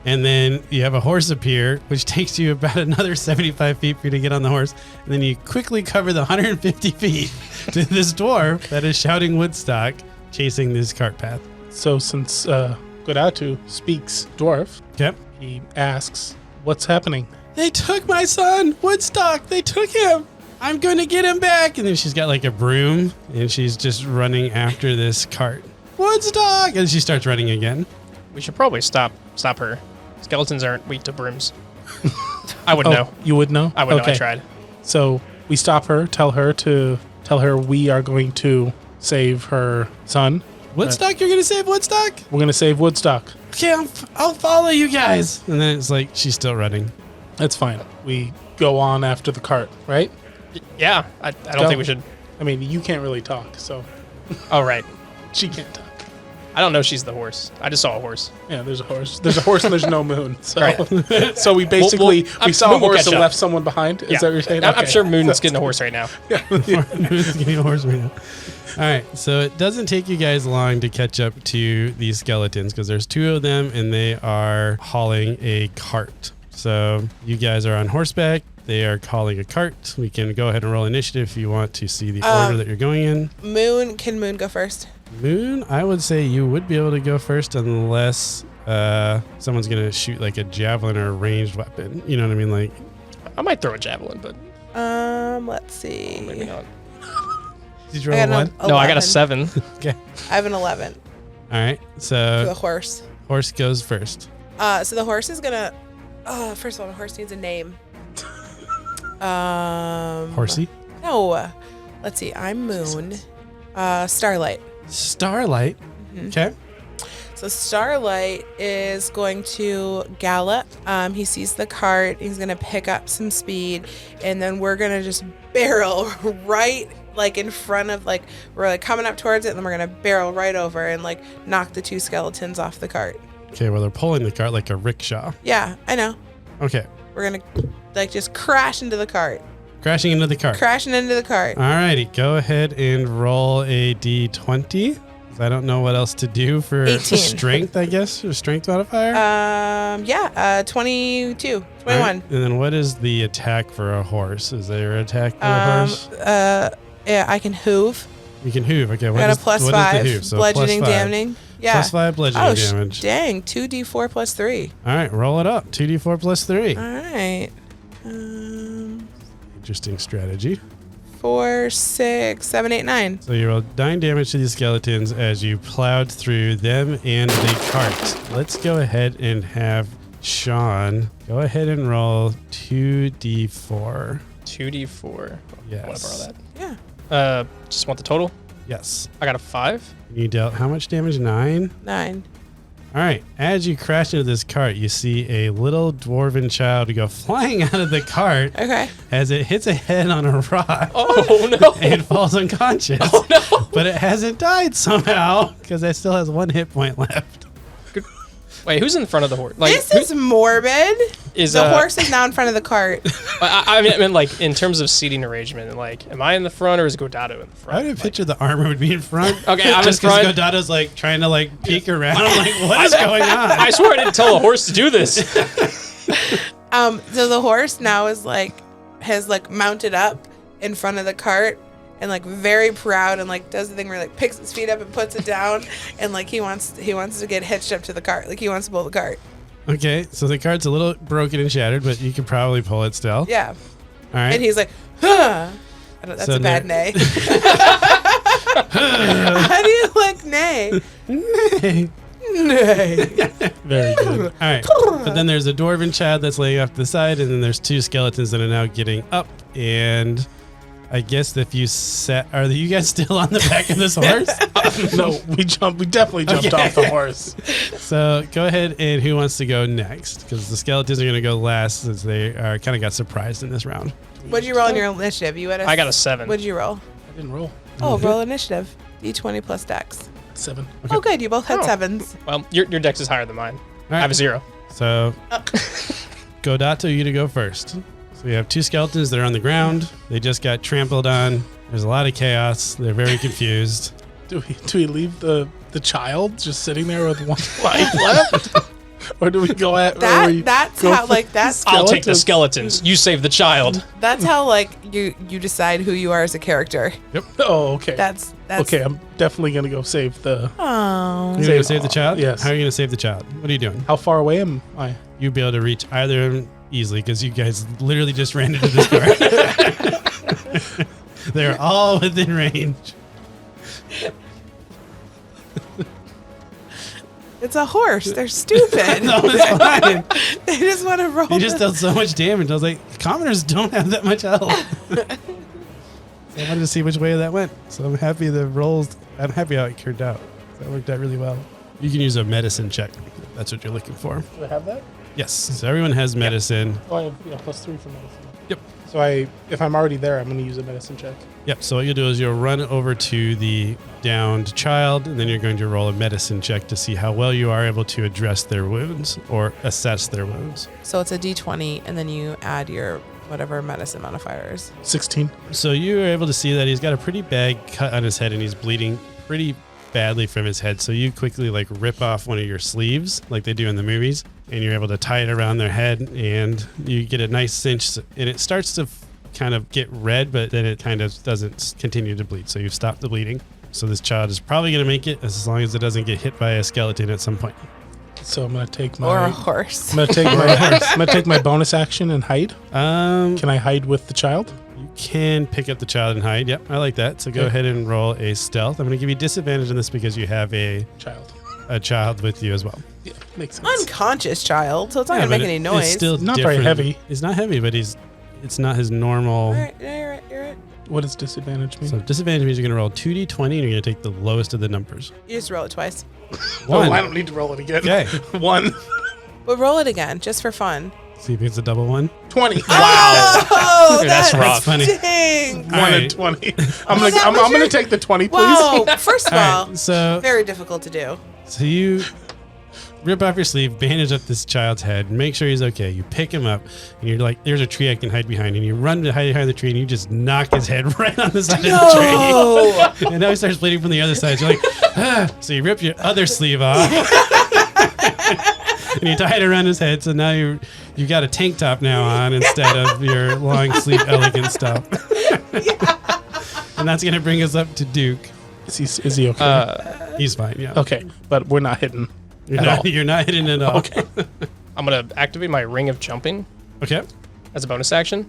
[SPEAKER 1] And then you have a horse appear, which takes you about another 75 feet for you to get on the horse. And then you quickly cover the 150 feet to this dwarf that is shouting Woodstock, chasing this cart path.
[SPEAKER 3] So since Godatu speaks dwarf,
[SPEAKER 1] Okay.
[SPEAKER 3] he asks, what's happening?
[SPEAKER 1] They took my son, Woodstock. They took him. I'm going to get him back. And then she's got like a broom and she's just running after this cart. Woodstock! And she starts running again.
[SPEAKER 2] We should probably stop her. Skeletons aren't weak to brooms. I would know.
[SPEAKER 3] You would know?
[SPEAKER 2] I would know. I tried.
[SPEAKER 3] So we stop her, tell her we are going to save her son.
[SPEAKER 1] Woodstock, you're going to save Woodstock?
[SPEAKER 3] We're going to save Woodstock.
[SPEAKER 1] Okay, I'll follow you guys. And then it's like she's still running.
[SPEAKER 3] That's fine. We go on after the cart, right?
[SPEAKER 2] Yeah. I don't think we should.
[SPEAKER 3] I mean, you can't really talk, so
[SPEAKER 2] Oh, right.
[SPEAKER 3] she can't talk.
[SPEAKER 2] I don't know she's the horse. I just saw a horse.
[SPEAKER 3] Yeah, there's a horse. There's a horse and there's no moon. So,
[SPEAKER 2] Right.
[SPEAKER 3] so we basically we saw a
[SPEAKER 2] Moon will
[SPEAKER 3] horse
[SPEAKER 2] catch
[SPEAKER 3] and
[SPEAKER 2] up.
[SPEAKER 3] left someone behind. Is that what you're saying?
[SPEAKER 2] I'm
[SPEAKER 3] Okay.
[SPEAKER 2] sure Moon's getting a horse right now.
[SPEAKER 1] Moon's getting a horse right now. All right, so it doesn't take you guys long to catch up to these skeletons because there's 2 of them and they are hauling a cart. So you guys are on horseback. They are calling a cart. We can go ahead and roll initiative if you want to see the order that you're going in.
[SPEAKER 4] Can Moon go first?
[SPEAKER 1] Moon, I would say you would be able to go first unless someone's going to shoot like a javelin or a ranged weapon. You know what I mean? Like,
[SPEAKER 2] I might throw a javelin, but
[SPEAKER 4] let's see.
[SPEAKER 2] maybe not.
[SPEAKER 1] did you
[SPEAKER 4] I
[SPEAKER 1] roll
[SPEAKER 4] got
[SPEAKER 1] one?
[SPEAKER 4] an
[SPEAKER 2] No, I got
[SPEAKER 4] 11.
[SPEAKER 2] a 7.
[SPEAKER 1] Okay.
[SPEAKER 4] I have an 11
[SPEAKER 1] All right.
[SPEAKER 4] to
[SPEAKER 1] So
[SPEAKER 4] a horse.
[SPEAKER 1] horse goes first.
[SPEAKER 4] So the horse is gonna. First of all, the horse needs a name.
[SPEAKER 1] Horsey?
[SPEAKER 4] No. Let's see. I'm Moon. Starlight.
[SPEAKER 1] Starlight. Okay.
[SPEAKER 4] So Starlight is going to gallop. He sees the cart. He's going to pick up some speed. And then we're going to just barrel right like in front of like, we're like coming up towards it. And then we're going to barrel right over and like knock the 2 skeletons off the cart.
[SPEAKER 1] Okay, well, they're pulling the cart like a rickshaw.
[SPEAKER 4] Yeah, I know.
[SPEAKER 1] Okay.
[SPEAKER 4] We're going to like just crash into the cart.
[SPEAKER 1] Crashing into the cart.
[SPEAKER 4] Crashing into the cart.
[SPEAKER 1] Alrighty, go ahead and roll a d20. 'Cause I don't know what else to do for
[SPEAKER 4] 18.
[SPEAKER 1] strength, I guess, or strength modifier.
[SPEAKER 4] 22, 21.
[SPEAKER 1] All right, and then what is the attack for a horse? Is there an attack for a horse?
[SPEAKER 4] Yeah, I can hoove.
[SPEAKER 1] You can hoove. Okay,
[SPEAKER 4] I
[SPEAKER 1] what
[SPEAKER 4] got
[SPEAKER 1] is
[SPEAKER 4] a plus
[SPEAKER 1] what
[SPEAKER 4] 5.
[SPEAKER 1] is the hoove? So
[SPEAKER 4] bludgeoning,
[SPEAKER 1] plus 5.
[SPEAKER 4] damning. Yeah.
[SPEAKER 1] Plus 5 bludgeoning damage.
[SPEAKER 4] Dang. 2d4 plus 3.
[SPEAKER 1] All right, roll it up. 2d4 plus 3.
[SPEAKER 4] All right.
[SPEAKER 1] Interesting strategy.
[SPEAKER 4] 4, 6, 7, 8, 9.
[SPEAKER 1] So you roll 9 damage to these skeletons as you plowed through them and the cart. Let's go ahead and have Sean go ahead and roll 2d4.
[SPEAKER 2] 2d4.
[SPEAKER 1] Yes.
[SPEAKER 2] I want to borrow that.
[SPEAKER 4] Yeah.
[SPEAKER 2] Just want the total.
[SPEAKER 1] Yes.
[SPEAKER 2] I got a 5.
[SPEAKER 1] You dealt how much damage? 9?
[SPEAKER 4] 9.
[SPEAKER 1] All right. As you crash into this cart, you see a little dwarven child go flying out of the cart
[SPEAKER 4] Okay.
[SPEAKER 1] as it hits a head on a rock.
[SPEAKER 2] Oh no!
[SPEAKER 1] And falls unconscious.
[SPEAKER 2] Oh no!
[SPEAKER 1] But it hasn't died somehow because it still has 1 hit point left.
[SPEAKER 2] Wait, who's in front of the horse?
[SPEAKER 4] This is morbid.
[SPEAKER 2] Is
[SPEAKER 4] The horse is now in front of the cart.
[SPEAKER 2] I mean, like in terms of seating arrangement, like, am I in the front or is Godado in the front?
[SPEAKER 1] I would picture the armor would be in front.
[SPEAKER 2] Okay, I'm
[SPEAKER 1] just
[SPEAKER 2] in front.
[SPEAKER 1] because Godado's like trying to like peek around. I'm like, what is going on?
[SPEAKER 2] I swear I didn't tell the horse to do this.
[SPEAKER 4] So the horse now is like, has like mounted up in front of the cart and like very proud and like does the thing where like picks his feet up and puts it down and like he wants to get hitched up to the cart. Like he wants to pull the cart.
[SPEAKER 1] Okay, so the cart's a little broken and shattered, but you can probably pull it still.
[SPEAKER 4] Yeah.
[SPEAKER 1] All right.
[SPEAKER 4] And he's like, huh. That's
[SPEAKER 1] So
[SPEAKER 4] a bad neigh. How do you like neigh? Neigh.
[SPEAKER 1] Very good. All right. But then there's a dwarven child that's laying off to the side, and then there's 2 skeletons that are now getting up. And I guess if you are you guys still on the back of this horse?
[SPEAKER 3] No, we definitely jumped off the horse.
[SPEAKER 1] So go ahead, and who wants to go next? Because the skeletons are going to go last, since they are kind of got surprised in this round.
[SPEAKER 4] What'd you roll in your initiative?
[SPEAKER 2] I got a 7.
[SPEAKER 4] What'd you roll?
[SPEAKER 3] I didn't roll.
[SPEAKER 4] Oh, roll initiative. D20 plus dex.
[SPEAKER 3] 7.
[SPEAKER 1] Okay.
[SPEAKER 4] Oh, good. You both had
[SPEAKER 2] Oh.
[SPEAKER 4] 7s.
[SPEAKER 2] Well, your dex is higher than mine.
[SPEAKER 1] All
[SPEAKER 2] I have
[SPEAKER 1] right.
[SPEAKER 2] a 0.
[SPEAKER 1] So, Godato, you to go first. So we have 2 skeletons that are on the ground. They just got trampled on. There's a lot of chaos. They're very confused.
[SPEAKER 3] Do we leave the child just sitting there with 1 life left? Or do we go at
[SPEAKER 4] That's how like
[SPEAKER 2] I'll take the skeletons. You save the child.
[SPEAKER 4] that's how like you decide who you are as a character.
[SPEAKER 3] Oh, okay.
[SPEAKER 4] That's
[SPEAKER 3] Okay, I'm definitely gonna go save the.
[SPEAKER 4] Oh.
[SPEAKER 1] You're going to save the child?
[SPEAKER 3] Yes.
[SPEAKER 1] How are you going to save the child? What are you doing?
[SPEAKER 3] How far away am I?
[SPEAKER 1] You'll be able to reach either of them easily because you guys literally just ran into this car. They're all within range.
[SPEAKER 4] It's a horse. They're stupid.
[SPEAKER 1] No, it's fine.
[SPEAKER 4] They just want to roll.
[SPEAKER 1] You just dealt so much damage. I was like, commoners don't have that much health. So I wanted to see which way that went. So I'm happy I'm happy how it turned out. That worked out really well. You can use a medicine check. If that's what you're looking for.
[SPEAKER 3] Do I have that?
[SPEAKER 1] Yes. So everyone has medicine.
[SPEAKER 3] Oh, I have +3 for medicine.
[SPEAKER 1] Yep.
[SPEAKER 3] So if I'm already there, I'm gonna use a medicine check.
[SPEAKER 1] Yep. So what you'll do is you'll run over to the downed child, and then you're going to roll a medicine check to see how well you are able to address their wounds or assess their wounds.
[SPEAKER 4] So it's a D20, and then you add your whatever medicine modifiers.
[SPEAKER 3] 16.
[SPEAKER 1] So you are able to see that he's got a pretty bad cut on his head, and he's bleeding pretty badly from his head. So you quickly like rip off one of your sleeves like they do in the movies, and you're able to tie it around their head, and you get a nice cinch, and it starts to kind of get red, but then it kind of doesn't continue to bleed. So you've stopped the bleeding. So this child is probably going to make it as long as it doesn't get hit by a skeleton at some point.
[SPEAKER 3] So I'm gonna take
[SPEAKER 4] Or a
[SPEAKER 3] my.
[SPEAKER 4] horse.
[SPEAKER 3] I'm gonna take my bonus action and hide.
[SPEAKER 1] Can
[SPEAKER 3] Can I hide with the child?
[SPEAKER 1] You can pick up the child and hide. Yep, I like that. So go ahead and roll a stealth. I'm going to give you disadvantage on this because you have a child with you as well.
[SPEAKER 3] Yeah, makes sense.
[SPEAKER 4] Unconscious child, so it's not
[SPEAKER 1] Yeah,
[SPEAKER 4] going to
[SPEAKER 1] but
[SPEAKER 4] make any
[SPEAKER 1] It's
[SPEAKER 4] noise.
[SPEAKER 1] still
[SPEAKER 3] Not very
[SPEAKER 1] different.
[SPEAKER 3] heavy.
[SPEAKER 1] He's not heavy, but he's it's not his normal.
[SPEAKER 4] All right, yeah, you're right.
[SPEAKER 3] What does disadvantage mean?
[SPEAKER 1] So disadvantage means you're going to roll 2d20 and you're going to take the lowest of the numbers.
[SPEAKER 4] You just roll it twice.
[SPEAKER 1] One.
[SPEAKER 3] Oh, I don't need to roll it again.
[SPEAKER 1] Okay.
[SPEAKER 3] 1.
[SPEAKER 4] But roll it again, just for fun.
[SPEAKER 1] See if it's a double one.
[SPEAKER 3] 20.
[SPEAKER 4] Oh,
[SPEAKER 2] Dude, that's rough.
[SPEAKER 1] funny.
[SPEAKER 4] Dang.
[SPEAKER 3] 1
[SPEAKER 1] All right.
[SPEAKER 3] and 20.
[SPEAKER 4] that
[SPEAKER 3] I'm
[SPEAKER 4] was
[SPEAKER 3] gonna
[SPEAKER 4] your-
[SPEAKER 3] take the 20, please.
[SPEAKER 4] Whoa, first of all,
[SPEAKER 1] All right, so
[SPEAKER 4] very difficult to do.
[SPEAKER 1] you rip off your sleeve, bandage up this child's head, make sure he's okay. You pick him up, and you're like, "There's a tree I can hide behind," and you run to hide behind the tree, and you just knock his head right on the side of the
[SPEAKER 4] No.
[SPEAKER 1] tree. And now he starts bleeding from the other side. You're like, ah. So you rip your other sleeve off. And you tie it around his head, so now you've got a tank top now on instead of your long sleeve elegant stuff. And that's gonna bring us up to Duke.
[SPEAKER 3] Is he okay?
[SPEAKER 1] He's fine, yeah.
[SPEAKER 3] Okay, but we're not hidden.
[SPEAKER 1] You're not hitting it all.
[SPEAKER 3] Okay.
[SPEAKER 2] I'm gonna activate my Ring of Jumping
[SPEAKER 1] Okay.
[SPEAKER 2] as a bonus action.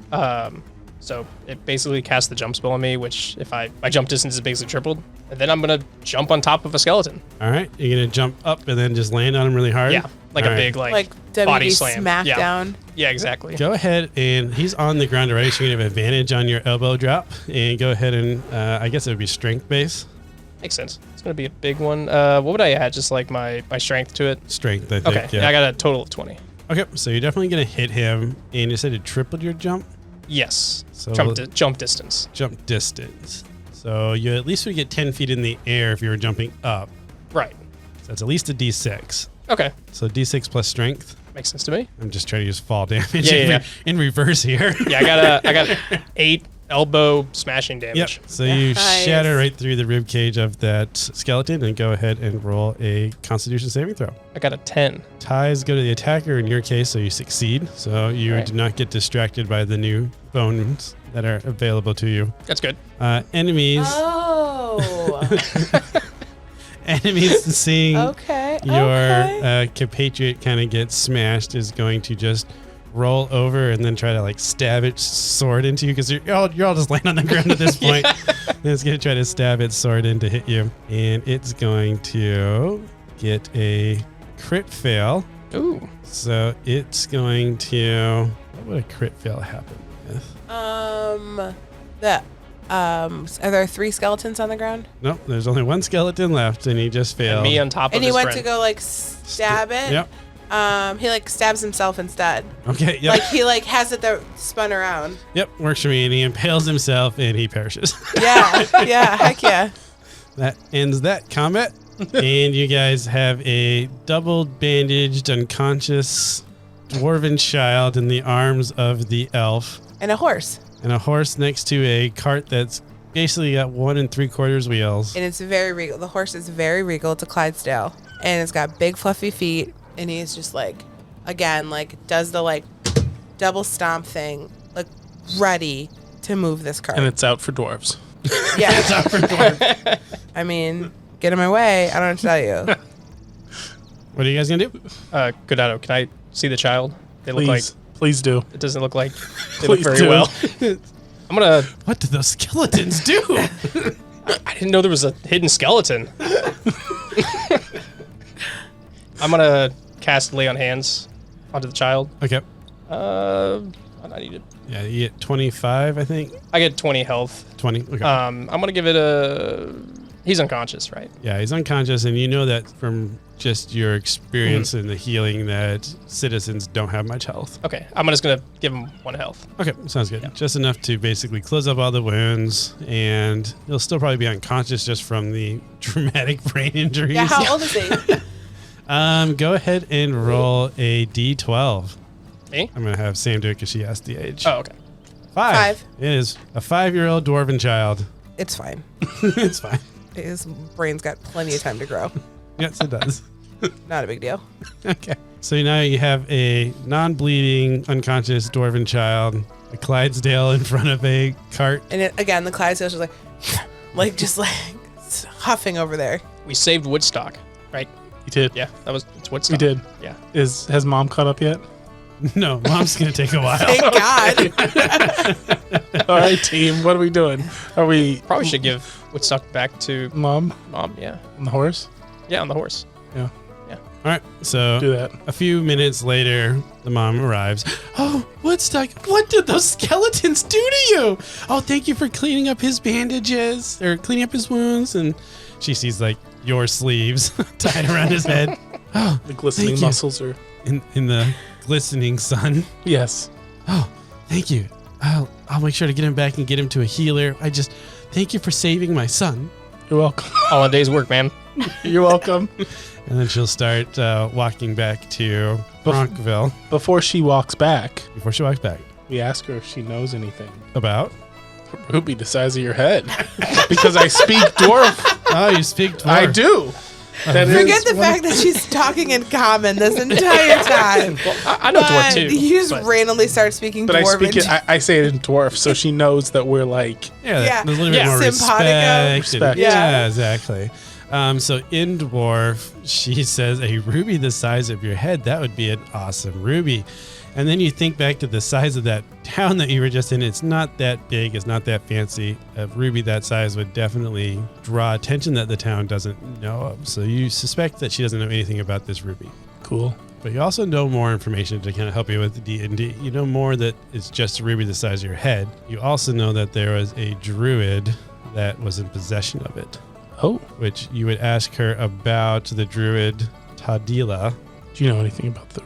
[SPEAKER 2] So it basically casts the jump spell on me, which if my jump distance is basically tripled, and then I'm gonna jump on top of a skeleton.
[SPEAKER 1] All right. You're gonna jump up and then just land on him really hard.
[SPEAKER 2] Yeah, like
[SPEAKER 1] All
[SPEAKER 2] a
[SPEAKER 1] right.
[SPEAKER 2] big
[SPEAKER 4] Like
[SPEAKER 2] body
[SPEAKER 4] WD
[SPEAKER 2] slam.
[SPEAKER 4] Smackdown.
[SPEAKER 2] Yeah, exactly.
[SPEAKER 1] Go ahead and he's on the ground already, so you're gonna have advantage on your elbow drop. And go ahead and I guess it would be strength base.
[SPEAKER 2] Makes sense. It's gonna be a big one. What would I add? Just like my strength to it.
[SPEAKER 1] Strength, I think.
[SPEAKER 2] Okay.
[SPEAKER 1] Yeah.
[SPEAKER 2] I got a total of 20.
[SPEAKER 1] Okay. So you're definitely gonna hit him, and you said it tripled your jump.
[SPEAKER 2] Yes.
[SPEAKER 1] So
[SPEAKER 2] Jump distance.
[SPEAKER 1] jump distance. So you at least would get 10 feet in the air if you were jumping up.
[SPEAKER 2] Right.
[SPEAKER 1] So that's at least a d6.
[SPEAKER 2] Okay.
[SPEAKER 1] So d6 plus strength.
[SPEAKER 2] Makes sense to me.
[SPEAKER 1] I'm just trying to use fall damage
[SPEAKER 2] Yeah.
[SPEAKER 1] in reverse here.
[SPEAKER 2] Yeah, I got 8 elbow smashing
[SPEAKER 1] Yep.
[SPEAKER 2] damage.
[SPEAKER 1] So you
[SPEAKER 4] Nice.
[SPEAKER 1] shatter right through the rib cage of that skeleton, and go ahead and roll a Constitution saving throw.
[SPEAKER 2] I got a 10.
[SPEAKER 1] Ties go to the attacker in your case, so you succeed. So you
[SPEAKER 2] Right.
[SPEAKER 1] do not get distracted by the new bones that are available to you.
[SPEAKER 2] That's good.
[SPEAKER 1] Enemies,
[SPEAKER 4] Oh.
[SPEAKER 1] enemies seeing
[SPEAKER 4] Okay.
[SPEAKER 1] your compatriot kind of get smashed is going to just roll over and then try to like stab its sword into you, because you're all just laying on the ground at this point. And it's going to try to stab its sword in to hit you, and it's going to get a crit fail.
[SPEAKER 2] Ooh.
[SPEAKER 1] So it's going to, what would a crit fail happen with?
[SPEAKER 4] Are there 3 skeletons on the ground?
[SPEAKER 1] Nope, there's only one skeleton left, and he just failed.
[SPEAKER 2] And me on top of
[SPEAKER 4] And he
[SPEAKER 2] his
[SPEAKER 4] went
[SPEAKER 2] friend.
[SPEAKER 4] to go like stab it.
[SPEAKER 1] Yep.
[SPEAKER 4] He like stabs himself instead.
[SPEAKER 1] Okay. Yep.
[SPEAKER 4] Like he like has it there spun around.
[SPEAKER 1] Yep. Works for me. And he impales himself, and he perishes.
[SPEAKER 4] Yeah. Yeah. Heck yeah.
[SPEAKER 1] That ends that combat. And you guys have a double bandaged, unconscious dwarven child in the arms of the elf,
[SPEAKER 4] And a horse.
[SPEAKER 1] and a horse next to a cart that's basically got 1 3/4 wheels.
[SPEAKER 4] And it's very regal. The horse is very regal. It's a Clydesdale. And it's got big fluffy feet. And he's just like, again, like does the like double stomp thing, like ready to move this cart.
[SPEAKER 3] And it's out for dwarves.
[SPEAKER 4] Yeah. I mean, get in my way. I don't know what to tell you.
[SPEAKER 1] What are you guys gonna do?
[SPEAKER 2] Godado, can I see the child? They look like
[SPEAKER 3] Please do.
[SPEAKER 2] it doesn't look like they look
[SPEAKER 3] Please
[SPEAKER 2] very
[SPEAKER 3] do.
[SPEAKER 2] well. I'm gonna.
[SPEAKER 1] What do those skeletons do?
[SPEAKER 2] I didn't know there was a hidden skeleton. I'm gonna cast Lay on Hands onto the child.
[SPEAKER 1] Okay.
[SPEAKER 2] I need it.
[SPEAKER 1] Yeah, you get 25, I think.
[SPEAKER 2] I get 20 health.
[SPEAKER 1] 20. Okay.
[SPEAKER 2] I'm gonna give it a. He's unconscious, right?
[SPEAKER 1] Yeah, he's unconscious, and you know that from just your experience in the healing that citizens don't have much health.
[SPEAKER 2] Okay, I'm just gonna give him 1 health.
[SPEAKER 1] Okay, sounds good. Just enough to basically close up all the wounds, and he'll still probably be unconscious just from the traumatic brain injuries.
[SPEAKER 4] Yeah, how old is he?
[SPEAKER 1] Go ahead and roll a d12.
[SPEAKER 2] Me?
[SPEAKER 1] I'm going to have Sam do it because she asked the age.
[SPEAKER 2] Oh, okay.
[SPEAKER 1] 5. It is a 5-year-old dwarven child.
[SPEAKER 4] It's fine.
[SPEAKER 1] It's fine.
[SPEAKER 4] His brain's got plenty of time to grow.
[SPEAKER 1] Yes, it does.
[SPEAKER 4] Not a big deal.
[SPEAKER 1] Okay. So now you have a non-bleeding, unconscious dwarven child, a Clydesdale in front of a cart.
[SPEAKER 4] And again, the Clydesdale's just like just like huffing over there.
[SPEAKER 2] We saved Woodstock, right?
[SPEAKER 3] You did.
[SPEAKER 2] Yeah, it's Woodstock.
[SPEAKER 3] We did.
[SPEAKER 2] Yeah.
[SPEAKER 3] Has mom caught up yet?
[SPEAKER 1] No, mom's going to take a while.
[SPEAKER 4] Thank God.
[SPEAKER 3] All right, team. What are we doing? Are we
[SPEAKER 2] Probably should give Woodstock back to
[SPEAKER 3] mom
[SPEAKER 2] mom. Yeah.
[SPEAKER 3] on the horse?
[SPEAKER 2] Yeah, on the horse.
[SPEAKER 3] Yeah.
[SPEAKER 2] Yeah.
[SPEAKER 1] All right, so
[SPEAKER 3] Do that.
[SPEAKER 1] a few minutes later, the mom arrives. Oh, Woodstock, what did those skeletons do to you? Oh, thank you for cleaning up his bandages, or cleaning up his wounds. And she sees, like, your sleeves tied around his head. Oh,
[SPEAKER 3] The glistening
[SPEAKER 1] thank you.
[SPEAKER 3] muscles are.
[SPEAKER 1] in the glistening sun.
[SPEAKER 3] Yes.
[SPEAKER 1] Oh, thank you. I'll make sure to get him back and get him to a healer. Thank you for saving my son.
[SPEAKER 3] You're welcome.
[SPEAKER 2] All a day's work, man.
[SPEAKER 3] You're welcome.
[SPEAKER 1] And then she'll start walking back to Bronkville
[SPEAKER 3] Before she walks back,
[SPEAKER 1] before she walks back.
[SPEAKER 3] we ask her if she knows anything.
[SPEAKER 1] About?
[SPEAKER 3] Ruby, the size of your head. Because I speak dwarf.
[SPEAKER 1] Oh, you speak dwarf.
[SPEAKER 3] I do. That
[SPEAKER 4] Forget
[SPEAKER 3] is
[SPEAKER 4] the
[SPEAKER 3] one-
[SPEAKER 4] fact that she's talking in common this entire time.
[SPEAKER 2] Well, I know dwarf
[SPEAKER 4] But
[SPEAKER 2] too.
[SPEAKER 4] you just
[SPEAKER 2] but-
[SPEAKER 4] randomly start speaking
[SPEAKER 3] But I speak
[SPEAKER 4] dwarven.
[SPEAKER 3] it. I say it in dwarf, so she knows that we're like.
[SPEAKER 1] Yeah,
[SPEAKER 4] Yeah.
[SPEAKER 1] there's a little bit
[SPEAKER 2] Yeah.
[SPEAKER 1] more
[SPEAKER 4] Simpatico.
[SPEAKER 1] respect.
[SPEAKER 3] Respect.
[SPEAKER 1] Yeah, exactly. So in dwarf, she says, a ruby the size of your head, that would be an awesome ruby. And then you think back to the size of that town that you were just in. It's not that big. It's not that fancy. A ruby that size would definitely draw attention that the town doesn't know of. So you suspect that she doesn't know anything about this ruby.
[SPEAKER 3] Cool.
[SPEAKER 1] But you also know more information to kind of help you with D&D. You know more that it's just a ruby the size of your head. You also know that there was a druid that was in possession of it,
[SPEAKER 3] Oh,
[SPEAKER 1] which you would ask her about the druid Tadila.
[SPEAKER 3] do you know anything about the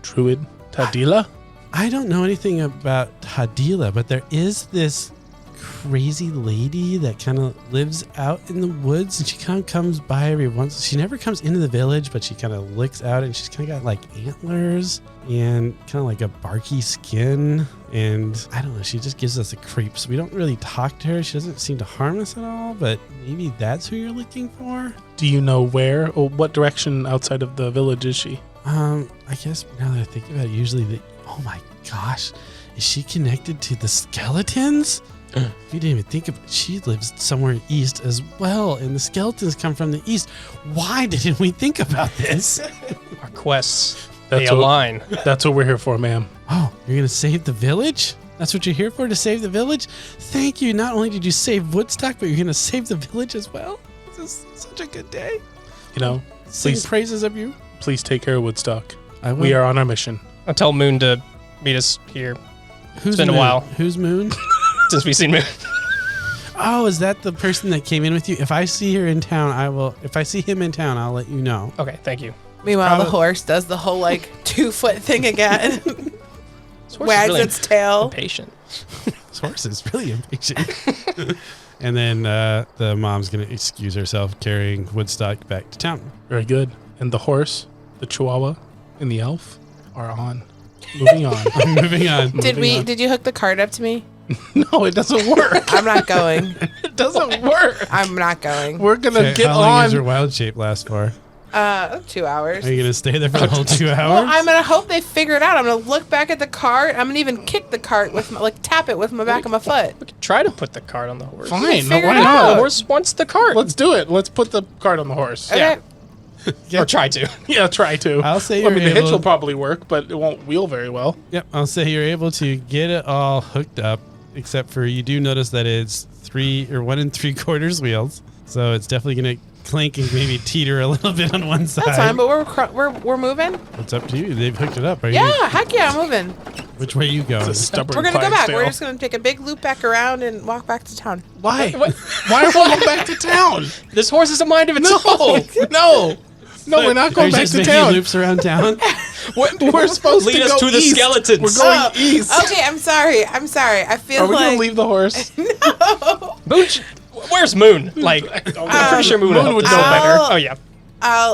[SPEAKER 3] druid Tadila?
[SPEAKER 1] I don't know anything about Tadila, but there is this crazy lady that kind of lives out in the woods, and she kind of comes by every once. She never comes into the village, but she kind of looks out, and she's kind of got like antlers and kind of like a barky skin. And I don't know, she just gives us the creeps. We don't really talk to her. She doesn't seem to harm us at all, but maybe that's who you're looking for.
[SPEAKER 3] Do you know where or what direction outside of the village is she?
[SPEAKER 1] I guess now that I think about it, usually oh my gosh, is she connected to the skeletons? We didn't even think of it. She lives somewhere east as well, and the skeletons come from the east. Why didn't we think about this?
[SPEAKER 2] Our quests,
[SPEAKER 3] That's
[SPEAKER 2] they
[SPEAKER 3] what-
[SPEAKER 2] align.
[SPEAKER 3] That's what we're here for, ma'am.
[SPEAKER 1] Oh, you're going to save the village? That's what you're here for, to save the village? Thank you. Not only did you save Woodstock, but you're going to save the village as well? This is such a good day.
[SPEAKER 3] You know,
[SPEAKER 1] Sing
[SPEAKER 3] Please.
[SPEAKER 1] praises of you.
[SPEAKER 3] please take care of Woodstock.
[SPEAKER 1] I will.
[SPEAKER 3] We are on our mission.
[SPEAKER 2] I'll tell Moon to meet us here
[SPEAKER 1] Who's
[SPEAKER 2] been a
[SPEAKER 1] Moon?
[SPEAKER 2] while.
[SPEAKER 1] Who's Moon?
[SPEAKER 2] since we've seen Moon.
[SPEAKER 1] Oh, is that the person that came in with you? If I see her in town, I will. If I see him in town, I'll let you know.
[SPEAKER 2] Okay, thank you.
[SPEAKER 4] Meanwhile, the horse does the whole 2-foot thing again.
[SPEAKER 2] This horse is
[SPEAKER 4] Wags
[SPEAKER 2] really
[SPEAKER 4] its tail.
[SPEAKER 2] impatient.
[SPEAKER 1] This horse is really impatient. And then the mom's going to excuse herself carrying Woodstock back to town.
[SPEAKER 3] Very good. And the horse, the chihuahua, and the elf are on. Moving on.
[SPEAKER 1] Moving on.
[SPEAKER 4] Did you hook the cart up to me?
[SPEAKER 3] No, it doesn't work.
[SPEAKER 4] I'm not going.
[SPEAKER 3] It doesn't work.
[SPEAKER 4] I'm not going.
[SPEAKER 3] We're going to
[SPEAKER 1] Okay,
[SPEAKER 3] get
[SPEAKER 1] how long does your
[SPEAKER 3] on.
[SPEAKER 1] wild shape last for?
[SPEAKER 4] 2 hours.
[SPEAKER 1] Are you going to stay there for the whole 2 hours?
[SPEAKER 4] Well, I'm gonna hope they figure it out. I'm gonna look back at the cart. I'm gonna even kick the cart with tap it with my back of my foot.
[SPEAKER 2] We could try to put the cart on the horse.
[SPEAKER 3] Fine. No,
[SPEAKER 4] Figure
[SPEAKER 3] why
[SPEAKER 4] it
[SPEAKER 2] The
[SPEAKER 4] out.
[SPEAKER 3] not?
[SPEAKER 2] horse wants the cart.
[SPEAKER 3] Let's do it. Let's put the cart on the horse.
[SPEAKER 4] Okay.
[SPEAKER 2] Or try to.
[SPEAKER 3] Yeah, try to.
[SPEAKER 1] I'll say
[SPEAKER 3] I mean,
[SPEAKER 1] you're
[SPEAKER 3] the hitch
[SPEAKER 1] able-
[SPEAKER 3] will probably work, but it won't wheel very well.
[SPEAKER 1] Yep, I'll say you're able to get it all hooked up, except for you do notice that it's 1 3/4 wheels. So it's definitely going to clink and maybe teeter a little bit on one side.
[SPEAKER 4] That's fine, but we're moving.
[SPEAKER 1] It's up to you. They've hooked it up. Are
[SPEAKER 4] Yeah, heck yeah, I'm moving.
[SPEAKER 1] Which way are you going?
[SPEAKER 3] It's a stubborn
[SPEAKER 4] We're gonna go back.
[SPEAKER 3] Clydesdale.
[SPEAKER 4] We're just gonna take a big loop back around and walk back to town.
[SPEAKER 3] Why?
[SPEAKER 2] What?
[SPEAKER 3] Why are we going back to town?
[SPEAKER 2] This horse is a mind of its
[SPEAKER 3] No,
[SPEAKER 2] own.
[SPEAKER 3] no, we're not going
[SPEAKER 1] Are you
[SPEAKER 3] back
[SPEAKER 1] just
[SPEAKER 3] to
[SPEAKER 1] making
[SPEAKER 3] town.
[SPEAKER 1] loops around town?
[SPEAKER 3] We're supposed
[SPEAKER 2] Lead
[SPEAKER 3] to
[SPEAKER 2] us
[SPEAKER 3] go
[SPEAKER 2] to the
[SPEAKER 3] east.
[SPEAKER 2] skeletons.
[SPEAKER 3] We're going
[SPEAKER 4] Oh,
[SPEAKER 3] east.
[SPEAKER 4] Okay, I'm sorry. I feel
[SPEAKER 3] Are we
[SPEAKER 4] like
[SPEAKER 3] gonna leave the horse?
[SPEAKER 2] Moon, where's Moon? Like, I'm pretty sure Moon,
[SPEAKER 3] Moon would
[SPEAKER 2] would
[SPEAKER 3] know
[SPEAKER 2] know
[SPEAKER 4] better.
[SPEAKER 2] better. Oh yeah.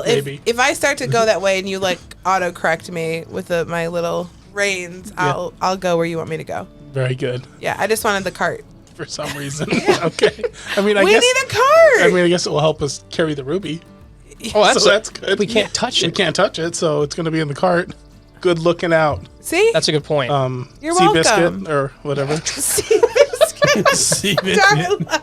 [SPEAKER 3] Maybe.
[SPEAKER 4] if I start to go that way and you auto correct me with my little reins, I'll go where you want me to go.
[SPEAKER 3] Very good.
[SPEAKER 4] Yeah, I just wanted the cart.
[SPEAKER 3] For some reason. Okay. I mean, I
[SPEAKER 4] We
[SPEAKER 3] guess.
[SPEAKER 4] need a cart.
[SPEAKER 3] I mean, I guess it will help us carry the ruby.
[SPEAKER 2] Oh, that's
[SPEAKER 3] So that's good.
[SPEAKER 2] We can't touch
[SPEAKER 3] We
[SPEAKER 2] it.
[SPEAKER 3] can't touch it, so it's gonna be in the cart. Good looking out.
[SPEAKER 4] See?
[SPEAKER 2] That's a good point.
[SPEAKER 4] You're
[SPEAKER 3] sea
[SPEAKER 4] welcome.
[SPEAKER 3] biscuit or whatever.
[SPEAKER 4] See this
[SPEAKER 1] See,
[SPEAKER 4] Starlight.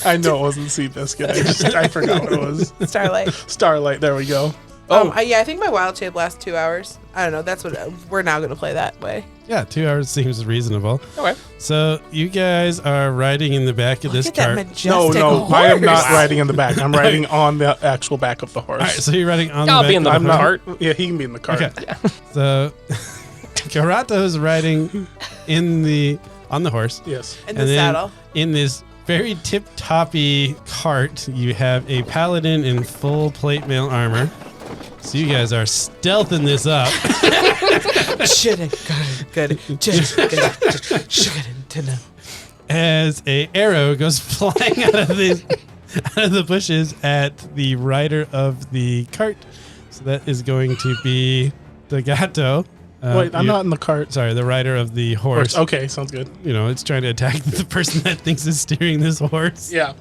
[SPEAKER 3] I know it wasn't sea biscuit. I forgot what it was.
[SPEAKER 4] Starlight.
[SPEAKER 3] Starlight. There we go.
[SPEAKER 4] I think my wild shape lasts 2 hours. I don't know. That's what we're now going to play that way.
[SPEAKER 1] Yeah, 2 hours seems reasonable.
[SPEAKER 2] Okay.
[SPEAKER 1] So you guys are riding in the back of this
[SPEAKER 4] Look at that
[SPEAKER 1] cart.
[SPEAKER 4] majestic horse.
[SPEAKER 3] I am not riding in the back. I'm riding on the actual back of the horse.
[SPEAKER 1] All right, so you're riding on
[SPEAKER 2] I'll
[SPEAKER 1] the back
[SPEAKER 2] be in the
[SPEAKER 1] of
[SPEAKER 3] I'm not.
[SPEAKER 2] cart.
[SPEAKER 3] Yeah, he can be in the cart.
[SPEAKER 1] Okay. So Karato is riding on the horse.
[SPEAKER 3] Yes.
[SPEAKER 4] In the
[SPEAKER 1] And then
[SPEAKER 4] saddle.
[SPEAKER 1] in this very tip-toppy cart, you have a paladin in full plate mail armor. So you guys are stealthing this up. As a arrow goes flying out of the bushes at the rider of the cart. So that is going to be the gato.
[SPEAKER 3] Wait, I'm not in the cart.
[SPEAKER 1] Sorry, the rider of the horse.
[SPEAKER 3] Okay, sounds good.
[SPEAKER 1] You know, it's trying to attack the person that thinks is steering this horse.
[SPEAKER 3] Yeah.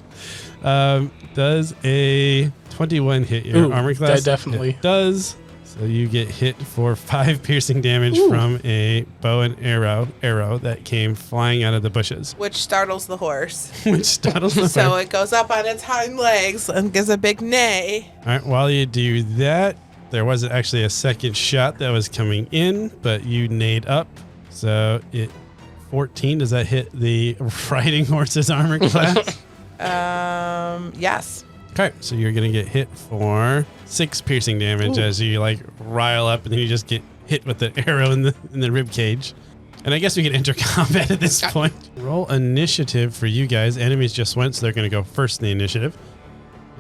[SPEAKER 1] Does a 21 hit your
[SPEAKER 3] Ooh,
[SPEAKER 1] armor class?
[SPEAKER 3] definitely.
[SPEAKER 1] It does. So you get hit for 5 piercing damage from a bow and arrow that came flying out of the bushes.
[SPEAKER 4] Which startles the horse.
[SPEAKER 1] Which startles the
[SPEAKER 4] So
[SPEAKER 1] horse.
[SPEAKER 4] it goes up on its hind legs and gives a big neigh.
[SPEAKER 1] All right, while you do that, there wasn't actually a second shot that was coming in, but you neighed up. So 14, does that hit the riding horse's armor class?
[SPEAKER 4] Yes.
[SPEAKER 1] Okay, so you're gonna get hit for 6 piercing damage as you like rile up, and then you just get hit with the arrow in the rib cage. And I guess we can enter combat at this point. Roll initiative for you guys. Enemies just went, so they're gonna go first in the initiative,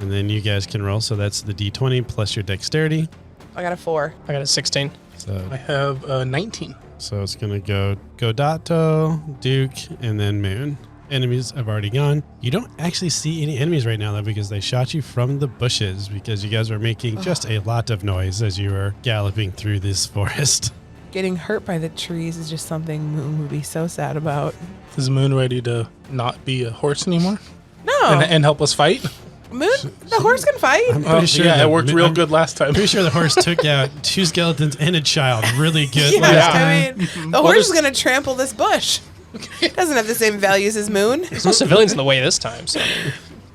[SPEAKER 1] and then you guys can roll. So that's the D20 plus your dexterity.
[SPEAKER 4] I got a 4.
[SPEAKER 2] I got a 16.
[SPEAKER 1] So
[SPEAKER 3] I have 19.
[SPEAKER 1] so it's gonna go Godato, Duke, and then Moon. Enemies have already gone. You don't actually see any enemies right now, though, because they shot you from the bushes because you guys were making just a lot of noise as you were galloping through this forest.
[SPEAKER 4] Getting hurt by the trees is just something Moon would be so sad about.
[SPEAKER 3] Is Moon ready to not be a horse anymore
[SPEAKER 4] No.
[SPEAKER 3] and help us fight?
[SPEAKER 4] Moon, the horse can fight.
[SPEAKER 1] I'm pretty sure
[SPEAKER 3] yeah,
[SPEAKER 1] that-
[SPEAKER 3] it worked real
[SPEAKER 1] I'm
[SPEAKER 3] good last time.
[SPEAKER 1] pretty sure the horse took out 2 skeletons and a child really good
[SPEAKER 4] Yeah,
[SPEAKER 1] last time.
[SPEAKER 4] I mean, the horse is going to trample this bush. It doesn't have the same values as Moon.
[SPEAKER 2] There's no civilians in the way this time. So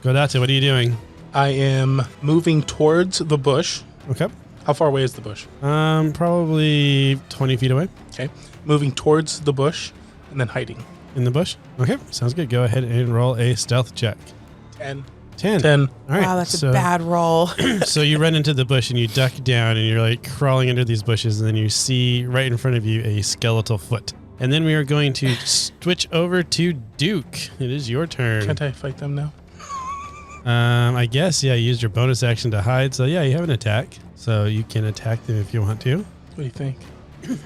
[SPEAKER 1] Godato, what are you doing?
[SPEAKER 3] I am moving towards the bush.
[SPEAKER 1] Okay.
[SPEAKER 3] How far away is the bush?
[SPEAKER 1] Probably 20 feet away
[SPEAKER 3] Okay. Moving towards the bush and then hiding.
[SPEAKER 1] in the bush. Okay, sounds good. Go ahead and roll a stealth check.
[SPEAKER 3] 10.
[SPEAKER 1] 10.
[SPEAKER 3] 10.
[SPEAKER 1] All right.
[SPEAKER 4] Wow, that's
[SPEAKER 1] so,
[SPEAKER 4] a bad roll.
[SPEAKER 1] So you run into the bush and you duck down and you're like crawling under these bushes, and then you see right in front of you a skeletal foot. And then we are going to switch over to Duke. It is your turn.
[SPEAKER 3] Can't I fight them now?
[SPEAKER 1] I guess, yeah, you used your bonus action to hide. So, yeah, you have an attack. So you can attack them if you want to.
[SPEAKER 3] What do you think?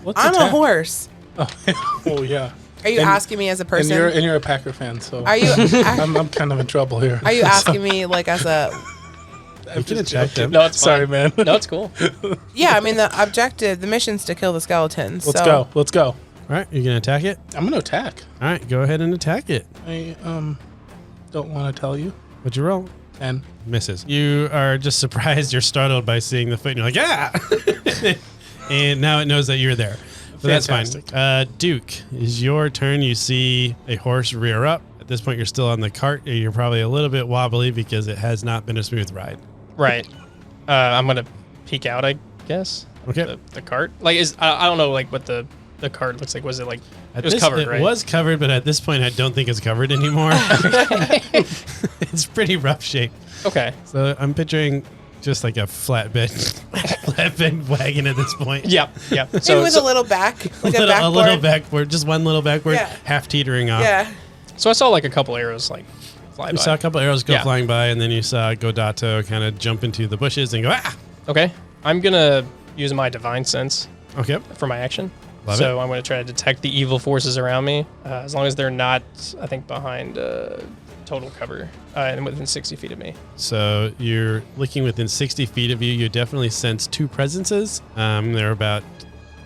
[SPEAKER 3] Let's
[SPEAKER 4] I'm a
[SPEAKER 3] attack.
[SPEAKER 4] horse.
[SPEAKER 3] Oh, yeah.
[SPEAKER 4] Are you
[SPEAKER 3] And-
[SPEAKER 4] asking me as a
[SPEAKER 3] And
[SPEAKER 4] person?
[SPEAKER 3] you're a Packer fan, so
[SPEAKER 4] Are you
[SPEAKER 3] I'm kind of in trouble here.
[SPEAKER 4] are you asking me like as a
[SPEAKER 1] You can attack them.
[SPEAKER 2] no, it's
[SPEAKER 3] Sorry,
[SPEAKER 2] fine.
[SPEAKER 3] man.
[SPEAKER 2] No, it's cool.
[SPEAKER 4] Yeah, I mean the mission's to kill the skeletons.
[SPEAKER 3] Let's
[SPEAKER 4] so
[SPEAKER 3] go. Let's go.
[SPEAKER 1] All right, you're going to attack it?
[SPEAKER 3] I'm going to attack.
[SPEAKER 1] All right, go ahead and attack it.
[SPEAKER 3] I don't want to tell you.
[SPEAKER 1] What'd you roll?
[SPEAKER 3] 10.
[SPEAKER 1] Misses. You are just surprised. You're startled by seeing the foot, and you're like, ah! And now it knows that you're there. So that's
[SPEAKER 3] Fantastic.
[SPEAKER 1] fine. Duke, is your turn. You see a horse rear up. At this point, you're still on the cart. And you're probably a little bit wobbly because it has not been a smooth ride.
[SPEAKER 2] Right. I'm gonna peek out, I guess.
[SPEAKER 1] Okay.
[SPEAKER 2] The cart. Like I don't know like what the cart looks like. Was it like
[SPEAKER 1] At
[SPEAKER 2] it was
[SPEAKER 1] this-
[SPEAKER 2] covered,
[SPEAKER 1] it
[SPEAKER 2] right?
[SPEAKER 1] was covered, but at this point, I don't think it's covered anymore. It's pretty rough shape.
[SPEAKER 2] Okay.
[SPEAKER 1] So I'm picturing just like a flatbed wagon at this point.
[SPEAKER 2] Yep. Yep.
[SPEAKER 4] maybe
[SPEAKER 2] So
[SPEAKER 4] with a little back, like a
[SPEAKER 1] a
[SPEAKER 4] backboard.
[SPEAKER 1] little backboard, just one little backboard,
[SPEAKER 4] Yeah.
[SPEAKER 1] half teetering off.
[SPEAKER 4] Yeah.
[SPEAKER 2] so I saw like a couple arrows like fly
[SPEAKER 1] You
[SPEAKER 2] by.
[SPEAKER 1] saw a couple arrows go
[SPEAKER 2] Yeah.
[SPEAKER 1] flying by, and then you saw Godato kind of jump into the bushes and go, ah!
[SPEAKER 2] Okay. I'm gonna use my divine sense
[SPEAKER 1] Okay.
[SPEAKER 2] for my action.
[SPEAKER 1] Love
[SPEAKER 2] so I'm going to try to detect the evil forces around me, as long as they're not, I think, behind total cover and within 60 feet of me.
[SPEAKER 1] So you're looking within 60 feet of you. You definitely sense 2 presences. They're about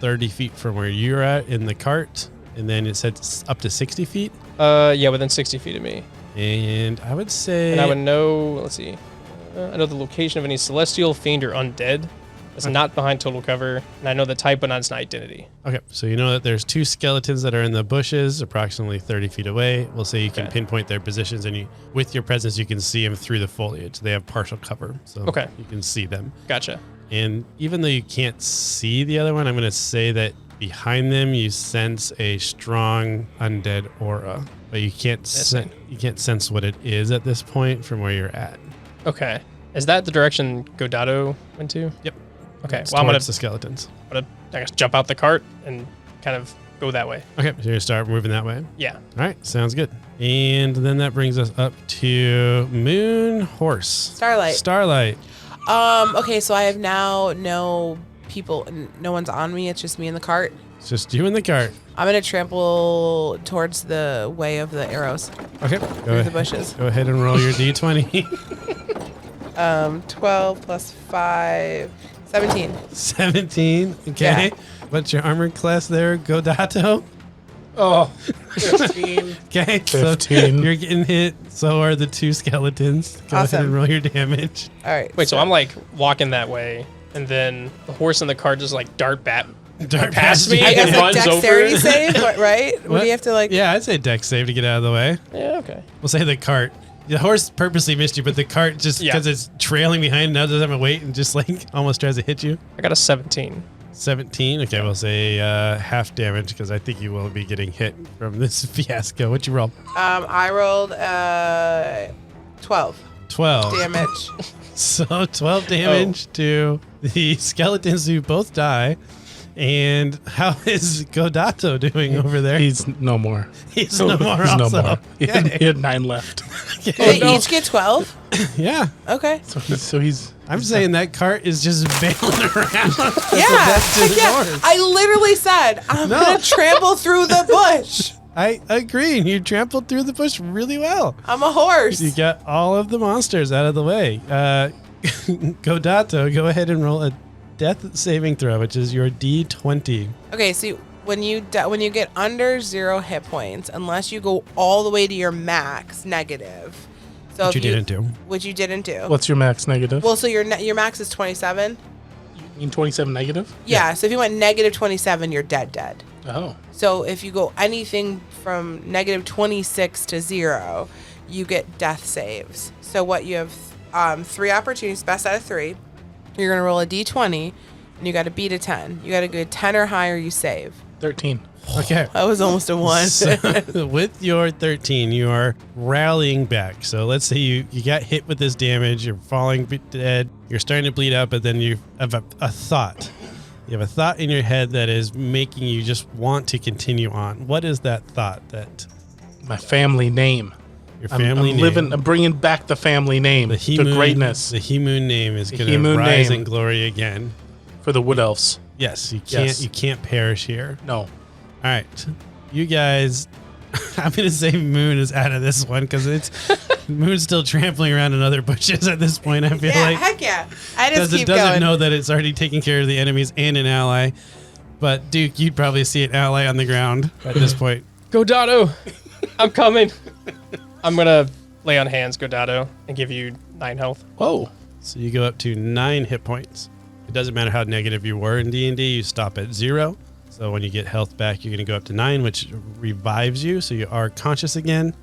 [SPEAKER 1] 30 feet from where you're at in the cart, and then it says up to 60 feet.
[SPEAKER 2] Yeah, within 60 feet of me.
[SPEAKER 1] And I would say...
[SPEAKER 2] And I would know, let's see, I know the location of any celestial, fiend, or undead. It's not behind total cover, and I know the type, but not its identity.
[SPEAKER 1] Okay, so you know that there's 2 skeletons that are in the bushes, approximately 30 feet away. We'll say you can
[SPEAKER 2] Okay.
[SPEAKER 1] pinpoint their positions, and with your presence, you can see them through the foliage. They have partial cover, so
[SPEAKER 2] Okay.
[SPEAKER 1] you can see them.
[SPEAKER 2] Gotcha.
[SPEAKER 1] And even though you can't see the other one, I'm going to say that behind them you sense a strong undead aura, but you can't sense what it is at this point from where you're at.
[SPEAKER 2] Okay. Is that the direction Godado went to?
[SPEAKER 1] Yep.
[SPEAKER 2] Okay.
[SPEAKER 1] It's
[SPEAKER 2] Well, I'm
[SPEAKER 1] towards the skeletons.
[SPEAKER 2] gonna, I guess, jump out the cart and kind of go that way.
[SPEAKER 1] Okay, so you're going to start moving that way.
[SPEAKER 2] Yeah.
[SPEAKER 1] All right, sounds good. And then that brings us up to Moon Horse. Starlight.
[SPEAKER 4] Okay, so I have now no people, no one's on me. It's just me in the cart.
[SPEAKER 1] It's just you in the cart.
[SPEAKER 4] I'm going to trample towards the way of the arrows
[SPEAKER 1] Okay.
[SPEAKER 4] through the bushes.
[SPEAKER 1] Go ahead and roll your D20.
[SPEAKER 4] 12 plus 5, 17.
[SPEAKER 1] 17. Okay.
[SPEAKER 4] Yeah.
[SPEAKER 1] What's your armor class there, Godato?
[SPEAKER 3] Oh, 15.
[SPEAKER 1] Okay.
[SPEAKER 3] 15.
[SPEAKER 1] So you're getting hit. So are the two skeletons. Go ahead
[SPEAKER 4] Awesome.
[SPEAKER 1] and roll your damage.
[SPEAKER 4] All right.
[SPEAKER 2] Wait, so I'm like walking that way, and then the horse and the cart just like dart
[SPEAKER 1] Dart
[SPEAKER 2] past me
[SPEAKER 1] you.
[SPEAKER 4] I guess
[SPEAKER 2] and
[SPEAKER 4] like
[SPEAKER 2] runs over
[SPEAKER 4] dexterity
[SPEAKER 2] it.
[SPEAKER 4] save, right? What do you have to like?
[SPEAKER 1] Yeah, I'd say dex save to get out of the way.
[SPEAKER 2] Yeah, okay.
[SPEAKER 1] We'll say the cart. The horse purposely missed you, but the cart just because it's trailing behind now doesn't have a weight and just like almost tries to hit you.
[SPEAKER 2] I got a 17.
[SPEAKER 1] 17. Okay, we'll say half damage because I think you will be getting hit from this fiasco. What you roll?
[SPEAKER 4] I rolled 12
[SPEAKER 1] 12
[SPEAKER 4] damage.
[SPEAKER 1] So 12 damage to the skeletons who both die. And how is Godato doing over there?
[SPEAKER 3] He's no more.
[SPEAKER 1] He's no more.
[SPEAKER 3] He's no
[SPEAKER 1] also.
[SPEAKER 3] more. He had 9 left.
[SPEAKER 4] Do they each get 12?
[SPEAKER 1] Yeah.
[SPEAKER 4] Okay.
[SPEAKER 3] So he's.
[SPEAKER 1] I'm saying that cart is just bailing around.
[SPEAKER 4] Yeah.
[SPEAKER 1] to the
[SPEAKER 4] Yeah.
[SPEAKER 1] north.
[SPEAKER 4] I literally said I'm gonna trample through the bush.
[SPEAKER 1] I agree. You trampled through the bush really well.
[SPEAKER 4] I'm a horse.
[SPEAKER 1] You got all of the monsters out of the way. Godato, go ahead and roll a death saving throw, which is your D20.
[SPEAKER 4] Okay, so when you get under 0 hit points, unless you go all the way to your max negative. So
[SPEAKER 1] Which
[SPEAKER 4] if
[SPEAKER 1] you didn't do.
[SPEAKER 4] Which you didn't do.
[SPEAKER 3] What's your max negative?
[SPEAKER 4] Well, so your max is 27.
[SPEAKER 3] You mean 27 negative?
[SPEAKER 4] Yeah. So if you went negative 27, you're dead.
[SPEAKER 3] Oh.
[SPEAKER 4] So if you go anything from negative 26 to 0, you get death saves. So what you have 3 opportunities, best out of 3. You're going to roll a d20, and you got to beat a 10. You got to go 10 or higher, you save.
[SPEAKER 3] 13.
[SPEAKER 1] Okay.
[SPEAKER 4] That was almost a 1.
[SPEAKER 1] So, with your 13, you are rallying back. So let's say you got hit with this damage, you're falling dead, you're starting to bleed out, but then you have a thought. You have a thought in your head that is making you just want to continue on. What is that thought? That
[SPEAKER 3] My family name.
[SPEAKER 1] your family
[SPEAKER 3] I'm
[SPEAKER 1] name?
[SPEAKER 3] I'm bringing back the family name
[SPEAKER 1] The
[SPEAKER 3] to greatness
[SPEAKER 1] The He-Moon name is
[SPEAKER 3] The
[SPEAKER 1] going to
[SPEAKER 3] He-Moon
[SPEAKER 1] rise
[SPEAKER 3] name.
[SPEAKER 1] in glory again.
[SPEAKER 3] for the Wood Elves.
[SPEAKER 1] Yes, you
[SPEAKER 3] Yes.
[SPEAKER 1] can't perish here.
[SPEAKER 3] No.
[SPEAKER 1] All right, you guys. I'm gonna say Moon is out of this one because it's Moon's still trampling around in other bushes at this point. I feel
[SPEAKER 4] Yeah,
[SPEAKER 1] like
[SPEAKER 4] heck yeah. I just
[SPEAKER 1] because it
[SPEAKER 4] keep
[SPEAKER 1] doesn't
[SPEAKER 4] going.
[SPEAKER 1] know that it's already taking care of the enemies and an ally. But Duke, you'd probably see an ally on the ground at this point.
[SPEAKER 2] Godado, I'm coming. I'm going to lay on hands, Godado, and give you 9 health.
[SPEAKER 3] Whoa.
[SPEAKER 1] So you go up to 9 hit points. It doesn't matter how negative you were in D&D. You stop at 0. So when you get health back, you're going to go up to 9, which revives you. So you are conscious again,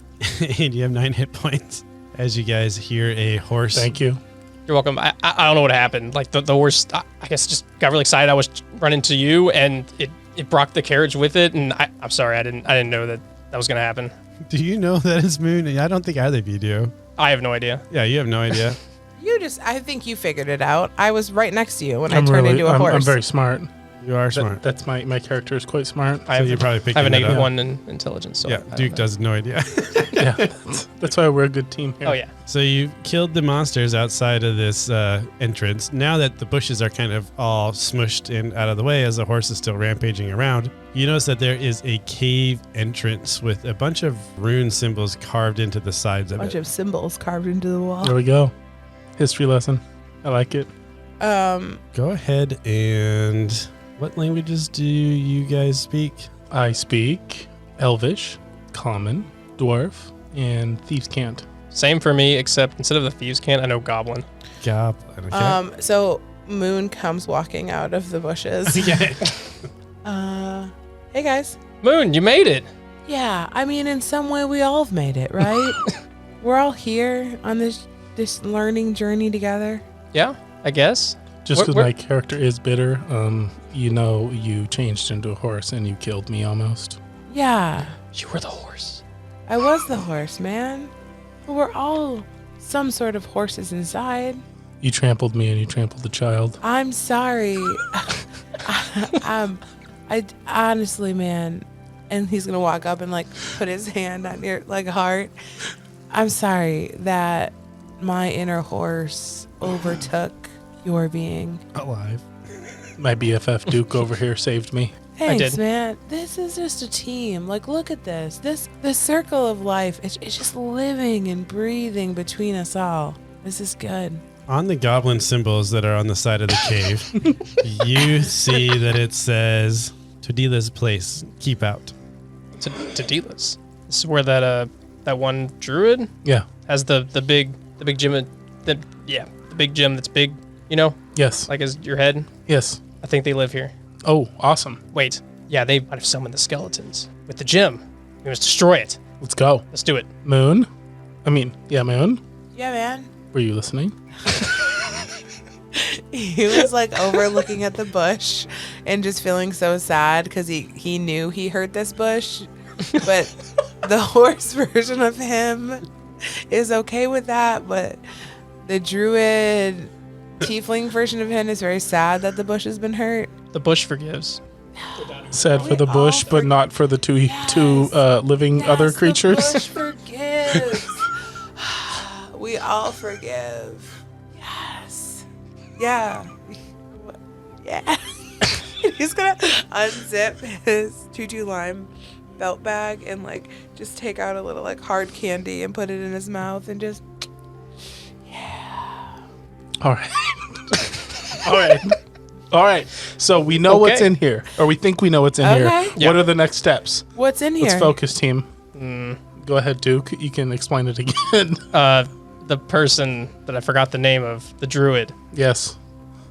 [SPEAKER 1] and you have 9 hit points. As you guys hear a horse.
[SPEAKER 3] Thank you.
[SPEAKER 2] You're welcome. I don't know what happened. Like the horse, I guess, just got really excited. I was running to you, and it brought the carriage with it. And I'm sorry, I didn't know that was going to happen.
[SPEAKER 1] Do you know that it's Moon? I don't think either of you do.
[SPEAKER 2] I have no idea.
[SPEAKER 1] Yeah, you have no idea.
[SPEAKER 4] I think you figured it out. I was right next to you when I turned into a horse.
[SPEAKER 3] I'm very smart.
[SPEAKER 1] You are smart.
[SPEAKER 3] That's my character is quite smart.
[SPEAKER 2] I have,
[SPEAKER 1] you probably picked
[SPEAKER 2] I have a
[SPEAKER 1] that
[SPEAKER 2] negative
[SPEAKER 1] up.
[SPEAKER 2] 1 in intelligence. So
[SPEAKER 1] Yeah, Duke does no idea.
[SPEAKER 3] Yeah. That's why we're a good team here.
[SPEAKER 2] Oh, yeah.
[SPEAKER 1] So you killed the monsters outside of this entrance. Now that the bushes are kind of all smushed and out of the way as the horse is still rampaging around, you notice that there is a cave entrance with a bunch of rune symbols carved into the sides of
[SPEAKER 4] bunch
[SPEAKER 1] it.
[SPEAKER 4] of symbols carved into the wall.
[SPEAKER 3] There we go. History lesson. I like it.
[SPEAKER 1] Go ahead and... What languages do you guys speak?
[SPEAKER 3] I speak Elvish, Common, Dwarf, and Thieves' Cant.
[SPEAKER 2] Same for me, except instead of the thieves' cant, I know goblin.
[SPEAKER 1] Goblin. Okay.
[SPEAKER 4] So Moon comes walking out of the bushes.
[SPEAKER 1] Okay.
[SPEAKER 4] Hey guys.
[SPEAKER 2] Moon, you made it.
[SPEAKER 4] Yeah, I mean, in some way, we all have made it, right? We're all here on this learning journey together.
[SPEAKER 2] Yeah, I guess.
[SPEAKER 3] Just because my character is bitter, you changed into a horse and you killed me almost.
[SPEAKER 4] Yeah.
[SPEAKER 2] You were the horse.
[SPEAKER 4] I was the horse, man. But we're all some sort of horses inside.
[SPEAKER 3] You trampled me and you trampled the child.
[SPEAKER 4] I'm sorry. I honestly, man. And he's going to walk up and like put his hand on your like heart. I'm sorry that my inner horse overtook your being.
[SPEAKER 1] Alive.
[SPEAKER 3] My BFF Duke over here saved me.
[SPEAKER 4] Thanks, man. This is just a team. Like, look at this. This circle of life. It's just living and breathing between us all. This is good.
[SPEAKER 1] On the goblin symbols that are on the side of the cave, you see that it says Todila's place. Keep out.
[SPEAKER 2] To Deela's. This is where that one druid
[SPEAKER 3] Yeah.
[SPEAKER 2] has the big gym. The big gym that's big. You know,
[SPEAKER 3] Yes.
[SPEAKER 2] like as your head.
[SPEAKER 3] Yes.
[SPEAKER 2] I think they live here.
[SPEAKER 3] Oh, awesome.
[SPEAKER 2] Wait, yeah, they might have summoned the skeletons with the gym. We must destroy it.
[SPEAKER 3] Let's go.
[SPEAKER 2] Let's do it.
[SPEAKER 3] Moon? Moon?
[SPEAKER 4] Yeah, man.
[SPEAKER 3] Were you listening?
[SPEAKER 4] He was like over looking at the bush and just feeling so sad because he knew he hurt this bush. But the horse version of him is okay with that. But the druid tiefling version of him is very sad that the bush has been hurt.
[SPEAKER 2] The bush forgives.
[SPEAKER 3] Sad for the
[SPEAKER 4] all
[SPEAKER 3] bush, but not for the two living other creatures.
[SPEAKER 4] The bush forgives. We all forgive. Yes. Yeah. Yeah. He's gonna unzip his choo-choo lime belt bag and like just take out a little like hard candy and put it in his mouth and just
[SPEAKER 3] All right. All right. So we know what's in here, or we think we know what's in here.
[SPEAKER 2] Yeah.
[SPEAKER 3] What are the next steps?
[SPEAKER 4] What's in here?
[SPEAKER 3] Let's focus, team. Go ahead, Duke. You can explain it again.
[SPEAKER 2] The person that I forgot the name of, the druid.
[SPEAKER 3] Yes.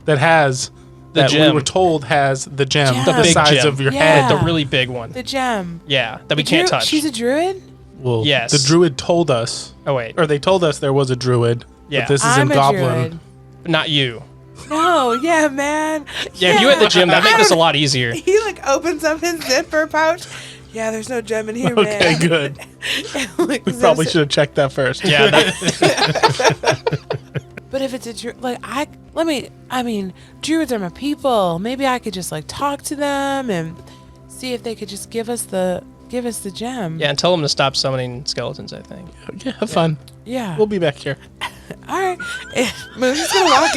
[SPEAKER 3] That has,
[SPEAKER 2] The
[SPEAKER 3] that
[SPEAKER 2] gem.
[SPEAKER 3] we were told has the gem,
[SPEAKER 4] Gem.
[SPEAKER 3] the
[SPEAKER 4] The
[SPEAKER 2] big
[SPEAKER 3] size
[SPEAKER 2] gem.
[SPEAKER 3] of your
[SPEAKER 4] Yeah.
[SPEAKER 3] head.
[SPEAKER 2] The really big one.
[SPEAKER 4] The gem.
[SPEAKER 2] Yeah, that we can't touch.
[SPEAKER 4] She's a druid?
[SPEAKER 3] Well,
[SPEAKER 2] Yes.
[SPEAKER 3] the druid told us,
[SPEAKER 2] Oh, wait.
[SPEAKER 3] or they told us there was a druid,
[SPEAKER 2] Yeah.
[SPEAKER 3] but this is
[SPEAKER 4] I'm
[SPEAKER 3] in
[SPEAKER 4] a
[SPEAKER 3] Goblin.
[SPEAKER 4] druid.
[SPEAKER 2] Not you.
[SPEAKER 4] No, yeah, man.
[SPEAKER 2] Yeah, if you at the gym, that'd make this a lot easier.
[SPEAKER 4] He like opens up his zipper pouch. Yeah, there's no gem in here,
[SPEAKER 3] Okay,
[SPEAKER 4] man.
[SPEAKER 3] good.
[SPEAKER 4] Like,
[SPEAKER 3] We probably should have checked that first.
[SPEAKER 2] Yeah,
[SPEAKER 4] But if it's a druid, like druids are my people. Maybe I could just like talk to them and see if they could just give us the gem.
[SPEAKER 2] yeah, and tell them to stop summoning skeletons, I think.
[SPEAKER 3] Yeah, have fun.
[SPEAKER 4] Yeah.
[SPEAKER 3] We'll be back here.
[SPEAKER 4] All right. Moon's just gonna walk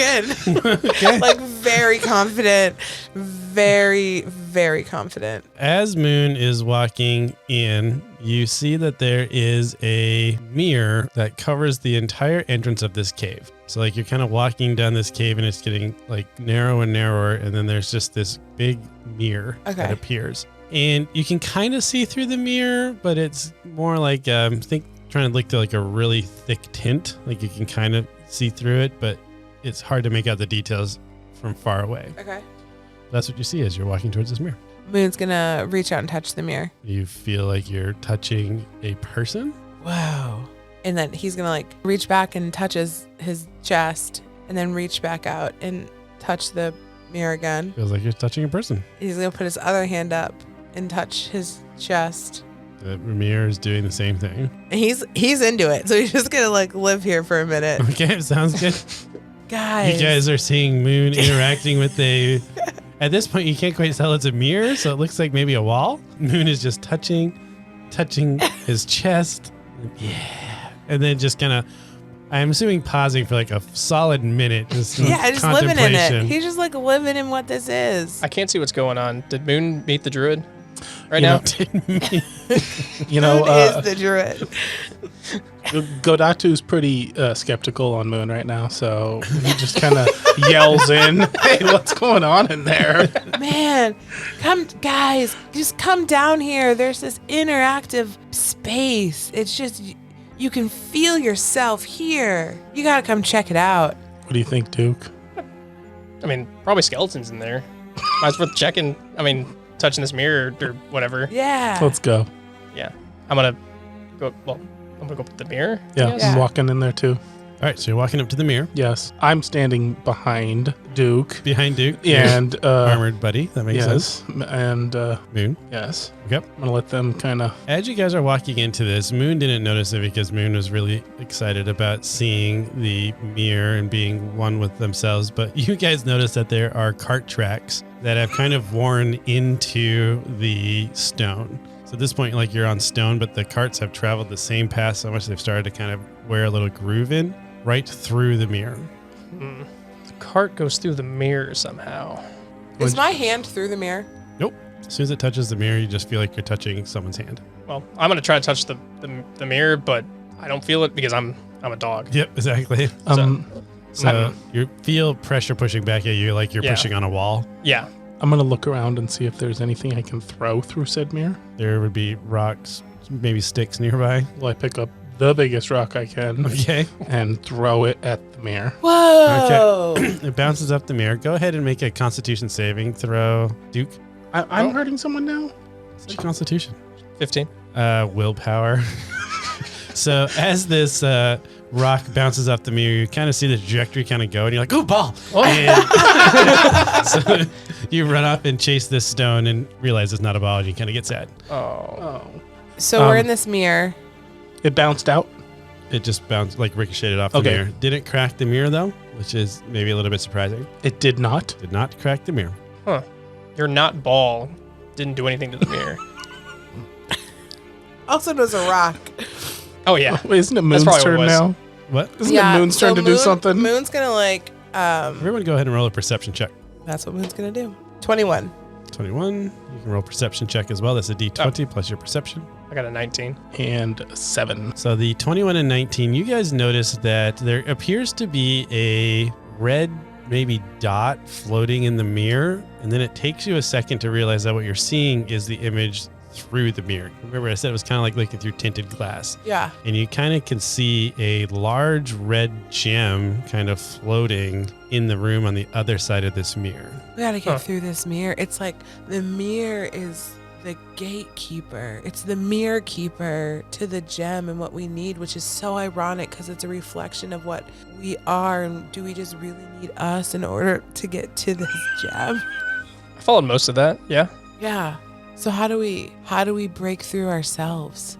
[SPEAKER 4] in, like very confident, very, very confident.
[SPEAKER 1] As Moon is walking in, you see that there is a mirror that covers the entire entrance of this cave. So like you're kind of walking down this cave and it's getting like narrow and narrower, and then there's just this big mirror that appears. And you can kind of see through the mirror, but it's more like trying to look to like a really thick tint. Like you can kind of see through it, but it's hard to make out the details from far away.
[SPEAKER 4] Okay.
[SPEAKER 1] That's what you see as you're walking towards this mirror.
[SPEAKER 4] Moon's gonna reach out and touch the mirror.
[SPEAKER 1] You feel like you're touching a person.
[SPEAKER 4] Wow. And then he's gonna like reach back and touch his chest, and then reach back out and touch the mirror again.
[SPEAKER 1] Feels like you're touching a person.
[SPEAKER 4] He's gonna put his other hand up and touch his chest.
[SPEAKER 1] The mirror is doing the same thing.
[SPEAKER 4] And he's into it, so he's just gonna like live here for a minute.
[SPEAKER 1] Okay, sounds good.
[SPEAKER 4] Guys.
[SPEAKER 1] You guys are seeing Moon interacting with a... At this point, you can't quite tell it's a mirror, so it looks like maybe a wall. Moon is just touching his chest. Yeah. And then just kind of, I'm assuming pausing for like a solid minute. Just
[SPEAKER 4] living in it. He's just like living in what this is.
[SPEAKER 2] I can't see what's going on. Did Moon meet the druid right
[SPEAKER 3] You
[SPEAKER 2] now?
[SPEAKER 3] know,
[SPEAKER 4] Moon is the druid.
[SPEAKER 3] Godatu's pretty skeptical on Moon right now, so he just kind of yells in, "Hey, what's going on in there?"
[SPEAKER 4] Man, guys, just come down here. There's this interactive space. It's just, you can feel yourself here. You gotta come check it out.
[SPEAKER 3] What do you think, Duke?
[SPEAKER 2] I mean, probably skeletons in there. Might as well checking. I mean, touching this mirror or whatever.
[SPEAKER 4] Yeah.
[SPEAKER 3] Let's go.
[SPEAKER 2] Yeah. I'm gonna go. Well, I'm gonna go with the mirror.
[SPEAKER 3] Yeah,
[SPEAKER 4] Yeah.
[SPEAKER 3] I'm walking in there too.
[SPEAKER 1] right, so you're walking up to the mirror.
[SPEAKER 3] Yes. I'm standing behind Duke.
[SPEAKER 1] Behind Duke.
[SPEAKER 3] And
[SPEAKER 1] armored buddy. That makes sense.
[SPEAKER 3] And
[SPEAKER 1] Moon.
[SPEAKER 3] yes.
[SPEAKER 1] Yep.
[SPEAKER 3] I'm gonna let them kind of.
[SPEAKER 1] As you guys are walking into this, Moon didn't notice it because Moon was really excited about seeing the mirror and being one with themselves. But you guys notice that there are cart tracks that have kind of worn into the stone. So at this point, like you're on stone, but the carts have traveled the same path so much they've started to kind of wear a little groove in right through the mirror.
[SPEAKER 2] The cart goes through the mirror somehow.
[SPEAKER 4] Is my hand through the mirror?
[SPEAKER 1] Nope. As soon as it touches the mirror, you just feel like you're touching someone's hand.
[SPEAKER 2] Well, I'm gonna try to touch the mirror, but I don't feel it because I'm a dog.
[SPEAKER 1] Yep, exactly. So you feel pressure pushing back at you like you're pushing on a wall.
[SPEAKER 2] Yeah.
[SPEAKER 3] I'm gonna look around and see if there's anything I can throw through said mirror.
[SPEAKER 1] There would be rocks, maybe sticks nearby.
[SPEAKER 3] Will I pick up the biggest rock I can
[SPEAKER 1] Okay.
[SPEAKER 3] and throw it at the mirror?
[SPEAKER 4] Whoa.
[SPEAKER 1] Okay. It bounces up the mirror. Go ahead and make a Constitution saving throw, Duke.
[SPEAKER 3] I'm hurting someone now?
[SPEAKER 1] It's a Constitution.
[SPEAKER 2] 15.
[SPEAKER 1] Willpower. So as this rock bounces off the mirror, you kind of see the trajectory kind of go, and you're like, "Oh, ball!" And so you run up and chase this stone, and realize it's not a ball, and you kind of get sad.
[SPEAKER 3] Oh.
[SPEAKER 4] So we're in this mirror.
[SPEAKER 3] It bounced out?
[SPEAKER 1] It just bounced, like ricocheted off the
[SPEAKER 3] Okay.
[SPEAKER 1] mirror. Didn't crack the mirror though, which is maybe a little bit surprising.
[SPEAKER 3] It did not?
[SPEAKER 1] Did not crack the mirror.
[SPEAKER 2] Huh. Your not ball didn't do anything to the mirror.
[SPEAKER 4] Also knows a rock.
[SPEAKER 2] Oh yeah.
[SPEAKER 3] Wait, isn't it Moon's
[SPEAKER 2] probably what it
[SPEAKER 3] turn
[SPEAKER 2] was.
[SPEAKER 3] now?
[SPEAKER 1] What?
[SPEAKER 3] Isn't it Moon's turn to do something?
[SPEAKER 4] Moon's gonna
[SPEAKER 1] Everyone go ahead and roll a perception check.
[SPEAKER 4] that's what Moon's gonna do. 21.
[SPEAKER 1] 21. You can roll perception check as well. That's a D20 plus your perception.
[SPEAKER 2] I got a 19.
[SPEAKER 3] And 7.
[SPEAKER 1] So the 21 and 19, you guys notice that there appears to be a red maybe dot floating in the mirror, and then it takes you a second to realize that what you're seeing is the image through the mirror. Remember I said it was kind of like looking through tinted glass.
[SPEAKER 4] Yeah.
[SPEAKER 1] And you kind of can see a large red gem kind of floating in the room on the other side of this mirror.
[SPEAKER 4] We gotta get through this mirror. It's like the mirror is the gatekeeper. It's the mirror keeper to the gem and what we need, which is so ironic because it's a reflection of what we are. And do we just really need us in order to get to this gem?
[SPEAKER 2] I followed most of that. Yeah.
[SPEAKER 4] Yeah. So how do we break through ourselves?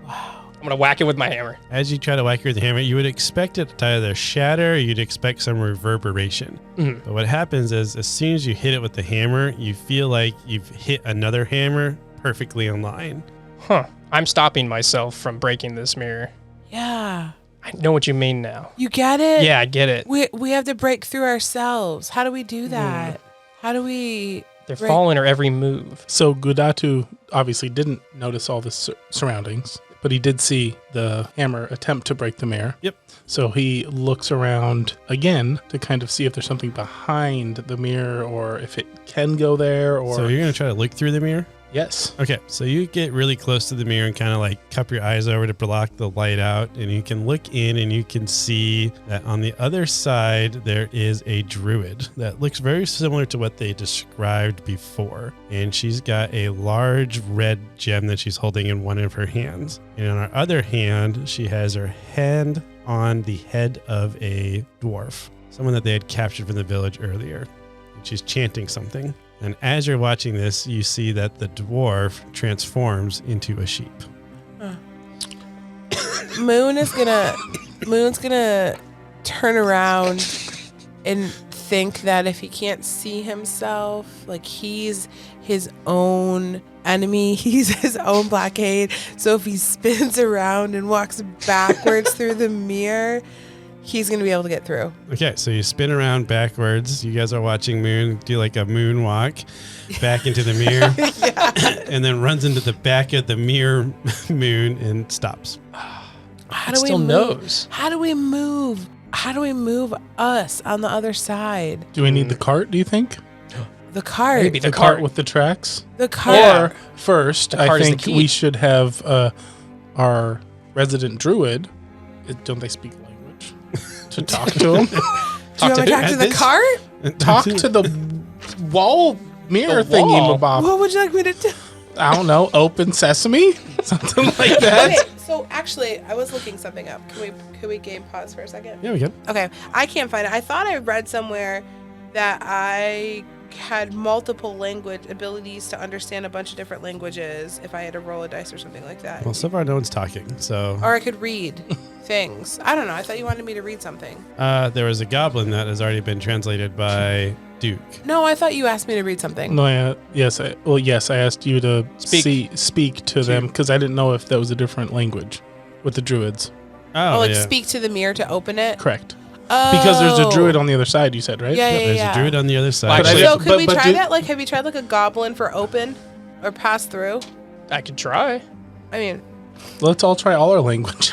[SPEAKER 4] Wow.
[SPEAKER 2] I'm gonna whack it with my hammer.
[SPEAKER 1] As you try to whack it with the hammer, you would expect it to either shatter or you'd expect some reverberation.
[SPEAKER 2] Mhm.
[SPEAKER 1] But what happens is as soon as you hit it with the hammer, you feel like you've hit another hammer perfectly in line.
[SPEAKER 2] Huh. I'm stopping myself from breaking this mirror.
[SPEAKER 4] Yeah.
[SPEAKER 2] I know what you mean now.
[SPEAKER 4] You get it?
[SPEAKER 2] Yeah, I get it.
[SPEAKER 4] We have to break through ourselves. How do we do that? How do we...
[SPEAKER 2] They're
[SPEAKER 4] Right.
[SPEAKER 2] following her every move.
[SPEAKER 3] So Gudatu obviously didn't notice all the surroundings, but he did see the hammer attempt to break the mirror.
[SPEAKER 1] Yep.
[SPEAKER 3] So he looks around again to kind of see if there's something behind the mirror or if it can go there or...
[SPEAKER 1] So you're going to try to look through the mirror?
[SPEAKER 3] Yes.
[SPEAKER 1] Okay, so you get really close to the mirror and kind of like cup your eyes over to block the light out, and you can look in and you can see that on the other side there is a druid that looks very similar to what they described before. And she's got a large red gem that she's holding in one of her hands. And on her other hand, she has her hand on the head of a dwarf, someone that they had captured from the village earlier. And she's chanting something. And as you're watching this, you see that the dwarf transforms into a sheep.
[SPEAKER 4] Moon's gonna turn around and think that if he can't see himself, like he's his own enemy, he's his own blockade. So if he spins around and walks backwards through the mirror, he's going to be able to get through.
[SPEAKER 1] Okay, so you spin around backwards. You guys are watching Moon do like a moonwalk back into the mirror. And then runs into the back of the mirror, Moon, and stops.
[SPEAKER 4] How
[SPEAKER 2] It
[SPEAKER 4] do we
[SPEAKER 2] still
[SPEAKER 4] move?
[SPEAKER 2] knows.
[SPEAKER 4] How do we move? How do we move us on the other side?
[SPEAKER 3] Do we need the cart, do you think?
[SPEAKER 4] The cart.
[SPEAKER 2] Maybe
[SPEAKER 3] The
[SPEAKER 2] the
[SPEAKER 3] cart
[SPEAKER 2] cart.
[SPEAKER 3] with the tracks?
[SPEAKER 4] The cart.
[SPEAKER 2] Yeah.
[SPEAKER 3] Or first,
[SPEAKER 2] The
[SPEAKER 3] I
[SPEAKER 2] cart is the
[SPEAKER 3] think
[SPEAKER 2] key.
[SPEAKER 3] we should have our resident druid. Don't they speak language? To talk to him?
[SPEAKER 4] Do you want me to talk to the
[SPEAKER 1] this-
[SPEAKER 4] cart?
[SPEAKER 3] Talk to the wall mirror
[SPEAKER 2] The wall?
[SPEAKER 3] thingy, Bob.
[SPEAKER 4] What would you like me to do?
[SPEAKER 3] I don't know. Open sesame? Something like that.
[SPEAKER 4] Okay, So actually, I was looking something up. Can we game pause for a second?
[SPEAKER 1] Yeah, we can.
[SPEAKER 4] Okay, I can't find it. I thought I read somewhere that I had multiple language abilities to understand a bunch of different languages if I had to roll a dice or something like that.
[SPEAKER 1] Well, so far no one's talking, so.
[SPEAKER 4] Or I could read things. I don't know. I thought you wanted me to read something.
[SPEAKER 1] There was a goblin that has already been translated by Duke.
[SPEAKER 4] No, I thought you asked me to read something.
[SPEAKER 3] No, yes, I asked you to speak to them because I didn't know if that was a different language with the druids.
[SPEAKER 1] Oh,
[SPEAKER 4] like
[SPEAKER 1] yeah.
[SPEAKER 4] speak to the mirror to open it?
[SPEAKER 3] Correct.
[SPEAKER 4] Oh.
[SPEAKER 3] Because there's a druid on the other side, you said, right?
[SPEAKER 4] Yeah,
[SPEAKER 1] There's a druid on the other side.
[SPEAKER 2] Actually,
[SPEAKER 4] So could we
[SPEAKER 3] but
[SPEAKER 4] try that? Like, have you tried like a goblin for open or pass through?
[SPEAKER 2] I could try.
[SPEAKER 4] I mean,
[SPEAKER 3] Let's all try all our languages.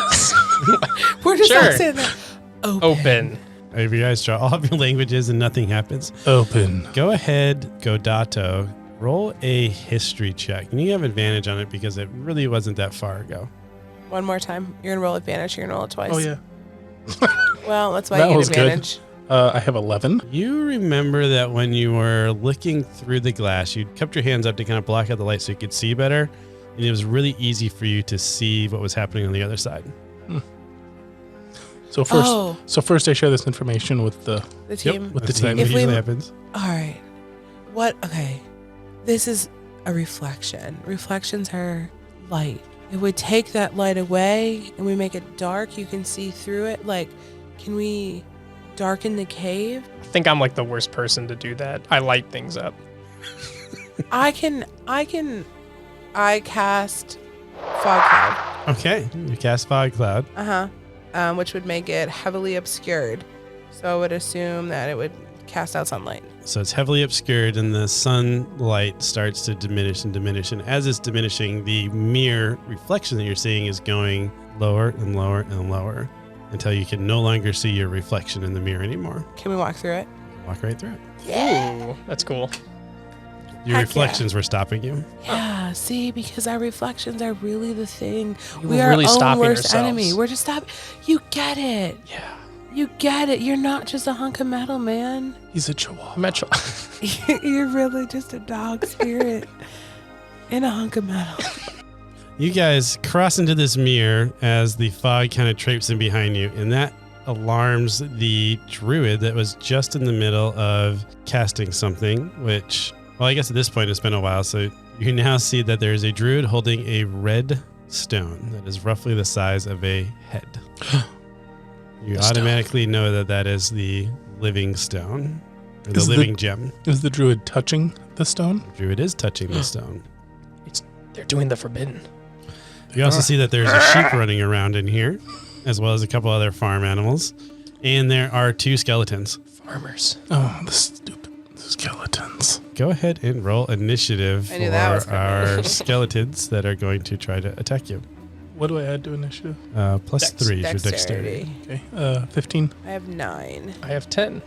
[SPEAKER 4] we're just all
[SPEAKER 2] Sure.
[SPEAKER 4] saying that.
[SPEAKER 2] Open.
[SPEAKER 1] If you guys try all of your languages and nothing happens,
[SPEAKER 3] Open.
[SPEAKER 1] go ahead, Godato, roll a history check. And you have advantage on it because it really wasn't that far ago.
[SPEAKER 4] One more time. You're gonna roll advantage. You're gonna roll it twice.
[SPEAKER 3] Oh, yeah.
[SPEAKER 4] Well, that's why
[SPEAKER 3] That
[SPEAKER 4] you get
[SPEAKER 3] was good.
[SPEAKER 4] advantage.
[SPEAKER 3] I have 11.
[SPEAKER 1] You remember that when you were looking through the glass, you kept your hands up to kind of block out the light so you could see better. And it was really easy for you to see what was happening on the other side.
[SPEAKER 3] So first I share this information with the
[SPEAKER 4] team.
[SPEAKER 3] with the
[SPEAKER 1] That's
[SPEAKER 3] team.
[SPEAKER 1] what
[SPEAKER 4] If we-
[SPEAKER 1] usually happens.
[SPEAKER 4] All right. What? Okay. This is a reflection. Reflections are light. If we take that light away and we make it dark, you can see through it. Like, can we darken the cave?
[SPEAKER 2] I think I'm like the worst person to do that. I light things up.
[SPEAKER 4] I cast fog cloud.
[SPEAKER 1] Okay, you cast Fog Cloud.
[SPEAKER 4] Which would make it heavily obscured. So I would assume that it would cast out sunlight.
[SPEAKER 1] So it's heavily obscured and the sunlight starts to diminish and diminish. And as it's diminishing, the mirror reflection that you're seeing is going lower and lower and lower until you can no longer see your reflection in the mirror anymore.
[SPEAKER 4] Can we walk through it?
[SPEAKER 1] Walk right through it.
[SPEAKER 2] Ooh, that's cool.
[SPEAKER 1] Your
[SPEAKER 4] Heck
[SPEAKER 1] reflections were stopping you.
[SPEAKER 4] Yeah, see, because our reflections are really the thing.
[SPEAKER 2] You
[SPEAKER 4] We
[SPEAKER 2] were
[SPEAKER 4] are
[SPEAKER 2] really
[SPEAKER 4] our own
[SPEAKER 2] stopping
[SPEAKER 4] worst
[SPEAKER 2] yourselves.
[SPEAKER 4] enemy. We're just stopping. You get it.
[SPEAKER 2] Yeah.
[SPEAKER 4] You get it. You're not just a hunk of metal, man.
[SPEAKER 3] He's a chihuahua.
[SPEAKER 2] Metro.
[SPEAKER 4] You're really just a dog spirit in a hunk of metal.
[SPEAKER 1] You guys cross into this mirror as the fog kind of traipses in behind you, and that alarms the druid that was just in the middle of casting something, which, well, I guess at this point it's been a while, so you now see that there's a druid holding a red stone that is roughly the size of a head. You automatically know that that is the living stone, or the
[SPEAKER 3] Is the-
[SPEAKER 1] living gem.
[SPEAKER 3] Is the druid touching the stone?
[SPEAKER 1] The druid is touching the stone.
[SPEAKER 2] They're doing the forbidden.
[SPEAKER 1] You also see that there's a sheep running around in here, as well as a couple other farm animals. And there are 2 skeletons.
[SPEAKER 2] Farmers.
[SPEAKER 3] Oh, the stupid skeletons.
[SPEAKER 1] Go ahead and roll initiative
[SPEAKER 4] I knew that was
[SPEAKER 1] for
[SPEAKER 4] coming.
[SPEAKER 1] our skeletons that are going to try to attack you.
[SPEAKER 3] What do I add to initiative?
[SPEAKER 1] Plus
[SPEAKER 2] Dex.
[SPEAKER 1] 3 is your dexterity.
[SPEAKER 3] Okay, 15.
[SPEAKER 4] I have 9.
[SPEAKER 2] I have 10.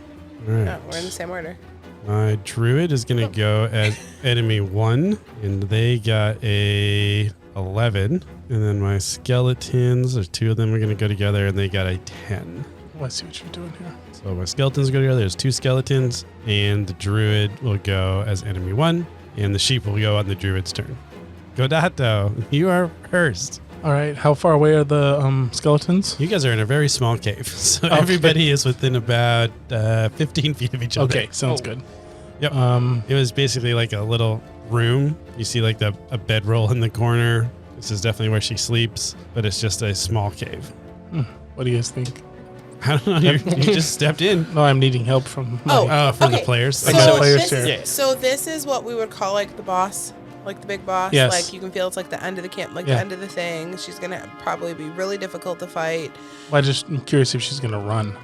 [SPEAKER 1] All right.
[SPEAKER 4] Oh, we're in the same order.
[SPEAKER 1] My druid is going to go as enemy 1, and they got a 11. And then my skeletons, there's 2 of them are going to go together, and they got a 10.
[SPEAKER 3] Oh, I see what you're doing here.
[SPEAKER 1] So my skeletons go together. There's 2 skeletons, and the druid will go as enemy 1, and the sheep will go on the druid's turn. Godato, you are first.
[SPEAKER 3] All right, how far away are the skeletons?
[SPEAKER 1] You guys are in a very small cave, so
[SPEAKER 3] Okay.
[SPEAKER 1] everybody is within about 15 feet of each other.
[SPEAKER 3] Okay, sounds
[SPEAKER 2] Oh.
[SPEAKER 3] good.
[SPEAKER 1] Yep.
[SPEAKER 3] Um,
[SPEAKER 1] It was basically like a little room. You see like a bedroll in the corner. This is definitely where she sleeps, but it's just a small cave.
[SPEAKER 3] what do you guys think?
[SPEAKER 1] I don't know. You just stepped in.
[SPEAKER 3] No, I'm needing help from.
[SPEAKER 1] Oh, from the
[SPEAKER 4] okay.
[SPEAKER 1] players.
[SPEAKER 4] So,
[SPEAKER 3] I got players
[SPEAKER 4] this
[SPEAKER 3] here.
[SPEAKER 4] is,
[SPEAKER 2] Yeah.
[SPEAKER 4] so this is what we would call like the boss, like the big boss.
[SPEAKER 3] Yes.
[SPEAKER 4] Like you can feel it's like the end of the camp, like
[SPEAKER 3] Yeah.
[SPEAKER 4] the end of the thing. She's gonna probably be really difficult to fight.
[SPEAKER 3] I'm curious if she's gonna run.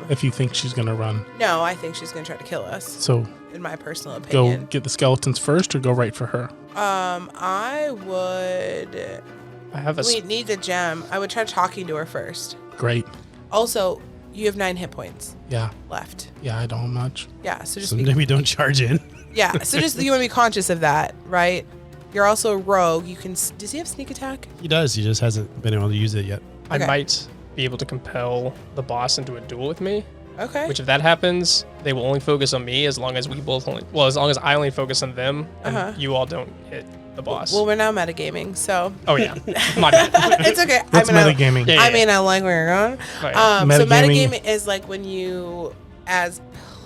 [SPEAKER 3] If you think she's gonna run,
[SPEAKER 4] No, I think she's gonna try to kill us.
[SPEAKER 3] so
[SPEAKER 4] In my personal
[SPEAKER 3] go
[SPEAKER 4] opinion.
[SPEAKER 3] get the skeletons first, or go right for her.
[SPEAKER 4] I would.
[SPEAKER 2] I have a.
[SPEAKER 4] We need the gem. I would try talking to her first.
[SPEAKER 3] Great.
[SPEAKER 4] Also, you have 9 hit points
[SPEAKER 3] Yeah,
[SPEAKER 4] left.
[SPEAKER 3] yeah. I don't have much.
[SPEAKER 4] Yeah, so just
[SPEAKER 1] So
[SPEAKER 4] be,
[SPEAKER 1] maybe don't charge in.
[SPEAKER 4] yeah, so just you want to be conscious of that, right? You're also a rogue. You can. Does he have sneak attack?
[SPEAKER 1] He does. He just hasn't been able to use it yet.
[SPEAKER 2] I
[SPEAKER 4] Okay.
[SPEAKER 2] might be able to compel the boss into a duel with me.
[SPEAKER 4] Okay.
[SPEAKER 2] Which if that happens, they will only focus on me as long as as long as I only focus on them and you all don't hit the boss.
[SPEAKER 4] Well, we're now metagaming, so.
[SPEAKER 2] Oh yeah, my bad.
[SPEAKER 4] It's okay.
[SPEAKER 3] That's metagaming.
[SPEAKER 2] Yeah,
[SPEAKER 4] I mean, I like where you're going.
[SPEAKER 2] Oh, yeah.
[SPEAKER 4] So
[SPEAKER 3] Metagaming-
[SPEAKER 4] metagaming is like when you, as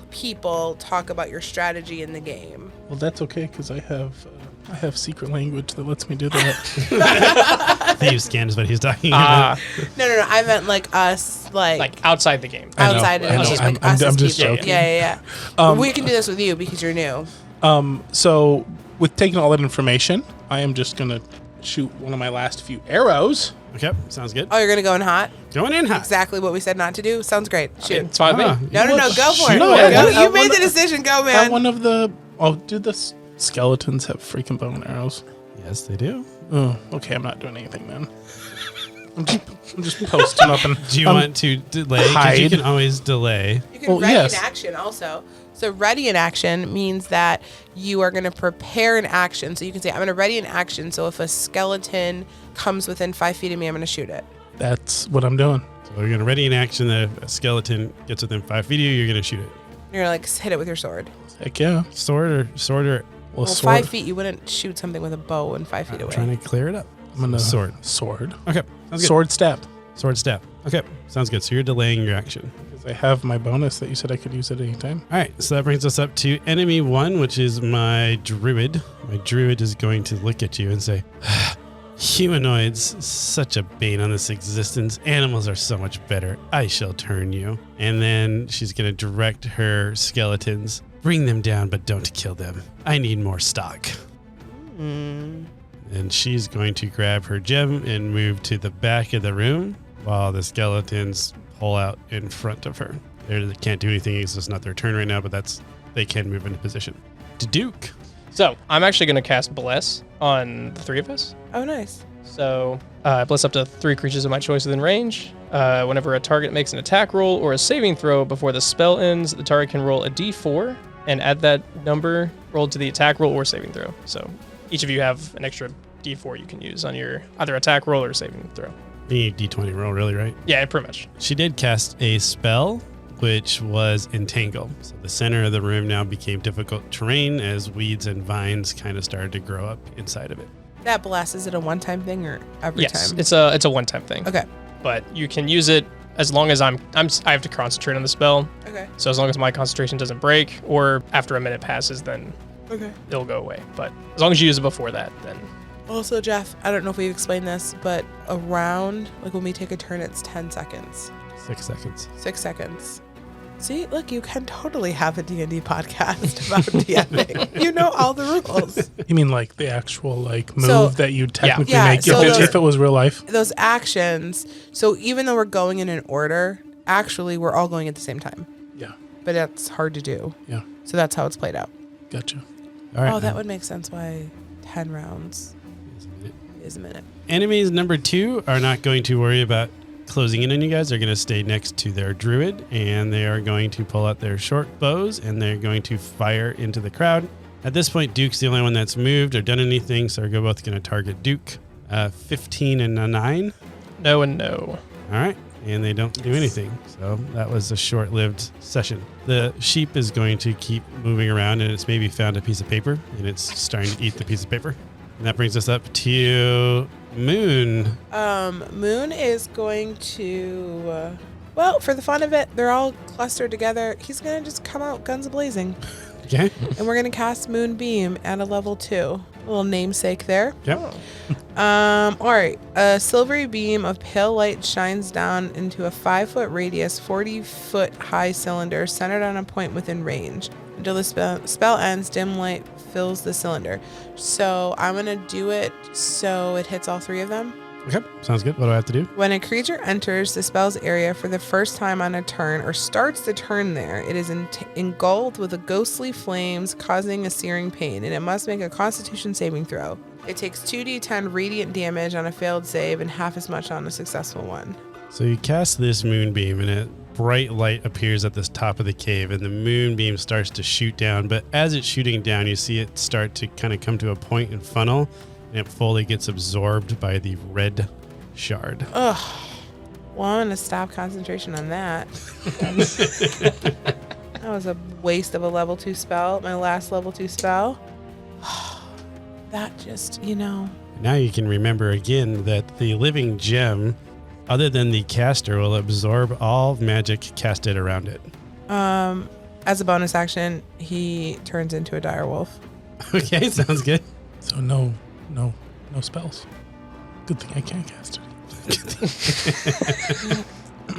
[SPEAKER 4] people, talk about your strategy in the game.
[SPEAKER 3] Well, that's okay because I have secret language that lets me do that.
[SPEAKER 1] Thieves' scan is what he's talking about.
[SPEAKER 4] No. I meant like us, like
[SPEAKER 2] outside the game.
[SPEAKER 3] I know,
[SPEAKER 4] outside of
[SPEAKER 3] I
[SPEAKER 4] the
[SPEAKER 3] know.
[SPEAKER 4] game.
[SPEAKER 3] I'm-
[SPEAKER 4] Like us
[SPEAKER 3] I'm
[SPEAKER 4] as
[SPEAKER 3] just
[SPEAKER 4] people.
[SPEAKER 3] joking.
[SPEAKER 4] Yeah. We can do this with you because you're new.
[SPEAKER 3] So with taking all that information, I am just gonna shoot one of my last few arrows.
[SPEAKER 1] Okay, sounds good.
[SPEAKER 4] Oh, you're gonna go in hot?
[SPEAKER 1] Going in hot.
[SPEAKER 4] Exactly what we said not to do. Sounds great. Shoot.
[SPEAKER 2] It's fine with me.
[SPEAKER 4] No, go for it.
[SPEAKER 3] No,
[SPEAKER 4] Go.
[SPEAKER 3] I
[SPEAKER 4] You made the
[SPEAKER 3] wanna-
[SPEAKER 4] decision. Go,
[SPEAKER 3] At
[SPEAKER 4] man.
[SPEAKER 3] one of the do the skeletons have freaking bow and arrows?
[SPEAKER 1] Yes, they do.
[SPEAKER 3] Oh, okay. I'm not doing anything then. I'm just posting up and.
[SPEAKER 1] Do you want to delay? 'Cause you
[SPEAKER 3] hide.
[SPEAKER 1] can always delay.
[SPEAKER 4] You can
[SPEAKER 3] Well,
[SPEAKER 4] ready
[SPEAKER 3] yes.
[SPEAKER 4] in action also. So ready in action means that you are going to prepare an action. So you can say, I'm going to ready in action. So if a skeleton comes within 5 feet of me, I'm going to shoot it.
[SPEAKER 3] That's what I'm doing.
[SPEAKER 1] So you're going to ready in action. The skeleton gets within 5 feet of you. You're going to shoot it.
[SPEAKER 4] You're going to like hit it with your sword.
[SPEAKER 3] Heck yeah.
[SPEAKER 1] Sword or
[SPEAKER 4] Well,
[SPEAKER 3] sword.
[SPEAKER 4] 5 feet, you wouldn't shoot something with a bow and 5 feet
[SPEAKER 1] I'm
[SPEAKER 4] away.
[SPEAKER 1] trying to clear it up.
[SPEAKER 3] I'm gonna
[SPEAKER 1] Sword.
[SPEAKER 3] Sword.
[SPEAKER 1] Okay, sounds good.
[SPEAKER 3] Sword step.
[SPEAKER 1] Sword step. Okay, sounds good. So you're delaying your action.
[SPEAKER 3] Because I have my bonus that you said I could use at any time.
[SPEAKER 1] All right, so that brings us up to enemy 1, which is my druid. My druid is going to look at you and say, humanoids, such a bane on this existence. Animals are so much better. I shall turn you. And then she's going to direct her skeletons. Bring them down, but don't kill them. I need more stock. And she's going to grab her gem and move to the back of the room while the skeletons pull out in front of her. They can't do anything because it's not their turn right now, but they can move into position. To Duke.
[SPEAKER 2] So I'm actually going to cast Bless on the 3 of us.
[SPEAKER 4] Oh, nice.
[SPEAKER 2] So bless up to 3 creatures of my choice within range. Whenever a target makes an attack roll or a saving throw before the spell ends, the target can roll a d4 and add that number rolled to the attack roll or saving throw. So each of you have an extra d4 you can use on your either attack roll or saving throw.
[SPEAKER 1] You need a d20 roll, really, right?
[SPEAKER 2] Yeah, pretty much.
[SPEAKER 1] She did cast a spell, which was Entangle. So the center of the room now became difficult terrain as weeds and vines kind of started to grow up inside of it.
[SPEAKER 4] That bless, is it a one-time thing or every
[SPEAKER 2] Yes,
[SPEAKER 4] time?
[SPEAKER 2] it's a one-time thing.
[SPEAKER 4] Okay.
[SPEAKER 2] But you can use it as long as I have to concentrate on the spell.
[SPEAKER 4] Okay.
[SPEAKER 2] So as long as my concentration doesn't break, or after a minute passes, then
[SPEAKER 4] Okay.
[SPEAKER 2] it'll go away. But as long as you use it before that, then
[SPEAKER 4] Also, Jeff, I don't know if we've explained this, but a round, like when we take a turn, it's 10 seconds.
[SPEAKER 1] 6 seconds.
[SPEAKER 4] 6 seconds. See, look, you can totally have a D&D podcast about DMing. You know all the rules.
[SPEAKER 3] You mean like the actual move
[SPEAKER 4] So-
[SPEAKER 3] that you technically
[SPEAKER 4] Yeah,
[SPEAKER 3] make
[SPEAKER 4] so
[SPEAKER 3] if it was real life?
[SPEAKER 4] Those actions, so even though we're going in an order, actually we're all going at the same time.
[SPEAKER 3] Yeah.
[SPEAKER 4] But that's hard to do.
[SPEAKER 3] Yeah.
[SPEAKER 4] So that's how it's played out.
[SPEAKER 3] Gotcha.
[SPEAKER 1] All right.
[SPEAKER 4] Oh, that would make sense why 10 rounds is a minute.
[SPEAKER 1] Enemies number 2 are not going to worry about closing in on you guys. They're going to stay next to their druid, and they are going to pull out their short bows, and they're going to fire into the crowd. At this point, Duke's the only one that's moved or done anything, so we're both going to target Duke. 15 and a 9.
[SPEAKER 2] no and no.
[SPEAKER 1] All right, and they don't do anything. So that was a short-lived session. The sheep is going to keep moving around, and it's maybe found a piece of paper, and it's starting to eat the piece of paper. And that brings us up to Moon.
[SPEAKER 4] Moon is going to, well, for the fun of it, they're all clustered together. He's going to just come out guns blazing.
[SPEAKER 1] Okay.
[SPEAKER 4] And we're going to cast Moonbeam at a level 2. A little namesake there.
[SPEAKER 1] Yep.
[SPEAKER 4] All right. A silvery beam of pale light shines down into a 5-foot radius, 40-foot high cylinder centered on a point within range. Until the spell ends, dim light fills the cylinder. So I'm going to do it so it hits all 3 of them.
[SPEAKER 1] Okay, sounds good. What do I have to do?
[SPEAKER 4] When a creature enters the spell's area for the first time on a turn or starts the turn there, it is engulfed with a ghostly flames causing a searing pain, and it must make a Constitution saving throw. It takes 2d10 radiant damage on a failed save and half as much on a successful one.
[SPEAKER 1] So you cast this moonbeam, and a bright light appears at the top of the cave, and the moonbeam starts to shoot down. But as it's shooting down, you see it start to kind of come to a point and funnel, and it fully gets absorbed by the red shard.
[SPEAKER 4] Ugh. Well, I'm gonna stop concentration on that. That was a waste of a level 2 spell. My last level 2 spell. That just,
[SPEAKER 1] Now you can remember again that the living gem, other than the caster, will absorb all magic casted around it.
[SPEAKER 4] As a bonus action, he turns into a dire wolf.
[SPEAKER 1] Okay, sounds good.
[SPEAKER 3] So no spells. Good thing I can't cast it.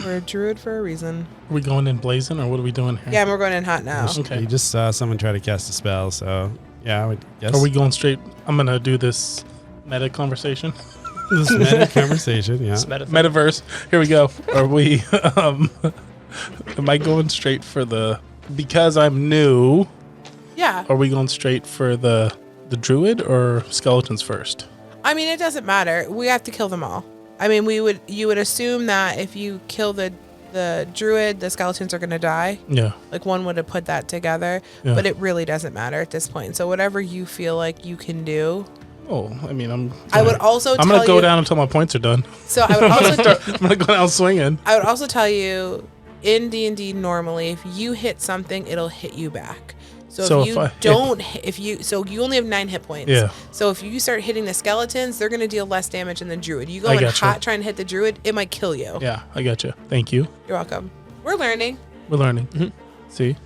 [SPEAKER 4] We're a druid for a reason.
[SPEAKER 3] Are we going in blazing or what are we doing here?
[SPEAKER 4] Yeah, we're going in hot now.
[SPEAKER 3] Okay.
[SPEAKER 1] You just saw someone try to cast a spell, so yeah, I would guess.
[SPEAKER 3] Are we going straight? I'm going to do this meta conversation.
[SPEAKER 1] This meta conversation, yeah.
[SPEAKER 2] It's meta thing.
[SPEAKER 3] Metaverse. Here we go. Are we, am I going straight for because I'm new,
[SPEAKER 4] Yeah.
[SPEAKER 3] are we going straight for the druid or skeletons first?
[SPEAKER 4] I mean, it doesn't matter. We have to kill them all. I mean, you would assume that if you kill the druid, the skeletons are going to die.
[SPEAKER 3] Yeah.
[SPEAKER 4] Like one would have put that together,
[SPEAKER 3] Yeah.
[SPEAKER 4] but it really doesn't matter at this point. So whatever you feel like you can do.
[SPEAKER 3] Oh, I mean,
[SPEAKER 4] I would also
[SPEAKER 3] I'm
[SPEAKER 4] tell
[SPEAKER 3] going to go
[SPEAKER 4] you,
[SPEAKER 3] down until my points are done.
[SPEAKER 4] So I would also
[SPEAKER 3] I'm going to go down swinging.
[SPEAKER 4] I would also tell you in D&D normally if you hit something, it'll hit you back. So if you don't, so you only have 9 hit points.
[SPEAKER 3] Yeah.
[SPEAKER 4] So if you start hitting the skeletons, they're going to deal less damage than the druid. You go
[SPEAKER 3] I
[SPEAKER 4] in
[SPEAKER 3] gotcha.
[SPEAKER 4] hot trying to hit the druid, it might kill you.
[SPEAKER 3] Yeah, I got you. Thank you.
[SPEAKER 4] You're welcome. We're learning.
[SPEAKER 3] We're learning.
[SPEAKER 2] Mhm.
[SPEAKER 3] See?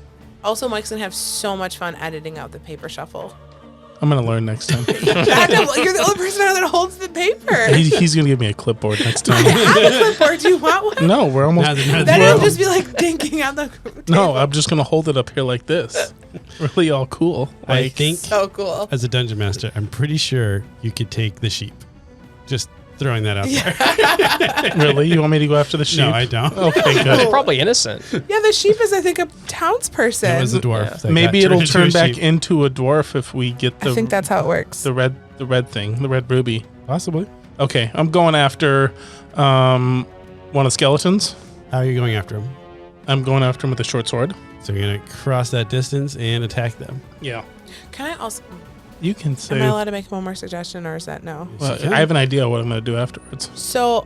[SPEAKER 4] Also, Mike's going to have so much fun editing out the paper shuffle.
[SPEAKER 3] I'm going to learn next time.
[SPEAKER 4] You're the only person out that holds the paper.
[SPEAKER 3] He's going to give me a clipboard next time.
[SPEAKER 4] I have a clipboard. Do you want one?
[SPEAKER 3] No, we're almost.
[SPEAKER 4] Then it'll just be like dinking out the table.
[SPEAKER 3] No, I'm just going to hold it up here like this. Really all cool.
[SPEAKER 1] I
[SPEAKER 3] Like,
[SPEAKER 1] think
[SPEAKER 4] So cool.
[SPEAKER 1] as a dungeon master, I'm pretty sure you could take the sheep. Just throwing that out there.
[SPEAKER 3] really? You want me to go after the sheep?
[SPEAKER 1] No, I don't.
[SPEAKER 3] Okay,
[SPEAKER 2] They're
[SPEAKER 3] good.
[SPEAKER 2] probably innocent.
[SPEAKER 4] Yeah, the sheep is, I think, a townsperson.
[SPEAKER 1] It was a dwarf.
[SPEAKER 2] Yeah.
[SPEAKER 1] that
[SPEAKER 3] Maybe
[SPEAKER 1] got
[SPEAKER 3] it'll
[SPEAKER 1] turned
[SPEAKER 3] turn
[SPEAKER 1] into a
[SPEAKER 3] back
[SPEAKER 1] sheep.
[SPEAKER 3] into a dwarf if we get
[SPEAKER 4] I think that's how it works.
[SPEAKER 3] the red thing, the red ruby.
[SPEAKER 1] Possibly.
[SPEAKER 3] Okay, I'm going after one of skeletons.
[SPEAKER 1] How are you going after him?
[SPEAKER 3] I'm going after him with a short sword.
[SPEAKER 1] So you're going to cross that distance and attack them.
[SPEAKER 3] Yeah.
[SPEAKER 4] Can I also...
[SPEAKER 3] You can
[SPEAKER 4] Am
[SPEAKER 3] say.
[SPEAKER 4] I allowed to make one more suggestion, or is that no?
[SPEAKER 3] Well,
[SPEAKER 1] Yes, you can.
[SPEAKER 3] I have an idea what I'm going to do afterwards.
[SPEAKER 4] So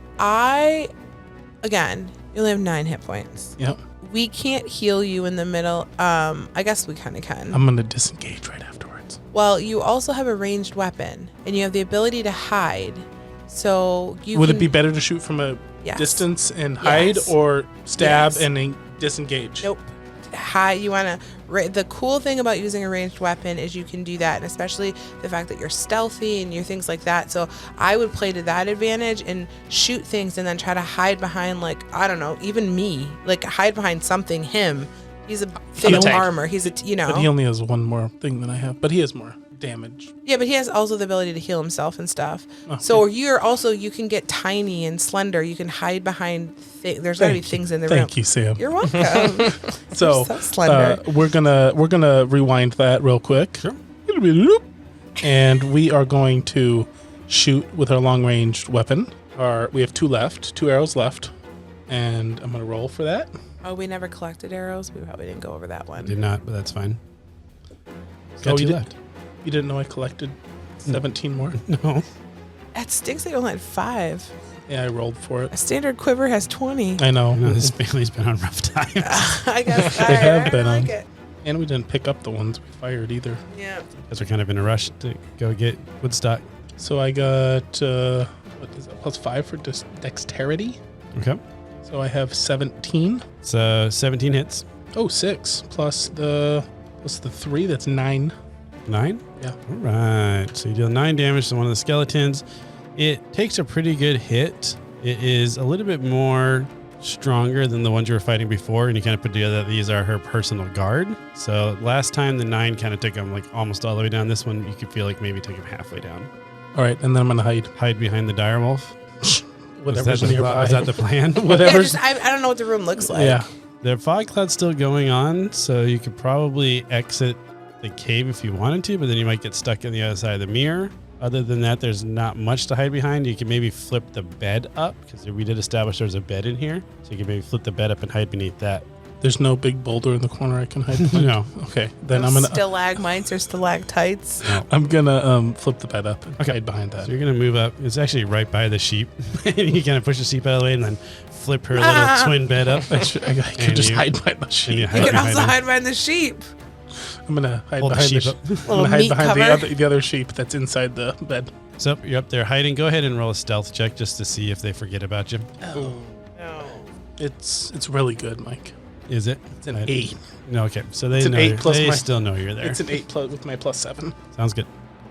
[SPEAKER 4] again, you only have 9 hit points.
[SPEAKER 3] Yep.
[SPEAKER 4] We can't heal you in the middle. I guess we kind of can.
[SPEAKER 3] I'm going to disengage right afterwards.
[SPEAKER 4] Well, you also have a ranged weapon, and you have the ability to hide. So you
[SPEAKER 3] Would
[SPEAKER 4] can,
[SPEAKER 3] it be better to shoot from a
[SPEAKER 4] Yes.
[SPEAKER 3] distance and hide,
[SPEAKER 4] Yes.
[SPEAKER 3] or stab
[SPEAKER 4] Yes.
[SPEAKER 3] and then disengage?
[SPEAKER 4] Nope. Hide. You want to. The cool thing about using a ranged weapon is you can do that, and especially the fact that you're stealthy and you're things like that. So I would play to that advantage and shoot things, and then try to hide behind, like, I don't know, even me, like hide behind something. Him. He's a thing of
[SPEAKER 2] tank.
[SPEAKER 4] armor. He's a
[SPEAKER 3] But he only has one more thing than I have. But he has more damage.
[SPEAKER 4] Yeah, but he has also the ability to heal himself and stuff.
[SPEAKER 3] Oh,
[SPEAKER 4] So you can get tiny and slender. You can hide behind there's got to be things in the room.
[SPEAKER 3] Thank you, Sam.
[SPEAKER 4] You're welcome.
[SPEAKER 3] So,
[SPEAKER 4] so slender.
[SPEAKER 3] we're gonna rewind that real quick.
[SPEAKER 1] Sure.
[SPEAKER 3] And we are going to shoot with our long ranged weapon. We have 2 arrows left, and I'm gonna roll for that.
[SPEAKER 4] Oh, we never collected arrows. We probably didn't go over that one.
[SPEAKER 1] Did not, but that's fine.
[SPEAKER 3] Oh,
[SPEAKER 1] Got
[SPEAKER 3] you
[SPEAKER 1] 2
[SPEAKER 3] did-
[SPEAKER 1] left.
[SPEAKER 3] You didn't know I collected 17 more?
[SPEAKER 1] No.
[SPEAKER 4] That stinks that you only had 5.
[SPEAKER 3] Yeah, I rolled for
[SPEAKER 4] A
[SPEAKER 3] it.
[SPEAKER 4] standard quiver has 20.
[SPEAKER 3] I know.
[SPEAKER 1] No, this family's been on rough times.
[SPEAKER 4] I guess
[SPEAKER 3] They have been
[SPEAKER 4] I like
[SPEAKER 3] on.
[SPEAKER 4] it.
[SPEAKER 3] And we didn't pick up the ones we fired either.
[SPEAKER 4] Yeah.
[SPEAKER 1] Because we're kind of in a rush to go get Woodstock.
[SPEAKER 3] So I got what is that? +5 for dexterity.
[SPEAKER 1] Okay.
[SPEAKER 3] So I have 17.
[SPEAKER 1] So 17 hits.
[SPEAKER 3] Oh, 6 plus the 3. That's 9.
[SPEAKER 1] 9?
[SPEAKER 3] Yeah.
[SPEAKER 1] All right. So you deal 9 damage to one of the skeletons. It takes a pretty good hit. It is a little bit more stronger than the ones you were fighting before, and you kind of put together that these are her personal guard. So last time the 9 kind of took him like almost all the way down. This one you could feel like maybe took him halfway down.
[SPEAKER 3] All right, and then I'm gonna hide.
[SPEAKER 1] Hide behind the direwolf.
[SPEAKER 3] Whatever's
[SPEAKER 1] was
[SPEAKER 3] nearby.
[SPEAKER 1] that the plan?
[SPEAKER 4] Yeah,
[SPEAKER 3] Whatever's.
[SPEAKER 4] I don't know what the room looks like.
[SPEAKER 3] Yeah.
[SPEAKER 1] The fog cloud's still going on, so you could probably exit the cave if you wanted to, but then you might get stuck on the other side of the mirror. Other than that, there's not much to hide behind. You can maybe flip the bed up, because we did establish there's a bed in here. So you can maybe flip the bed up and hide beneath that.
[SPEAKER 3] There's no big boulder in the corner I can hide behind?
[SPEAKER 1] No.
[SPEAKER 3] Okay, then I'm gonna
[SPEAKER 4] Stalagmites or stalactites.
[SPEAKER 3] I'm gonna flip the bed up and hide behind that.
[SPEAKER 1] So you're going to move up. It's actually right by the sheep. And you kind of push the sheep out of the way and then flip her little twin bed up.
[SPEAKER 3] I could just hide behind the
[SPEAKER 1] And
[SPEAKER 3] sheep.
[SPEAKER 4] You can also
[SPEAKER 1] her.
[SPEAKER 4] hide behind the sheep.
[SPEAKER 3] I'm gonna hide
[SPEAKER 1] Hold the
[SPEAKER 3] behind
[SPEAKER 1] sheep
[SPEAKER 3] the
[SPEAKER 1] up.
[SPEAKER 3] I'm
[SPEAKER 4] Little
[SPEAKER 3] gonna hide
[SPEAKER 4] meat
[SPEAKER 3] behind
[SPEAKER 4] cover.
[SPEAKER 3] the other sheep that's inside the bed.
[SPEAKER 1] So you're up there hiding. Go ahead and roll a stealth check just to see if they forget about you.
[SPEAKER 4] No.
[SPEAKER 3] It's really good, Mike.
[SPEAKER 1] Is it?
[SPEAKER 3] It's an 8.
[SPEAKER 1] No, okay. So they
[SPEAKER 3] It's an
[SPEAKER 1] know
[SPEAKER 3] 8 plus
[SPEAKER 1] they
[SPEAKER 3] my-
[SPEAKER 1] still know you're there.
[SPEAKER 3] It's an 8 plus with my +7.
[SPEAKER 1] Sounds good.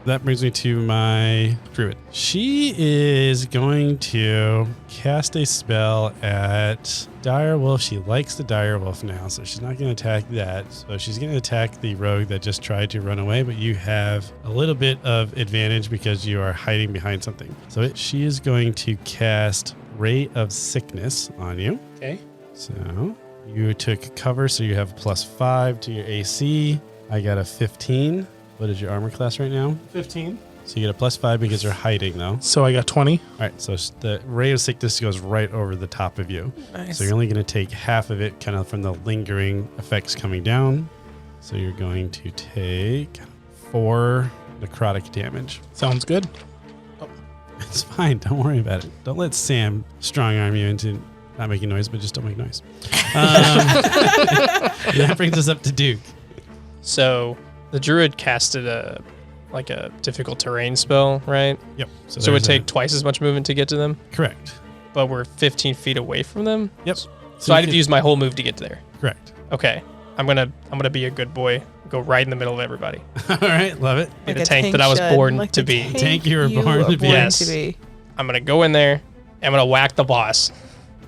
[SPEAKER 1] That brings me to my druid. She is going to cast a spell at Dire Wolf. She likes the Dire Wolf now, so she's not going to attack that. So she's going to attack the rogue that just tried to run away, but you have a little bit of advantage because you are hiding behind something. So she is going to cast Ray of Sickness on you.
[SPEAKER 3] Okay.
[SPEAKER 1] So you took cover, so you have +5 to your AC. I got a 15. What is your armor class right now?
[SPEAKER 3] 15.
[SPEAKER 1] So you get a +5 because you're hiding, though.
[SPEAKER 3] So I got 20.
[SPEAKER 1] All right, so the Ray of Sickness goes right over the top of you.
[SPEAKER 4] Nice.
[SPEAKER 1] So you're only going to take half of it kind of from the lingering effects coming down. So you're going to take 4 necrotic damage.
[SPEAKER 3] Sounds good.
[SPEAKER 1] It's fine. Don't worry about it. Don't let Sam strong arm you into not making noise, but just don't make noise. That brings us up to Duke.
[SPEAKER 2] So the druid casted a difficult terrain spell, right?
[SPEAKER 1] Yep.
[SPEAKER 2] So it would
[SPEAKER 1] there's
[SPEAKER 2] take twice as much movement to get to them,
[SPEAKER 1] Correct.
[SPEAKER 2] but we're 15 feet away from them.
[SPEAKER 1] Yep.
[SPEAKER 2] So I'd have to use my whole move to get there.
[SPEAKER 1] Correct.
[SPEAKER 2] Okay. I'm gonna be a good boy. Go right in the middle of everybody.
[SPEAKER 1] All right. Love it.
[SPEAKER 2] Be the tank that I was
[SPEAKER 4] should.
[SPEAKER 2] born
[SPEAKER 4] Like
[SPEAKER 2] to
[SPEAKER 4] the
[SPEAKER 2] be.
[SPEAKER 1] Tank you were born to be.
[SPEAKER 2] Yes.
[SPEAKER 4] to be.
[SPEAKER 2] I'm gonna go in there. And I'm gonna whack the boss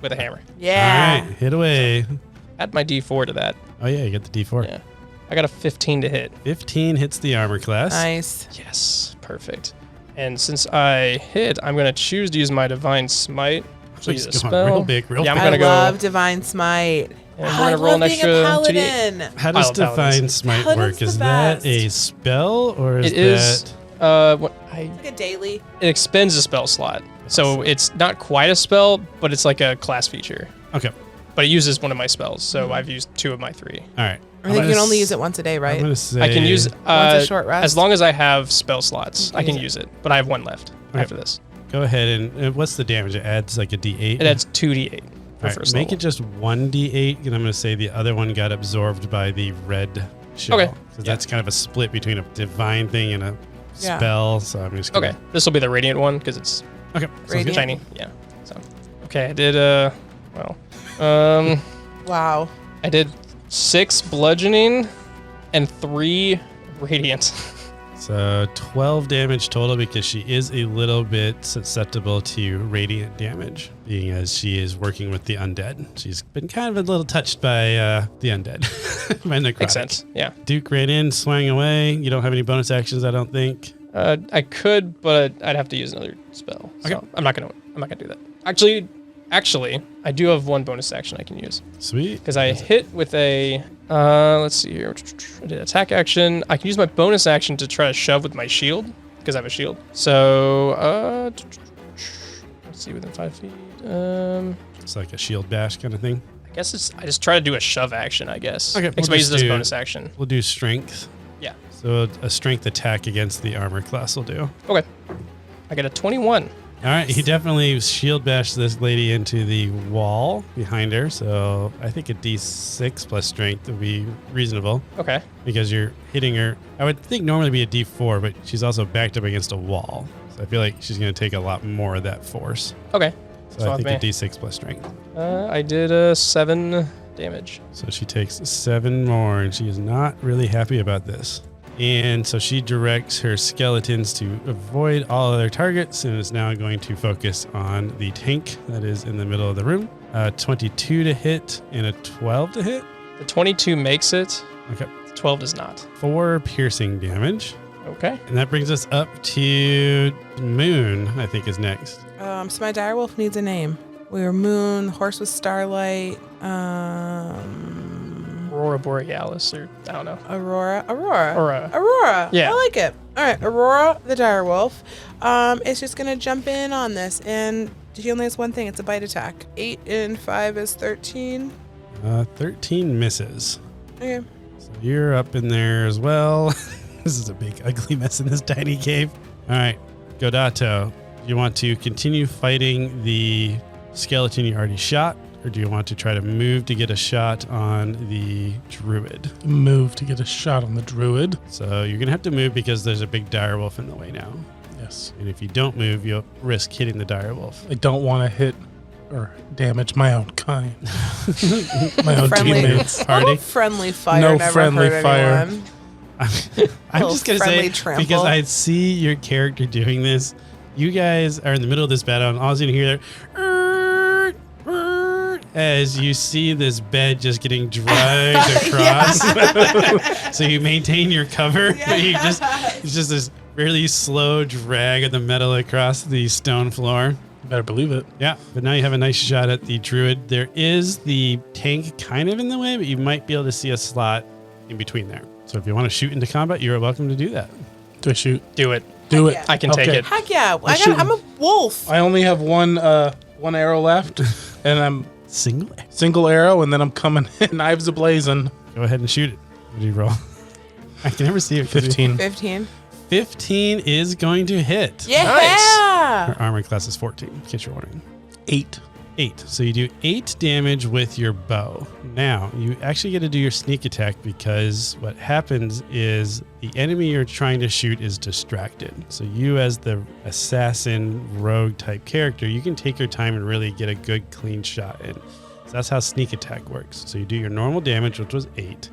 [SPEAKER 2] with a hammer.
[SPEAKER 4] Yeah.
[SPEAKER 1] All right. Hit away.
[SPEAKER 2] Add my D4 to that.
[SPEAKER 1] Oh, yeah. You get the D4.
[SPEAKER 2] Yeah. I got a 15 to hit.
[SPEAKER 1] 15 hits the armor class.
[SPEAKER 4] Nice.
[SPEAKER 2] Yes, perfect. And since I hit, I'm gonna choose to use my divine smite.
[SPEAKER 1] So
[SPEAKER 2] Use a
[SPEAKER 1] just going
[SPEAKER 2] spell.
[SPEAKER 1] real big, real
[SPEAKER 2] Yeah, I'm
[SPEAKER 1] fast.
[SPEAKER 2] gonna
[SPEAKER 4] I
[SPEAKER 2] go-
[SPEAKER 4] love Divine Smite.
[SPEAKER 2] And
[SPEAKER 4] I
[SPEAKER 2] we're gonna roll
[SPEAKER 4] love
[SPEAKER 2] an
[SPEAKER 4] being
[SPEAKER 2] extra
[SPEAKER 4] a
[SPEAKER 2] 2d8.
[SPEAKER 4] paladin.
[SPEAKER 1] How does
[SPEAKER 2] I love
[SPEAKER 1] Divine
[SPEAKER 2] paladins.
[SPEAKER 1] Smite
[SPEAKER 4] Paladin's
[SPEAKER 1] work?
[SPEAKER 4] the
[SPEAKER 1] Is that
[SPEAKER 4] best.
[SPEAKER 1] a spell or is
[SPEAKER 2] It is.
[SPEAKER 1] that...
[SPEAKER 4] Like a daily.
[SPEAKER 2] It expends a spell slot, so it's not quite a spell, but it's like a class feature.
[SPEAKER 1] Okay.
[SPEAKER 2] But it uses one of my spells, so I've used 2 of my 3.
[SPEAKER 1] All right.
[SPEAKER 4] I think you can only use it once a day,
[SPEAKER 1] I'm
[SPEAKER 4] right?
[SPEAKER 1] going to say...
[SPEAKER 2] I can use
[SPEAKER 4] Once a short rest.
[SPEAKER 2] as long as I have spell slots. I can
[SPEAKER 4] Use it.
[SPEAKER 2] use it, but I have 1 left
[SPEAKER 1] Okay.
[SPEAKER 2] after this.
[SPEAKER 1] Go ahead and... what's the damage? It adds like a D8?
[SPEAKER 2] It adds 2d8 for
[SPEAKER 1] All right,
[SPEAKER 2] first
[SPEAKER 1] make
[SPEAKER 2] level.
[SPEAKER 1] it just 1d8, and I'm going to say the other one got absorbed by the red shell.
[SPEAKER 2] Okay.
[SPEAKER 1] Because that's kind of a split between a divine thing and a
[SPEAKER 4] Yeah.
[SPEAKER 1] spell, so I'm just going
[SPEAKER 2] Okay, this will be the radiant one because it's
[SPEAKER 1] Okay. sounds
[SPEAKER 4] Radiant.
[SPEAKER 1] good.
[SPEAKER 2] shiny. Yeah. So, okay, I did
[SPEAKER 4] Wow.
[SPEAKER 2] I did 6 bludgeoning and 3 radiant.
[SPEAKER 1] So 12 damage total because she is a little bit susceptible to radiant damage, being as she is working with the undead. She's been kind of a little touched by the undead. By necrotic.
[SPEAKER 2] Makes sense. Yeah.
[SPEAKER 1] Duke ran in, swang away. You don't have any bonus actions, I don't think.
[SPEAKER 2] I could, but I'd have to use another spell. So
[SPEAKER 1] Okay.
[SPEAKER 2] I'm not gonna do that. Actually, I do have 1 bonus action I can use
[SPEAKER 1] Sweet.
[SPEAKER 2] because I hit with a. Let's see here. I did attack action. I can use my bonus action to try to shove with my shield because I have a shield. So let's see within 5 feet.
[SPEAKER 1] It's like a shield bash kind of thing.
[SPEAKER 2] I guess I just try to do a shove action. I guess.
[SPEAKER 1] Okay,
[SPEAKER 2] Because
[SPEAKER 1] we'll
[SPEAKER 2] I use
[SPEAKER 1] just
[SPEAKER 2] this
[SPEAKER 1] do-
[SPEAKER 2] bonus action.
[SPEAKER 1] We'll do strength.
[SPEAKER 2] Yeah.
[SPEAKER 1] So a strength attack against the armor class will do.
[SPEAKER 2] Okay. I got a 21.
[SPEAKER 1] All right, he definitely shield bashed this lady into the wall behind her. So I think a D6 plus strength would be reasonable
[SPEAKER 2] Okay.
[SPEAKER 1] because you're hitting her. I would think normally it'd be a D4, but she's also backed up against a wall. So I feel like she's going to take a lot more of that force.
[SPEAKER 2] Okay.
[SPEAKER 1] So
[SPEAKER 2] So
[SPEAKER 1] I think a
[SPEAKER 2] me.
[SPEAKER 1] D6 plus strength.
[SPEAKER 2] I did 7 damage.
[SPEAKER 1] So she takes 7 more, and she is not really happy about this. And so she directs her skeletons to avoid all other targets and is now going to focus on the tank that is in the middle of the room. 22 to hit and a 12 to hit.
[SPEAKER 2] The 22 makes it.
[SPEAKER 1] Okay.
[SPEAKER 2] The 12 does not.
[SPEAKER 1] 4 piercing damage.
[SPEAKER 2] Okay.
[SPEAKER 1] And that brings us up to Moon, I think is next.
[SPEAKER 4] So my direwolf needs a name. We were Moon. Horse was Starlight.
[SPEAKER 2] Aurora Borealis, or I don't know.
[SPEAKER 4] Aurora.
[SPEAKER 2] Yeah.
[SPEAKER 4] I like it. All right, Aurora the direwolf. Is just gonna jump in on this, and she only has one thing. It's a bite attack. 8 and 5 is 13.
[SPEAKER 1] 13 misses.
[SPEAKER 4] Okay.
[SPEAKER 1] So you're up in there as well. This is a big, ugly mess in this tiny cave. All right, Godato, do you want to continue fighting the skeleton you already shot, or do you want to try to move to get a shot on the druid?
[SPEAKER 3] Move to get a shot on the druid.
[SPEAKER 1] So you're going to have to move because there's a big direwolf in the way now.
[SPEAKER 3] Yes.
[SPEAKER 1] And if you don't move, you'll risk hitting the direwolf.
[SPEAKER 3] I don't want to hit or damage my own kind. My own
[SPEAKER 4] Friendly.
[SPEAKER 3] teammates.
[SPEAKER 1] Party.
[SPEAKER 4] Friendly fire.
[SPEAKER 3] No
[SPEAKER 4] never
[SPEAKER 3] friendly
[SPEAKER 4] hurt
[SPEAKER 3] fire.
[SPEAKER 4] anyone.
[SPEAKER 1] I'm just going to say,
[SPEAKER 4] friendly trample.
[SPEAKER 1] because I see your character doing this, you guys are in the middle of this battle, and all you can hear as you see this bed just getting dragged across. So you maintain your cover. But you it's just this really slow drag of the metal across the stone floor.
[SPEAKER 3] Better believe it.
[SPEAKER 1] Yeah, but now you have a nice shot at the druid. There is the tank kind of in the way, but you might be able to see a slot in between there. So if you want to shoot into combat, you're welcome to do that.
[SPEAKER 3] Do I shoot?
[SPEAKER 2] Do it.
[SPEAKER 3] Do
[SPEAKER 4] Heck
[SPEAKER 3] it.
[SPEAKER 4] yeah.
[SPEAKER 2] I can take
[SPEAKER 3] Okay.
[SPEAKER 2] it.
[SPEAKER 4] Heck yeah.
[SPEAKER 3] shooting.
[SPEAKER 4] I'm a wolf.
[SPEAKER 3] I only have one arrow left, and I'm single arrow, and then I'm coming in, knives ablazing.
[SPEAKER 1] Go ahead and shoot it. What do you roll? I can never see it.
[SPEAKER 3] 15.
[SPEAKER 4] 15.
[SPEAKER 1] 15 is going to hit.
[SPEAKER 4] Yeah.
[SPEAKER 1] Her armor class is 14, in case you're wondering.
[SPEAKER 3] 8.
[SPEAKER 1] 8. So you do 8 damage with your bow. Now, you actually get to do your sneak attack because what happens is the enemy you're trying to shoot is distracted. So you, as the assassin rogue type character, you can take your time and really get a good clean shot in. So that's how sneak attack works. So you do your normal damage, which was 8,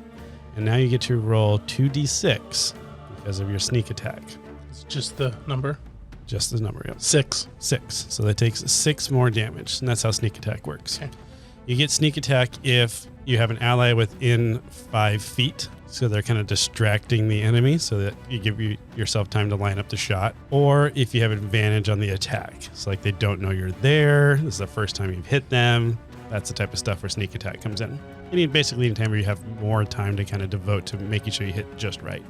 [SPEAKER 1] and now you get to roll 2d6 because of your sneak attack.
[SPEAKER 3] It's just the number.
[SPEAKER 1] Just the number, yep.
[SPEAKER 3] 6.
[SPEAKER 1] 6. So that takes 6 more damage, and that's how sneak attack works.
[SPEAKER 3] Okay.
[SPEAKER 1] You get sneak attack if you have an ally within 5 feet, so they're kind of distracting the enemy so that you give yourself time to line up the shot, or if you have advantage on the attack. So like they don't know you're there, this is the first time you've hit them. That's the type of stuff where sneak attack comes in. You need basically any time where you have more time to kind of devote to making sure you hit just right.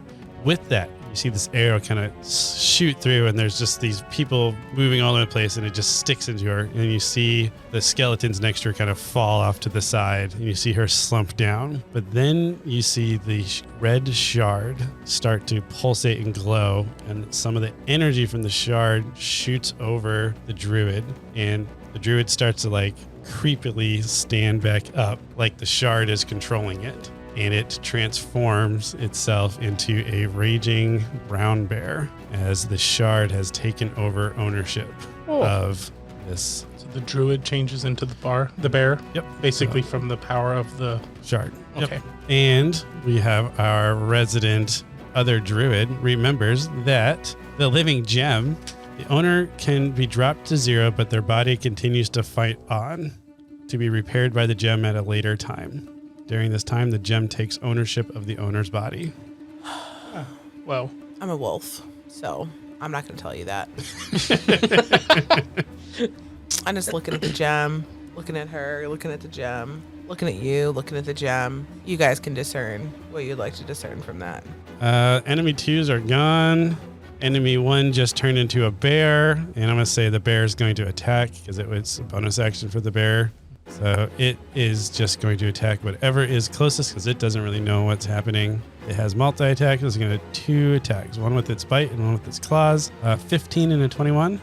[SPEAKER 1] With that, you see this arrow kind of shoot through, and there's just these people moving all over the place, and it just sticks into her. And you see the skeletons next to her kind of fall off to the side, and you see her slump down. But then you see the red shard start to pulsate and glow, and some of the energy from the shard shoots over the druid, and the druid starts to like creepily stand back up, like the shard is controlling it. And it transforms itself into a raging brown bear as the shard has taken over ownership of this
[SPEAKER 3] So the druid changes into the bear.
[SPEAKER 1] Yep.
[SPEAKER 3] Basically from the power of the
[SPEAKER 1] shard.
[SPEAKER 3] Okay.
[SPEAKER 1] Yep. And we have our resident other druid remembers that the living gem, the owner can be dropped to 0, but their body continues to fight on to be repaired by the gem at a later time. During this time, the gem takes ownership of the owner's body.
[SPEAKER 2] Whoa.
[SPEAKER 4] I'm a wolf, so I'm not going to tell you that. I'm just looking at the gem, looking at her, looking at the gem, looking at you, looking at the gem. You guys can discern what you'd like to discern from that.
[SPEAKER 1] Enemy 2s are gone. Enemy 1 just turned into a bear, and I'm going to say the bear is going to attack because it was a bonus action for the bear. So it is just going to attack whatever is closest because it doesn't really know what's happening. It has multi-attack. It's going to 2 attacks, one with its bite and one with its claws. 15 and a 21.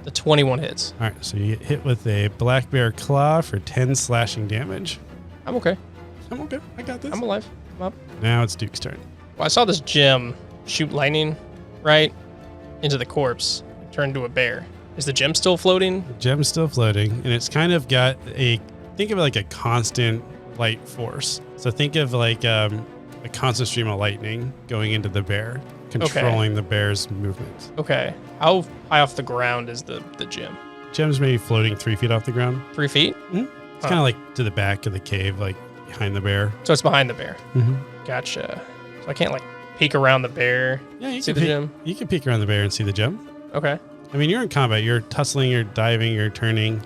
[SPEAKER 2] The 21 hits.
[SPEAKER 1] All right, so you get hit with a black bear claw for 10 slashing damage.
[SPEAKER 2] I'm okay.
[SPEAKER 1] I'm okay. I got this.
[SPEAKER 2] I'm alive. I'm up.
[SPEAKER 1] Now it's Duke's turn.
[SPEAKER 2] Well, I saw this gem shoot lightning right into the corpse, turn into a bear. Is the gem still floating?
[SPEAKER 1] The gem's still floating, and it's kind of got think of it like a constant light force. So think of like a constant stream of lightning going into the bear, controlling the bear's movement.
[SPEAKER 2] Okay. How high off the ground is the gem?
[SPEAKER 1] Gem's maybe floating 3 feet off the ground.
[SPEAKER 2] 3 feet?
[SPEAKER 1] It's kind of like to the back of the cave, like behind the bear.
[SPEAKER 2] So it's behind the bear.
[SPEAKER 1] Mm-hmm.
[SPEAKER 2] Gotcha. So I can't like peek around the bear,
[SPEAKER 1] Yeah, you
[SPEAKER 2] see
[SPEAKER 1] can
[SPEAKER 2] the gem?
[SPEAKER 1] You can peek around the bear and see the gem.
[SPEAKER 2] Okay.
[SPEAKER 1] I mean, you're in combat. You're tussling, you're diving, you're turning.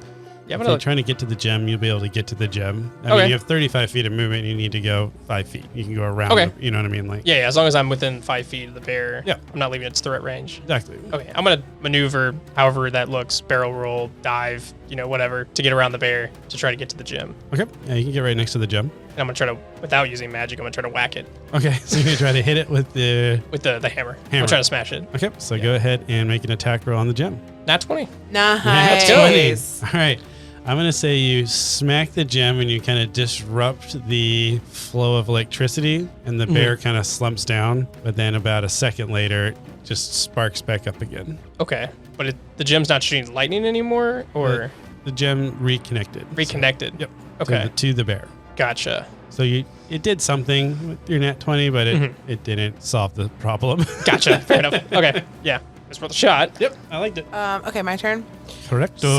[SPEAKER 2] Yeah,
[SPEAKER 1] If you're trying to get to the gem, you'll be able to get to the gem. I
[SPEAKER 2] Okay.
[SPEAKER 1] mean, you have 35 feet of movement. You need to go 5 feet. You can go around.
[SPEAKER 2] Okay.
[SPEAKER 1] You know what I mean? Like,
[SPEAKER 2] yeah, as long as I'm within 5 feet of the bear,
[SPEAKER 1] Yeah.
[SPEAKER 2] I'm not leaving its threat range.
[SPEAKER 1] exactly.
[SPEAKER 2] Okay, I'm gonna maneuver however that looks, barrel roll, dive, whatever, to get around the bear to try to get to the gym.
[SPEAKER 1] Okay. Yeah, you can get right next to the gem.
[SPEAKER 2] And I'm gonna try to, without using magic, I'm gonna try to whack it
[SPEAKER 1] Okay. So you're going to try to hit it with the...
[SPEAKER 2] with the hammer.
[SPEAKER 1] Hammer.
[SPEAKER 2] I'm trying to smash it.
[SPEAKER 1] Okay. So go ahead and make an attack roll on the gem.
[SPEAKER 2] Nat 20.
[SPEAKER 4] Nice.
[SPEAKER 1] 20. All right. I'm going to say you smack the gem and you kind of disrupt the flow of electricity and the bear kind of slumps down. But then about a second later, it just sparks back up again.
[SPEAKER 2] Okay, but the gem's not shooting lightning anymore, or
[SPEAKER 1] The gem reconnected.
[SPEAKER 2] reconnected?
[SPEAKER 1] Yep.
[SPEAKER 2] Okay,
[SPEAKER 1] To the bear.
[SPEAKER 2] gotcha.
[SPEAKER 1] So it did something with your nat 20, but it didn't solve the problem.
[SPEAKER 2] Gotcha. Fair enough. Okay, yeah. Let's roll the shot.
[SPEAKER 1] Yep. I liked it.
[SPEAKER 4] Okay, my turn.
[SPEAKER 1] Correcto.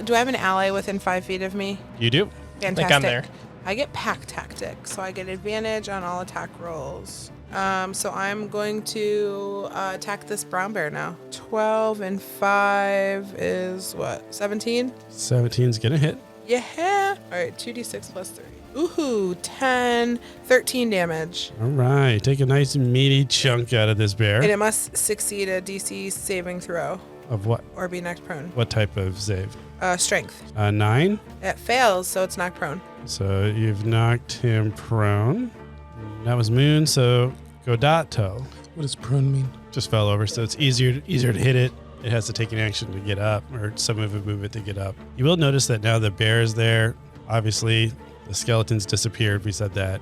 [SPEAKER 4] Do I have an ally within 5 feet of me?
[SPEAKER 1] You do.
[SPEAKER 4] Fantastic.
[SPEAKER 2] think I'm there.
[SPEAKER 4] I get pack tactic, so I get advantage on all attack rolls. So I'm going to attack this brown bear now. 12 and 5 is what? 17?
[SPEAKER 1] 17's going to hit.
[SPEAKER 4] Yeah. All right, 2d6 plus 3. Ooh, 10, 13 damage.
[SPEAKER 1] All right. Take a nice meaty chunk out of this bear.
[SPEAKER 4] And it must succeed a DC saving throw
[SPEAKER 1] Of what?
[SPEAKER 4] or be knocked prone.
[SPEAKER 1] What type of save?
[SPEAKER 4] Strength.
[SPEAKER 1] 9.
[SPEAKER 4] It fails, so it's knocked prone.
[SPEAKER 1] So you've knocked him prone. That was Moon, so Godato
[SPEAKER 3] What does prone mean?
[SPEAKER 1] just fell over, so it's easier to hit it. It has to take an action to get up, or some of a movement to get up. You will notice that now the bear is there. Obviously, the skeletons disappeared. We said that.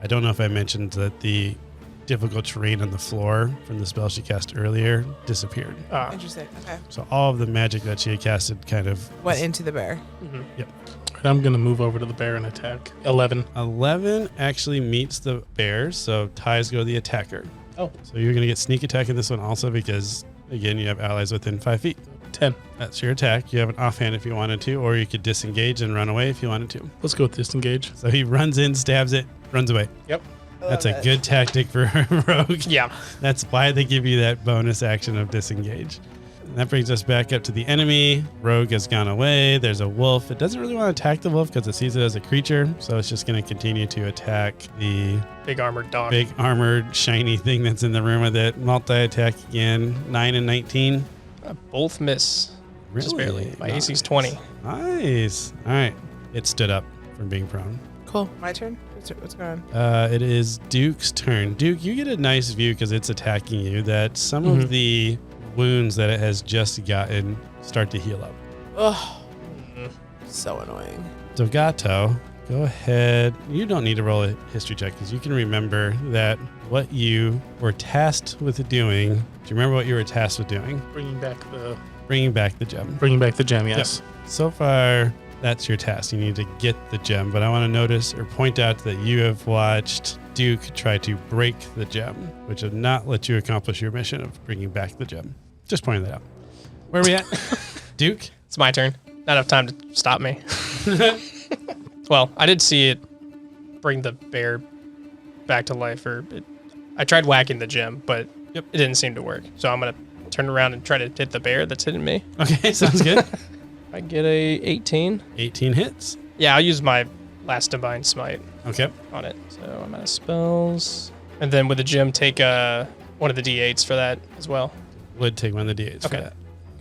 [SPEAKER 1] I don't know if I mentioned that the difficult terrain on the floor from the spell she cast earlier disappeared.
[SPEAKER 4] Interesting. Okay.
[SPEAKER 1] So all of the magic that she had casted kind of
[SPEAKER 4] Went into the bear.
[SPEAKER 3] I'm going to move over to the bear and attack. 11.
[SPEAKER 1] 11 actually meets the bear, so ties go to the attacker.
[SPEAKER 3] Oh.
[SPEAKER 1] So you're going to get sneak attack in this one also because, again, you have allies within 5 feet.
[SPEAKER 3] 10.
[SPEAKER 1] That's your attack. You have an offhand if you wanted to, or you could disengage and run away if you wanted to.
[SPEAKER 3] Let's go with disengage.
[SPEAKER 1] So he runs in, stabs it, runs away.
[SPEAKER 2] Yep.
[SPEAKER 1] That's a good tactic for a rogue.
[SPEAKER 2] Yeah.
[SPEAKER 1] That's why they give you that bonus action of disengage. And that brings us back up to the enemy. Rogue has gone away. There's a wolf. It doesn't really want to attack the wolf because it sees it as a creature. So it's just going to continue to attack the
[SPEAKER 2] Big armored dog.
[SPEAKER 1] big armored shiny thing that's in the room with it. Multi-attack again. 9 and 19.
[SPEAKER 2] Both miss. Just barely. My AC's 20.
[SPEAKER 1] Nice. All right. It stood up from being prone.
[SPEAKER 4] Cool. My turn? What's going on?
[SPEAKER 1] It is Duke's turn. Duke, you get a nice view because it's attacking you that some of the wounds that it has just gotten start to heal up.
[SPEAKER 4] Ugh. So annoying.
[SPEAKER 1] So Gato, go ahead. You don't need to roll a history check because you can remember that what you were tasked with doing. Do you remember what you were tasked with doing?
[SPEAKER 3] Bringing back the
[SPEAKER 1] gem.
[SPEAKER 3] Bringing back the gem, yes.
[SPEAKER 1] Yep. So far, that's your task. You need to get the gem. But I want to notice or point out that you have watched Duke try to break the gem, which would not let you accomplish your mission of bringing back the gem. Just pointing that out. Where are we at? Duke?
[SPEAKER 2] It's my turn. Not enough time to stop me. Well, I did see it bring the bear back to life. I tried whacking the gem, but it didn't seem to work. So I'm going to turn around and try to hit the bear that's hitting me.
[SPEAKER 1] Okay, sounds good.
[SPEAKER 2] I get a 18.
[SPEAKER 1] 18 hits.
[SPEAKER 2] Yeah, I'll use my last divine smite
[SPEAKER 1] Okay.
[SPEAKER 2] on it. So I'm out of spells. And then with the gem, take one of the d8s for that as well.
[SPEAKER 1] Would take one of the D8s for
[SPEAKER 2] Okay.
[SPEAKER 1] that.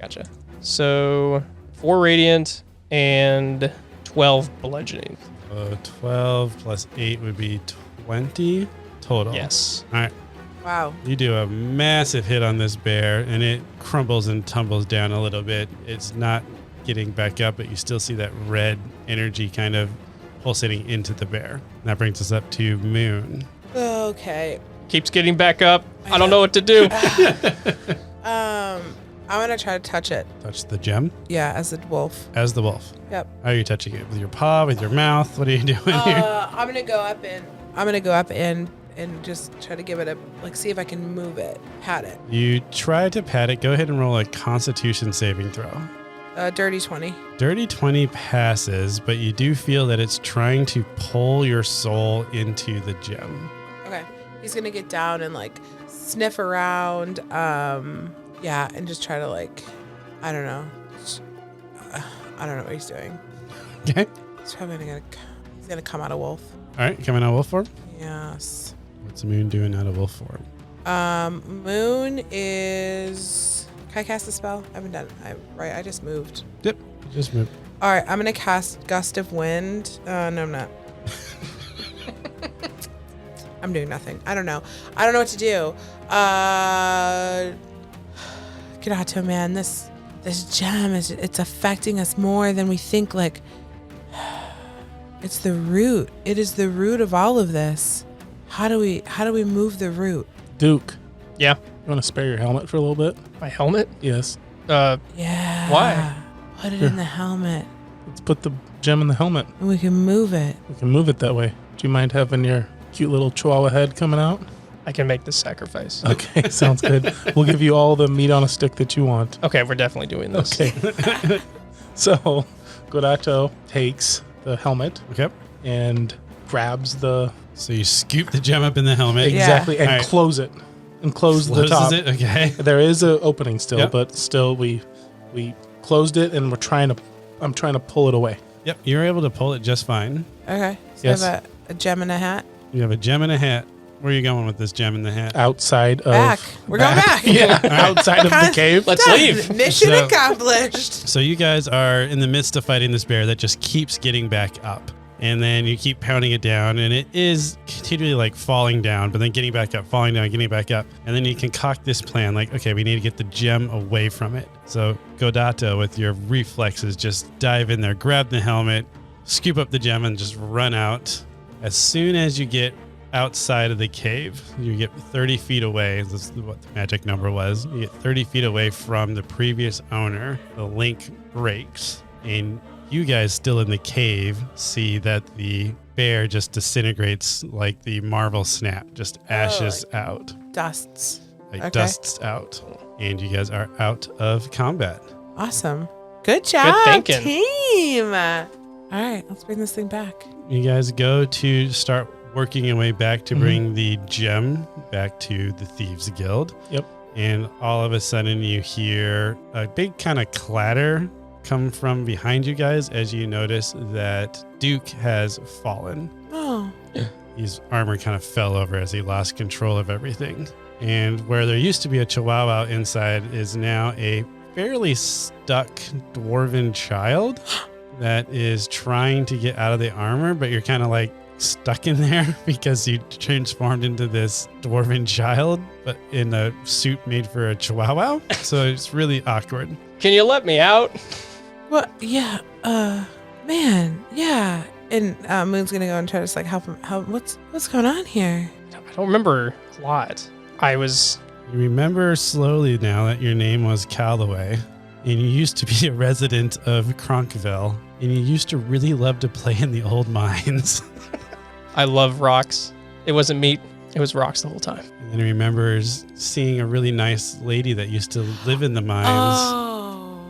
[SPEAKER 2] Gotcha. So 4 radiant and 12 bludgeoning.
[SPEAKER 1] 12 plus 8 would be 20 total.
[SPEAKER 2] Yes.
[SPEAKER 1] All right.
[SPEAKER 4] Wow.
[SPEAKER 1] You do a massive hit on this bear, and it crumbles and tumbles down a little bit. It's not getting back up, but you still see that red energy kind of pulsating into the bear. That brings us up to Moon.
[SPEAKER 4] Okay.
[SPEAKER 2] Keeps getting back up. I don't know what to do.
[SPEAKER 4] I'm gonna try to touch it.
[SPEAKER 1] Touch the gem
[SPEAKER 4] Yeah, as a wolf.
[SPEAKER 1] as the wolf.
[SPEAKER 4] Yep.
[SPEAKER 1] How are you touching it? With your paw, with your mouth? What are you doing here?
[SPEAKER 4] I'm gonna go up and just try to give it see if I can move it, pat it.
[SPEAKER 1] You try to pat it. Go ahead and roll a Constitution saving throw.
[SPEAKER 4] Dirty 20.
[SPEAKER 1] Dirty 20 passes, but you do feel that it's trying to pull your soul into the gem.
[SPEAKER 4] Okay. He's gonna get down and sniff around. And just try to I don't know. I don't know what he's doing.
[SPEAKER 1] Okay.
[SPEAKER 4] He's probably gonna come out of wolf.
[SPEAKER 1] All right, coming out of wolf form.
[SPEAKER 4] Yes.
[SPEAKER 1] What's the moon doing out of wolf form?
[SPEAKER 4] Moon is. Can I cast a spell? I haven't done it. I just moved.
[SPEAKER 1] Yep, just move.
[SPEAKER 4] All right, I'm gonna cast Gust of Wind. No, I'm not. I'm doing nothing. I don't know. I don't know what to do. Grato, man, this gem it's affecting us more than we think. Like, it's the root. It is the root of all of this. How do we move the root?
[SPEAKER 3] Duke,
[SPEAKER 2] Yeah.
[SPEAKER 3] you want to spare your helmet for a little bit?
[SPEAKER 2] My helmet?
[SPEAKER 3] Yes.
[SPEAKER 4] Yeah.
[SPEAKER 2] Why?
[SPEAKER 4] Put it in the helmet,
[SPEAKER 3] Let's put the gem in the helmet.
[SPEAKER 4] and we can move it.
[SPEAKER 3] We can move it that way. Do you mind having your cute little chihuahua head coming out?
[SPEAKER 2] I can make this sacrifice.
[SPEAKER 3] Okay, sounds good. We'll give you all the meat on a stick that you want.
[SPEAKER 2] Okay, we're definitely doing this.
[SPEAKER 3] Okay. So, Gorato takes the helmet
[SPEAKER 1] Okay.
[SPEAKER 3] and grabs the
[SPEAKER 1] So you scoop the gem up in the helmet.
[SPEAKER 4] Yeah.
[SPEAKER 3] exactly and
[SPEAKER 1] All right.
[SPEAKER 3] close it and close the
[SPEAKER 1] Closes
[SPEAKER 3] top.
[SPEAKER 1] it. Okay.
[SPEAKER 3] There is an opening still,
[SPEAKER 1] Yep.
[SPEAKER 3] but still we closed it and I'm trying to pull it away.
[SPEAKER 1] Yep. You're able to pull it just fine.
[SPEAKER 4] Okay. So
[SPEAKER 3] Yes.
[SPEAKER 4] you have a gem and a hat.
[SPEAKER 1] You have a gem in a hat. Where are you going with this gem in the hat?
[SPEAKER 3] Outside of
[SPEAKER 4] Back. We're going back.
[SPEAKER 3] Yeah, outside of the cave.
[SPEAKER 2] Let's
[SPEAKER 4] Done.
[SPEAKER 2] leave.
[SPEAKER 4] Mission
[SPEAKER 1] So-
[SPEAKER 4] accomplished.
[SPEAKER 1] So you guys are in the midst of fighting this bear that just keeps getting back up. And then you keep pounding it down, and it is continually like falling down, but then getting back up, falling down, getting back up. And then you concoct this plan like, okay, we need to get the gem away from it. So Godato, with your reflexes, just dive in there, grab the helmet, scoop up the gem, and just run out. As soon as you get outside of the cave, you get 30 feet away. This is what the magic number was. You get 30 feet away from the previous owner. The link breaks, and you guys still in the cave see that the bear just disintegrates like the Marvel snap, just ashes out,
[SPEAKER 4] Dusts.
[SPEAKER 1] like
[SPEAKER 4] Okay.
[SPEAKER 1] dusts out, and you guys are out of combat.
[SPEAKER 4] Awesome. Good job,
[SPEAKER 2] thinking.
[SPEAKER 4] team. All right, let's bring this thing back.
[SPEAKER 1] You guys go to start working your way back to
[SPEAKER 3] Mhm.
[SPEAKER 1] bring the gem back to the Thieves Guild.
[SPEAKER 3] Yep.
[SPEAKER 1] And all of a sudden you hear a big kind of clatter come from behind you guys as you notice that Duke has fallen.
[SPEAKER 4] Oh.
[SPEAKER 1] His armor kind of fell over as he lost control of everything. And where there used to be a chihuahua inside is now a fairly stuck dwarven child that is trying to get out of the armor, but you're kind of like stuck in there because you transformed into this dwarven child, but in a suit made for a chihuahua. So it's really awkward.
[SPEAKER 2] Can you let me out?
[SPEAKER 4] What? Yeah. Man. Yeah. And Moon's gonna go and try to like help him. What's going on here?
[SPEAKER 2] I don't remember a lot.
[SPEAKER 1] You remember slowly now that your name was Calloway, and you used to be a resident of Cronkville, and you used to really love to play in the old mines.
[SPEAKER 2] I love rocks. It wasn't meat. It was rocks the whole time.
[SPEAKER 1] And then he remembers seeing a really nice lady that used to live in the mines,
[SPEAKER 4] Oh.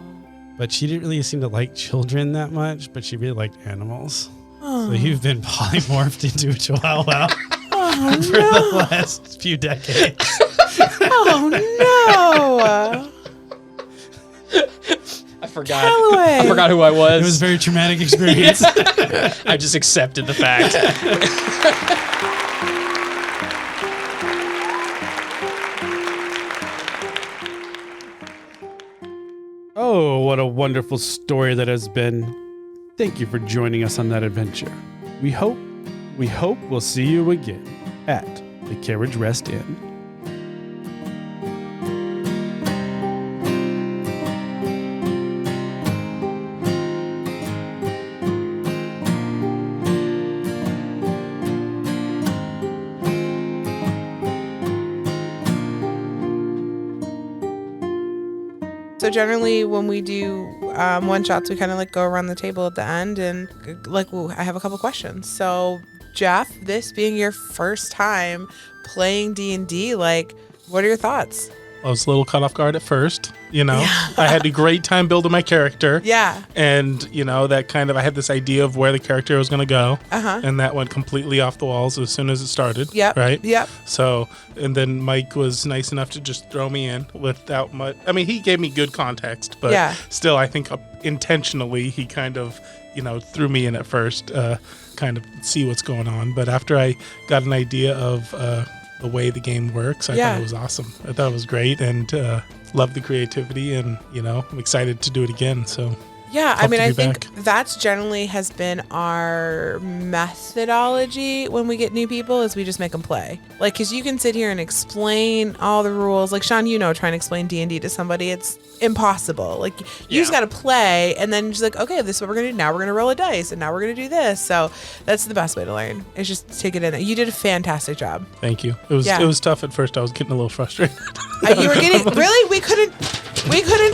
[SPEAKER 1] but she didn't really seem to like children that much, but she really liked animals.
[SPEAKER 4] Oh.
[SPEAKER 1] So you've been polymorphed into a chihuahua
[SPEAKER 4] Oh
[SPEAKER 1] for the last few decades.
[SPEAKER 4] Oh no.
[SPEAKER 2] I forgot.
[SPEAKER 4] Calloway.
[SPEAKER 2] I forgot who I was.
[SPEAKER 1] It was a very traumatic experience.
[SPEAKER 2] I just accepted the fact.
[SPEAKER 1] Oh, what a wonderful story that has been. Thank you for joining us on that adventure. We hope we'll see you again at the Carriage Rest Inn.
[SPEAKER 4] So generally, when we do one shots, we kind of like go around the table at the end, and I have a couple questions. So, Jeff, this being your first time playing D&D, like, what are your thoughts?
[SPEAKER 3] I was a little caught off guard at first. I had a great time building my character.
[SPEAKER 4] Yeah.
[SPEAKER 3] And, that kind of, I had this idea of where the character was going to go. And that went completely off the walls as soon as it started.
[SPEAKER 4] Yep.
[SPEAKER 3] Right?
[SPEAKER 4] Yep.
[SPEAKER 3] So, and then Mike was nice enough to just throw me in without much. I mean, he gave me good context, but still, I think intentionally he kind of, threw me in at first, kind of see what's going on. But after I got an idea of the way the game works, I thought it was awesome. I thought it was great and loved the creativity, and I'm excited to do it again. So
[SPEAKER 4] yeah, I mean, I think
[SPEAKER 3] back.
[SPEAKER 4] that's generally has been our methodology when we get new people is we just make them play. Like, because you can sit here and explain all the rules. Like, Sean, trying to explain D&D to somebody, it's impossible. Like, you just got to play, and then just like, okay, this is what we're going to do. Now we're going to roll a dice, and now we're going to do this. So that's the best way to learn. It's just take it in. You did a fantastic job.
[SPEAKER 3] Thank you. It was tough at first. I was getting a little frustrated.
[SPEAKER 4] You were getting, really? We couldn't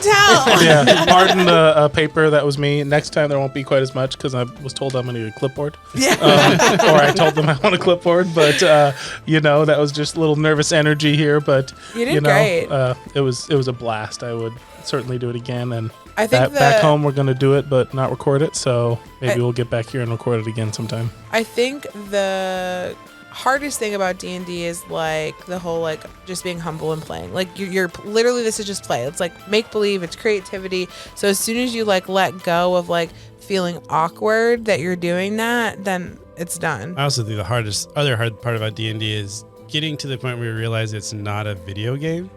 [SPEAKER 4] tell.
[SPEAKER 3] Yeah, pardon the paper. That was me. Next time there won't be quite as much because I was told I'm going to need a clipboard.
[SPEAKER 4] Yeah.
[SPEAKER 3] Or I told them I want a clipboard, but that was just a little nervous energy here. But
[SPEAKER 4] you did great.
[SPEAKER 3] It was a blast. I would certainly do it again. And
[SPEAKER 4] I think
[SPEAKER 3] back home we're going to do it, but not record it. So maybe we'll get back here and record it again sometime.
[SPEAKER 4] I think the hardest thing about D&D is like the whole like just being humble and playing. Like you're literally, this is just play. It's like make believe, it's creativity. So as soon as you like let go of like feeling awkward that you're doing that, then it's done.
[SPEAKER 1] I also think the other hard part about D&D is getting to the point where you realize it's not a video game,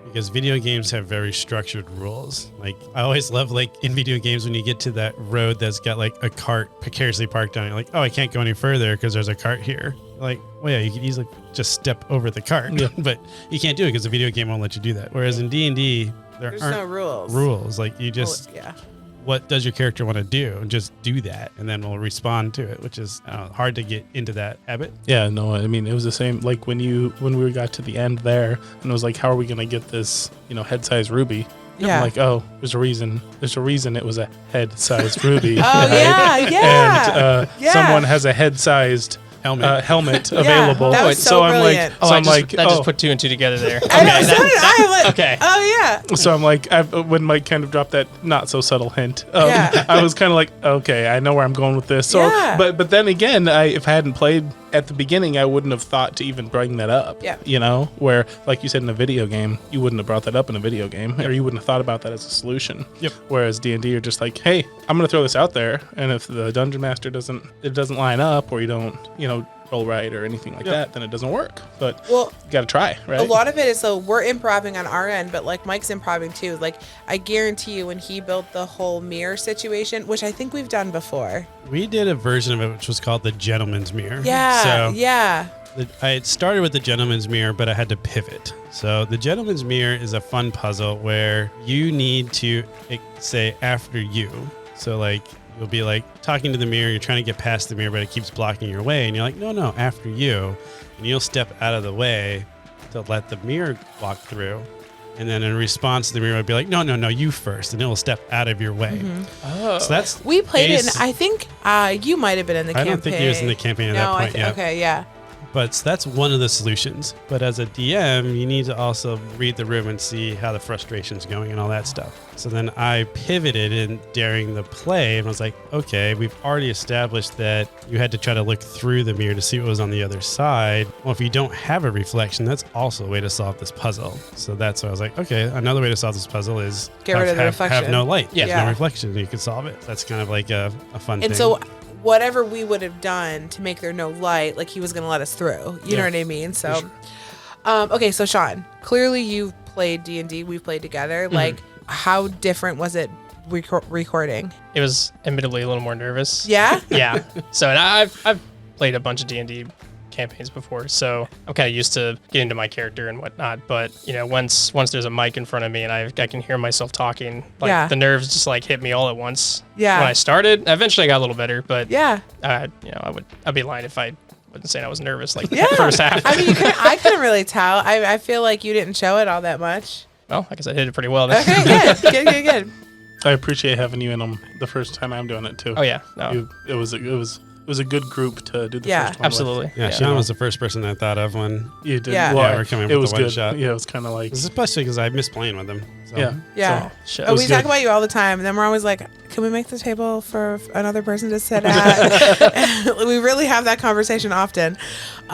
[SPEAKER 1] because video games have very structured rules. Like I always love like in video games when you get to that road that's got like a cart precariously parked on it, like, oh, I can't go any further because there's a cart here. Like, well, yeah, you could easily just step over the cart, but you can't do it because the video game won't let you do that. Whereas in D&D, there's
[SPEAKER 4] no rules.
[SPEAKER 1] Like you just, what does your character want to do? And just do that, and then we'll respond to it, which is hard to get into that habit.
[SPEAKER 3] Yeah, no, I mean, it was the same. Like when we got to the end there, and it was like, how are we going to get this, head-sized ruby?
[SPEAKER 4] Yeah.
[SPEAKER 3] I'm like, oh, there's a reason it was a head-sized ruby.
[SPEAKER 4] Oh, right?
[SPEAKER 3] And someone has a head-sized helmet available.
[SPEAKER 4] That was so brilliant.
[SPEAKER 3] I'm like,
[SPEAKER 2] I just put two and two together there.
[SPEAKER 4] I know, so did I. Like,
[SPEAKER 2] okay.
[SPEAKER 4] Oh yeah.
[SPEAKER 3] So I'm like, when Mike kind of dropped that not so subtle hint, I was kind of like, okay, I know where I'm going with this. So, but then again, if I hadn't played at the beginning, I wouldn't have thought to even bring that up.
[SPEAKER 4] Yeah.
[SPEAKER 3] Where like you said in a video game, you wouldn't have brought that up in a video game, or you wouldn't have thought about that as a solution.
[SPEAKER 1] Yep.
[SPEAKER 3] Whereas D&D, you're just like, hey, I'm going to throw this out there, and if the dungeon master doesn't line up, or you don't, roll right or anything like that, then it doesn't work. But you got to try, right?
[SPEAKER 4] A lot of it is, so we're improving on our end, but like Mike's improving too. Like I guarantee you when he built the whole mirror situation, which I think we've done before.
[SPEAKER 1] We did a version of it which was called the Gentleman's Mirror.
[SPEAKER 4] Yeah.
[SPEAKER 1] I had started with the Gentleman's Mirror, but I had to pivot. So the Gentleman's Mirror is a fun puzzle where you need to say after you. So like you'll be like talking to the mirror, you're trying to get past the mirror, but it keeps blocking your way. And you're like, no, after you. And you'll step out of the way to let the mirror walk through. And then in response, the mirror would be like, no, you first. And it will step out of your way.
[SPEAKER 2] Oh.
[SPEAKER 1] So that's
[SPEAKER 4] we played it, and I think you might have been in the campaign.
[SPEAKER 1] I don't think he was in the campaign at that point yet.
[SPEAKER 4] Okay, yeah.
[SPEAKER 1] But that's one of the solutions. But as a DM, you need to also read the room and see how the frustration's going and all that stuff. So then I pivoted during the play and was like, okay, we've already established that you had to try to look through the mirror to see what was on the other side. Well, if you don't have a reflection, that's also a way to solve this puzzle. So that's why I was like, okay, another way to solve this puzzle is
[SPEAKER 4] get rid of the reflection.
[SPEAKER 1] Have no light.
[SPEAKER 2] Yeah.
[SPEAKER 1] No reflection. You can solve it. That's kind of like a fun thing.
[SPEAKER 4] And so whatever we would have done to make there no light, like he was going to let us through. You know what I mean? So, okay, so Sean, clearly you've played D&D. We've played together. Like, how different was it recording?
[SPEAKER 2] It was admittedly a little more nervous.
[SPEAKER 4] Yeah?
[SPEAKER 2] Yeah. So and I've played a bunch of D&D campaigns before, so I'm kind of used to getting to my character and whatnot. But once there's a mic in front of me and I can hear myself talking, like the nerves just like hit me all at once.
[SPEAKER 4] Yeah.
[SPEAKER 2] When I started, eventually I got a little better, but
[SPEAKER 4] I'd
[SPEAKER 2] be lying if I wasn't saying I was nervous like the first half.
[SPEAKER 4] I mean, I couldn't really tell. I feel like you didn't show it all that much.
[SPEAKER 2] Well, I guess I did it pretty well then.
[SPEAKER 4] Okay, good.
[SPEAKER 3] I appreciate having you in them the first time I'm doing it too.
[SPEAKER 2] Oh yeah, no.
[SPEAKER 3] It was was a good group to do the
[SPEAKER 4] Yeah.
[SPEAKER 3] first one
[SPEAKER 2] Absolutely.
[SPEAKER 1] Yeah, Sean was the first person I thought of when
[SPEAKER 3] with. You did.
[SPEAKER 4] Yeah.
[SPEAKER 3] Well,
[SPEAKER 1] we're coming
[SPEAKER 3] it
[SPEAKER 1] with
[SPEAKER 3] was
[SPEAKER 1] the one
[SPEAKER 3] good.
[SPEAKER 1] shot.
[SPEAKER 3] Yeah, it was kind of like
[SPEAKER 1] Especially because I miss playing with him. So.
[SPEAKER 3] yeah.
[SPEAKER 4] Yeah.
[SPEAKER 3] So,
[SPEAKER 2] Shit.
[SPEAKER 4] Oh,
[SPEAKER 3] was
[SPEAKER 4] we talk
[SPEAKER 3] good.
[SPEAKER 4] about you all the time. And then we're always like, can we make the table for another person to sit at? We really have that conversation often.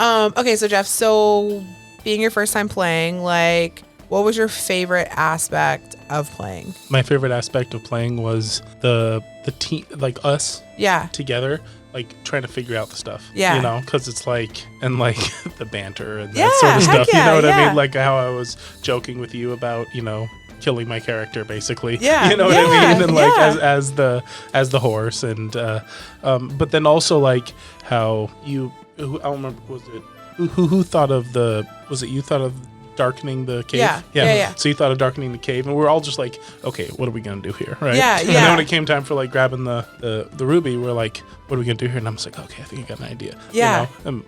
[SPEAKER 4] Okay, so Jeff, so being your first time playing, like, what was your favorite aspect of playing?
[SPEAKER 3] My favorite aspect of playing was the team, like us
[SPEAKER 4] Yeah.
[SPEAKER 3] together, like trying to figure out the stuff.
[SPEAKER 4] Yeah.
[SPEAKER 3] You know, because it's like, and like the banter and
[SPEAKER 4] Yeah,
[SPEAKER 3] that sort of
[SPEAKER 4] heck
[SPEAKER 3] stuff.
[SPEAKER 4] yeah,
[SPEAKER 3] You know what I
[SPEAKER 4] yeah.
[SPEAKER 3] mean? Like how I was joking with you about, you know, killing my character basically.
[SPEAKER 4] Yeah,
[SPEAKER 3] You know what
[SPEAKER 4] yeah,
[SPEAKER 3] I mean? And like
[SPEAKER 4] yeah.
[SPEAKER 3] as the horse and but then also like how you I don't remember, was it who thought of was it you thought of darkening the cave?
[SPEAKER 4] Yeah.
[SPEAKER 3] So you thought of darkening the cave, and we're all just like, okay, what are we gonna do here, right?
[SPEAKER 4] Yeah,
[SPEAKER 3] And
[SPEAKER 4] yeah.
[SPEAKER 3] then when it came time for like grabbing the ruby, we're like, what are we gonna do here? And I'm just like, okay, I think I got an idea.
[SPEAKER 4] Yeah.
[SPEAKER 3] You know?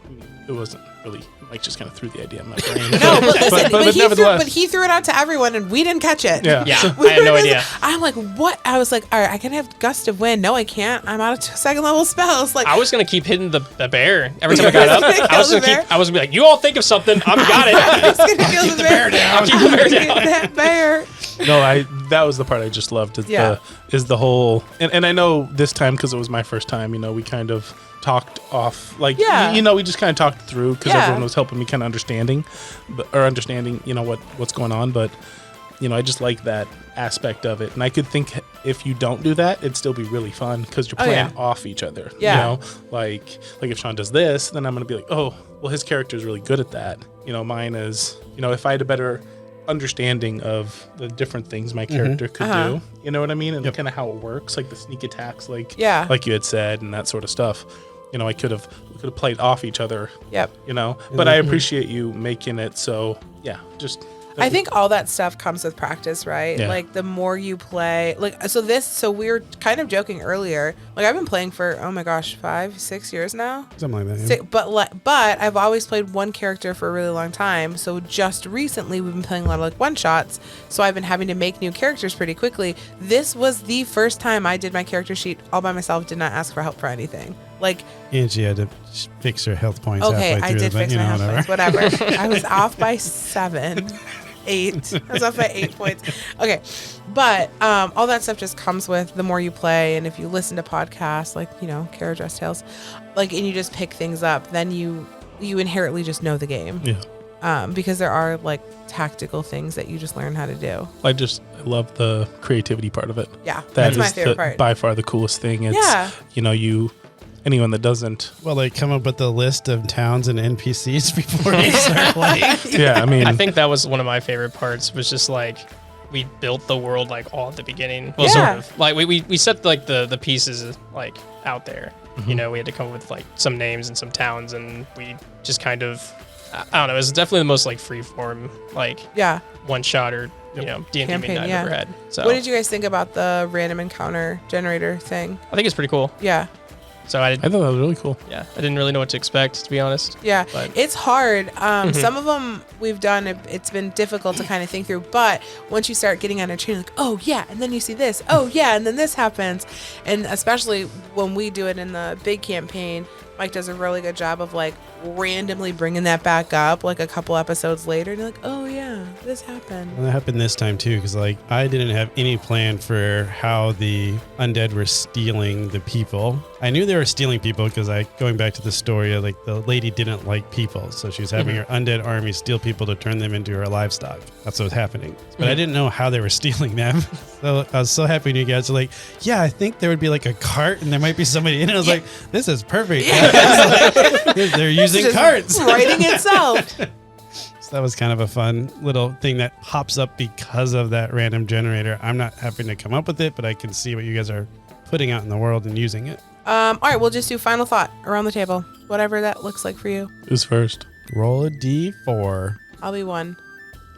[SPEAKER 3] It wasn't really. Mike just kind of threw the idea in my brain.
[SPEAKER 4] No, but listen, but
[SPEAKER 3] nevertheless,
[SPEAKER 4] he threw it out to everyone and we didn't catch it.
[SPEAKER 3] yeah.
[SPEAKER 2] Yeah,
[SPEAKER 4] We
[SPEAKER 2] I had no
[SPEAKER 4] were
[SPEAKER 2] idea.
[SPEAKER 4] just- I'm like, what? I was like, all right, I can have gust of wind. No, I can't. I'm out of second level spells. Like,
[SPEAKER 2] I was gonna keep hitting the bear every time I got up.
[SPEAKER 4] You were gonna
[SPEAKER 2] I was
[SPEAKER 4] kill
[SPEAKER 2] gonna
[SPEAKER 4] the
[SPEAKER 2] keep. I was gonna be like, "You all think of something. I've got it."
[SPEAKER 4] I was gonna kill the bear down.
[SPEAKER 2] I'll keep the bear down.
[SPEAKER 4] That bear.
[SPEAKER 3] No, that was the part I just loved. Is the whole and I know this time because it was my first time. You know, we kind of talked off, like
[SPEAKER 4] Yeah.
[SPEAKER 3] you know, we just kind of talked through because
[SPEAKER 4] Yeah.
[SPEAKER 3] everyone was helping me kind of understanding, you know what's going on. But you know, I just like that aspect of it, and I could think if you don't do that, it'd still be really fun because you're
[SPEAKER 4] Oh,
[SPEAKER 3] playing
[SPEAKER 4] yeah.
[SPEAKER 3] off each other.
[SPEAKER 4] Yeah.
[SPEAKER 3] You know, like if Sean does this, then I'm gonna be like, oh, well, his character is really good at that. You know, mine is. You know, if I had a better understanding of the different things my character could do, you know what I mean, and kind of how it works, like the sneak attacks, like you had said, and that sort of stuff. You know, we could have played off each other.
[SPEAKER 4] Yep.
[SPEAKER 3] You know, but I appreciate you making it so. Yeah, just.
[SPEAKER 4] I think all that stuff comes with practice, right?
[SPEAKER 3] Yeah.
[SPEAKER 4] Like the more you play, like so we were kind of joking earlier. Like I've been playing for 5-6 years now.
[SPEAKER 1] Something like that. Yeah.
[SPEAKER 4] But I've always played one character for a really long time. So just recently we've been playing a lot of like one shots. So I've been having to make new characters pretty quickly. This was the first time I did my character sheet all by myself. Did not ask for help for anything. Like
[SPEAKER 1] Angie had to fix her health points
[SPEAKER 4] okay,
[SPEAKER 1] halfway
[SPEAKER 4] I
[SPEAKER 1] through
[SPEAKER 4] did
[SPEAKER 1] the
[SPEAKER 4] fix
[SPEAKER 1] thing,
[SPEAKER 4] my
[SPEAKER 1] you know,
[SPEAKER 4] health
[SPEAKER 1] whatever.
[SPEAKER 4] points. Whatever. I was off by 7. 8. I was off by 8 points. Okay. But all that stuff just comes with the more you play. And if you listen to podcasts like, you know, Carriage Rest Tales, like, and you just pick things up, then you inherently just know the game.
[SPEAKER 3] Yeah.
[SPEAKER 4] Because there are like tactical things that you just learn how to do.
[SPEAKER 3] I love the creativity part of it.
[SPEAKER 4] Yeah.
[SPEAKER 3] That
[SPEAKER 4] That's my
[SPEAKER 3] is
[SPEAKER 4] favorite part.
[SPEAKER 3] by far the coolest thing. It's, you know, anyone that doesn't.
[SPEAKER 1] Well, they come up with the list of towns and NPCs before they start playing.
[SPEAKER 3] Yeah, I mean,
[SPEAKER 2] I think that was one of my favorite parts. Was just like we built the world like all at the beginning. Well,
[SPEAKER 4] Yeah.
[SPEAKER 2] sort of. Like we set like the pieces like out there. You know, we had to come up with like some names and some towns, and we just kind of. I don't know. It was definitely the most like free form, like one shot or you know D&D
[SPEAKER 4] Campaign,
[SPEAKER 2] I've ever had. So
[SPEAKER 4] What did you guys think about the random encounter generator thing?
[SPEAKER 2] I think it's pretty cool.
[SPEAKER 4] Yeah.
[SPEAKER 2] So I
[SPEAKER 3] I thought that was really cool.
[SPEAKER 2] I didn't really know what to expect, to be honest.
[SPEAKER 4] Yeah,
[SPEAKER 2] But-
[SPEAKER 4] it's hard. Some of them we've done, it's been difficult to kind of think through. But once you start getting on a train, like, oh, yeah, and then you see this. Oh, yeah, and then this happens. And especially when we do it in the big campaign, Mike does a really good job of, like, randomly bringing that back up, like, a couple episodes later. And you're like, oh, yeah, this happened.
[SPEAKER 1] Well, that happened this time too, because like I didn't have any plan for how the undead were stealing the people. I knew they were stealing people because going back to the story, like the lady didn't like people, so she was having her undead army steal people to turn them into her livestock. That's what was happening. But I didn't know how they were stealing them. So I was so happy when you guys were like, yeah, I think there would be like a cart and there might be somebody in it. I was like, this is perfect. They're using
[SPEAKER 4] Just
[SPEAKER 1] carts.
[SPEAKER 4] writing itself.
[SPEAKER 1] So that was kind of a fun little thing that pops up because of that random generator. I'm not having to come up with it, but I can see what you guys are putting out in the world and using it.
[SPEAKER 4] All right, we'll just do final thought around the table, whatever that looks like for you.
[SPEAKER 3] Who's first?
[SPEAKER 1] Roll a D4.
[SPEAKER 4] I'll be 1.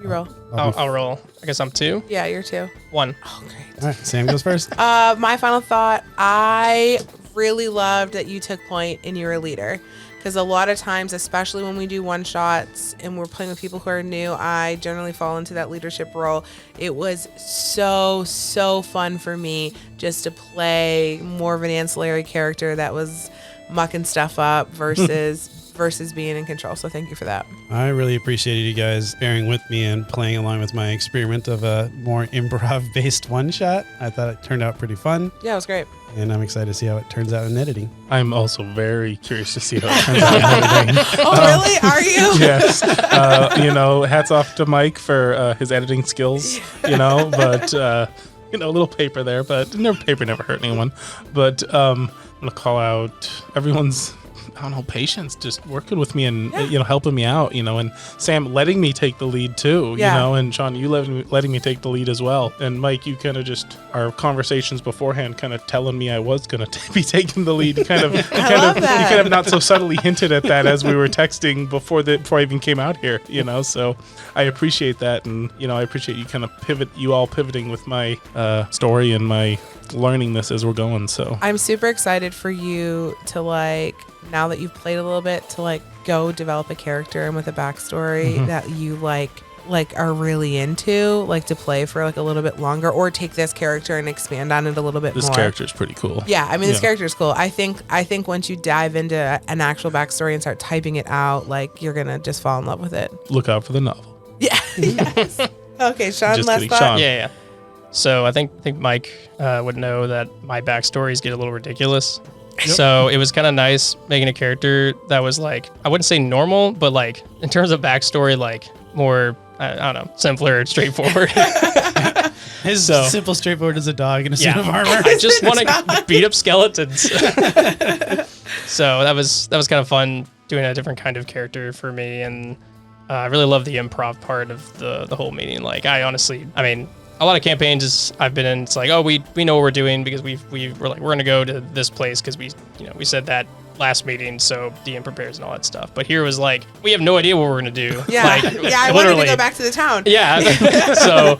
[SPEAKER 4] You roll.
[SPEAKER 2] I'll roll. I guess I'm 2.
[SPEAKER 4] Yeah, you're 2.
[SPEAKER 2] 1.
[SPEAKER 4] Oh, great.
[SPEAKER 1] All right, Sam goes first.
[SPEAKER 4] My final thought, I really loved that you took point and you were a leader. Because a lot of times, especially when we do one-shots and we're playing with people who are new, I generally fall into that leadership role. It was so fun for me just to play more of an ancillary character that was mucking stuff up versus being in control. So thank you for that.
[SPEAKER 1] I really appreciated you guys bearing with me and playing along with my experiment of a more improv-based one-shot. I thought it turned out pretty fun,
[SPEAKER 4] Yeah, it was great.
[SPEAKER 1] and I'm excited to see how it turns out in editing.
[SPEAKER 3] I'm also very curious to see how it turns out in editing.
[SPEAKER 4] Oh, really? Are you?
[SPEAKER 3] Yes. Hats off to Mike for his editing skills, but, a little paper there, but paper never hurt anyone. But I'm going to call out everyone's, patience, just working with me and, helping me out, and Sam letting me take the lead too, and Sean, you letting me take the lead as well. And Mike, you kind of just, our conversations beforehand kind of telling me I was going to be taking the lead, you kind of not so subtly hinted at that as we were texting before I even came out here, so I appreciate that. And, I appreciate you all pivoting with my story and my learning this as we're going. So
[SPEAKER 4] I'm super excited for you to now that you've played a little bit, to go develop a character and with a backstory that you are really into, to play for a little bit longer, or take this character and expand on it a little bit more.
[SPEAKER 3] This character is pretty cool.
[SPEAKER 4] Yeah, I mean, this character is cool. I think once you dive into an actual backstory and start typing it out, you're gonna just fall in love with it.
[SPEAKER 3] Look out for the novel.
[SPEAKER 4] Yeah. Yes. Okay, Sean.
[SPEAKER 3] Just
[SPEAKER 4] Last
[SPEAKER 3] kidding,
[SPEAKER 4] thought.
[SPEAKER 3] Sean.
[SPEAKER 2] Yeah. So I think Mike would know that my backstories get a little ridiculous. Yep. So it was kind of nice making a character that was I wouldn't say normal, but in terms of backstory, more, I don't know, simpler and straightforward.
[SPEAKER 1] His simple, straightforward as a dog in a suit of armor.
[SPEAKER 2] I just want to beat up skeletons. So that was kind of fun doing a different kind of character for me, and I really love the improv part of the whole meeting. A lot of campaigns I've been in, it's we know what we're doing because we're we're going to go to this place because we said that last meeting, so DM prepares and all that stuff. But here was we have no idea what we're going to do.
[SPEAKER 4] Yeah, I wanted to go back to the town.
[SPEAKER 2] Yeah, so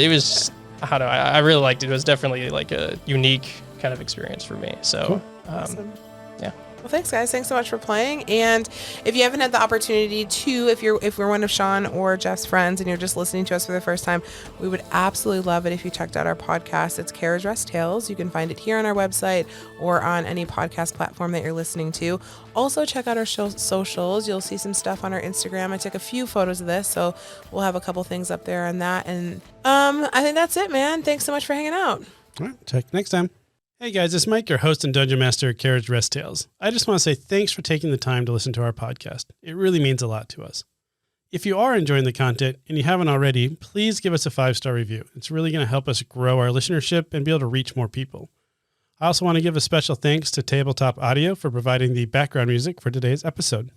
[SPEAKER 2] it was, I really liked it. It was definitely a unique kind of experience for me. So,
[SPEAKER 1] cool.
[SPEAKER 4] Awesome.
[SPEAKER 2] Yeah.
[SPEAKER 4] Well, thanks, guys. Thanks so much for playing. And if you haven't had the opportunity to, if you're one of Sean or Jeff's friends and you're just listening to us for the first time, we would absolutely love it if you checked out our podcast. It's Carriage Rest Tales. You can find it here on our website or on any podcast platform that you're listening to. Also, check out our socials. You'll see some stuff on our Instagram. I took a few photos of this, so we'll have a couple things up there on that. And I think that's it, man. Thanks so much for hanging out.
[SPEAKER 1] All right, check next time. Hey guys, it's Mike, your host and Dungeon Master at Carriage Rest Tales. I just want to say thanks for taking the time to listen to our podcast. It really means a lot to us. If you are enjoying the content and you haven't already, please give us a 5-star review. It's really going to help us grow our listenership and be able to reach more people. I also want to give a special thanks to Tabletop Audio for providing the background music for today's episode.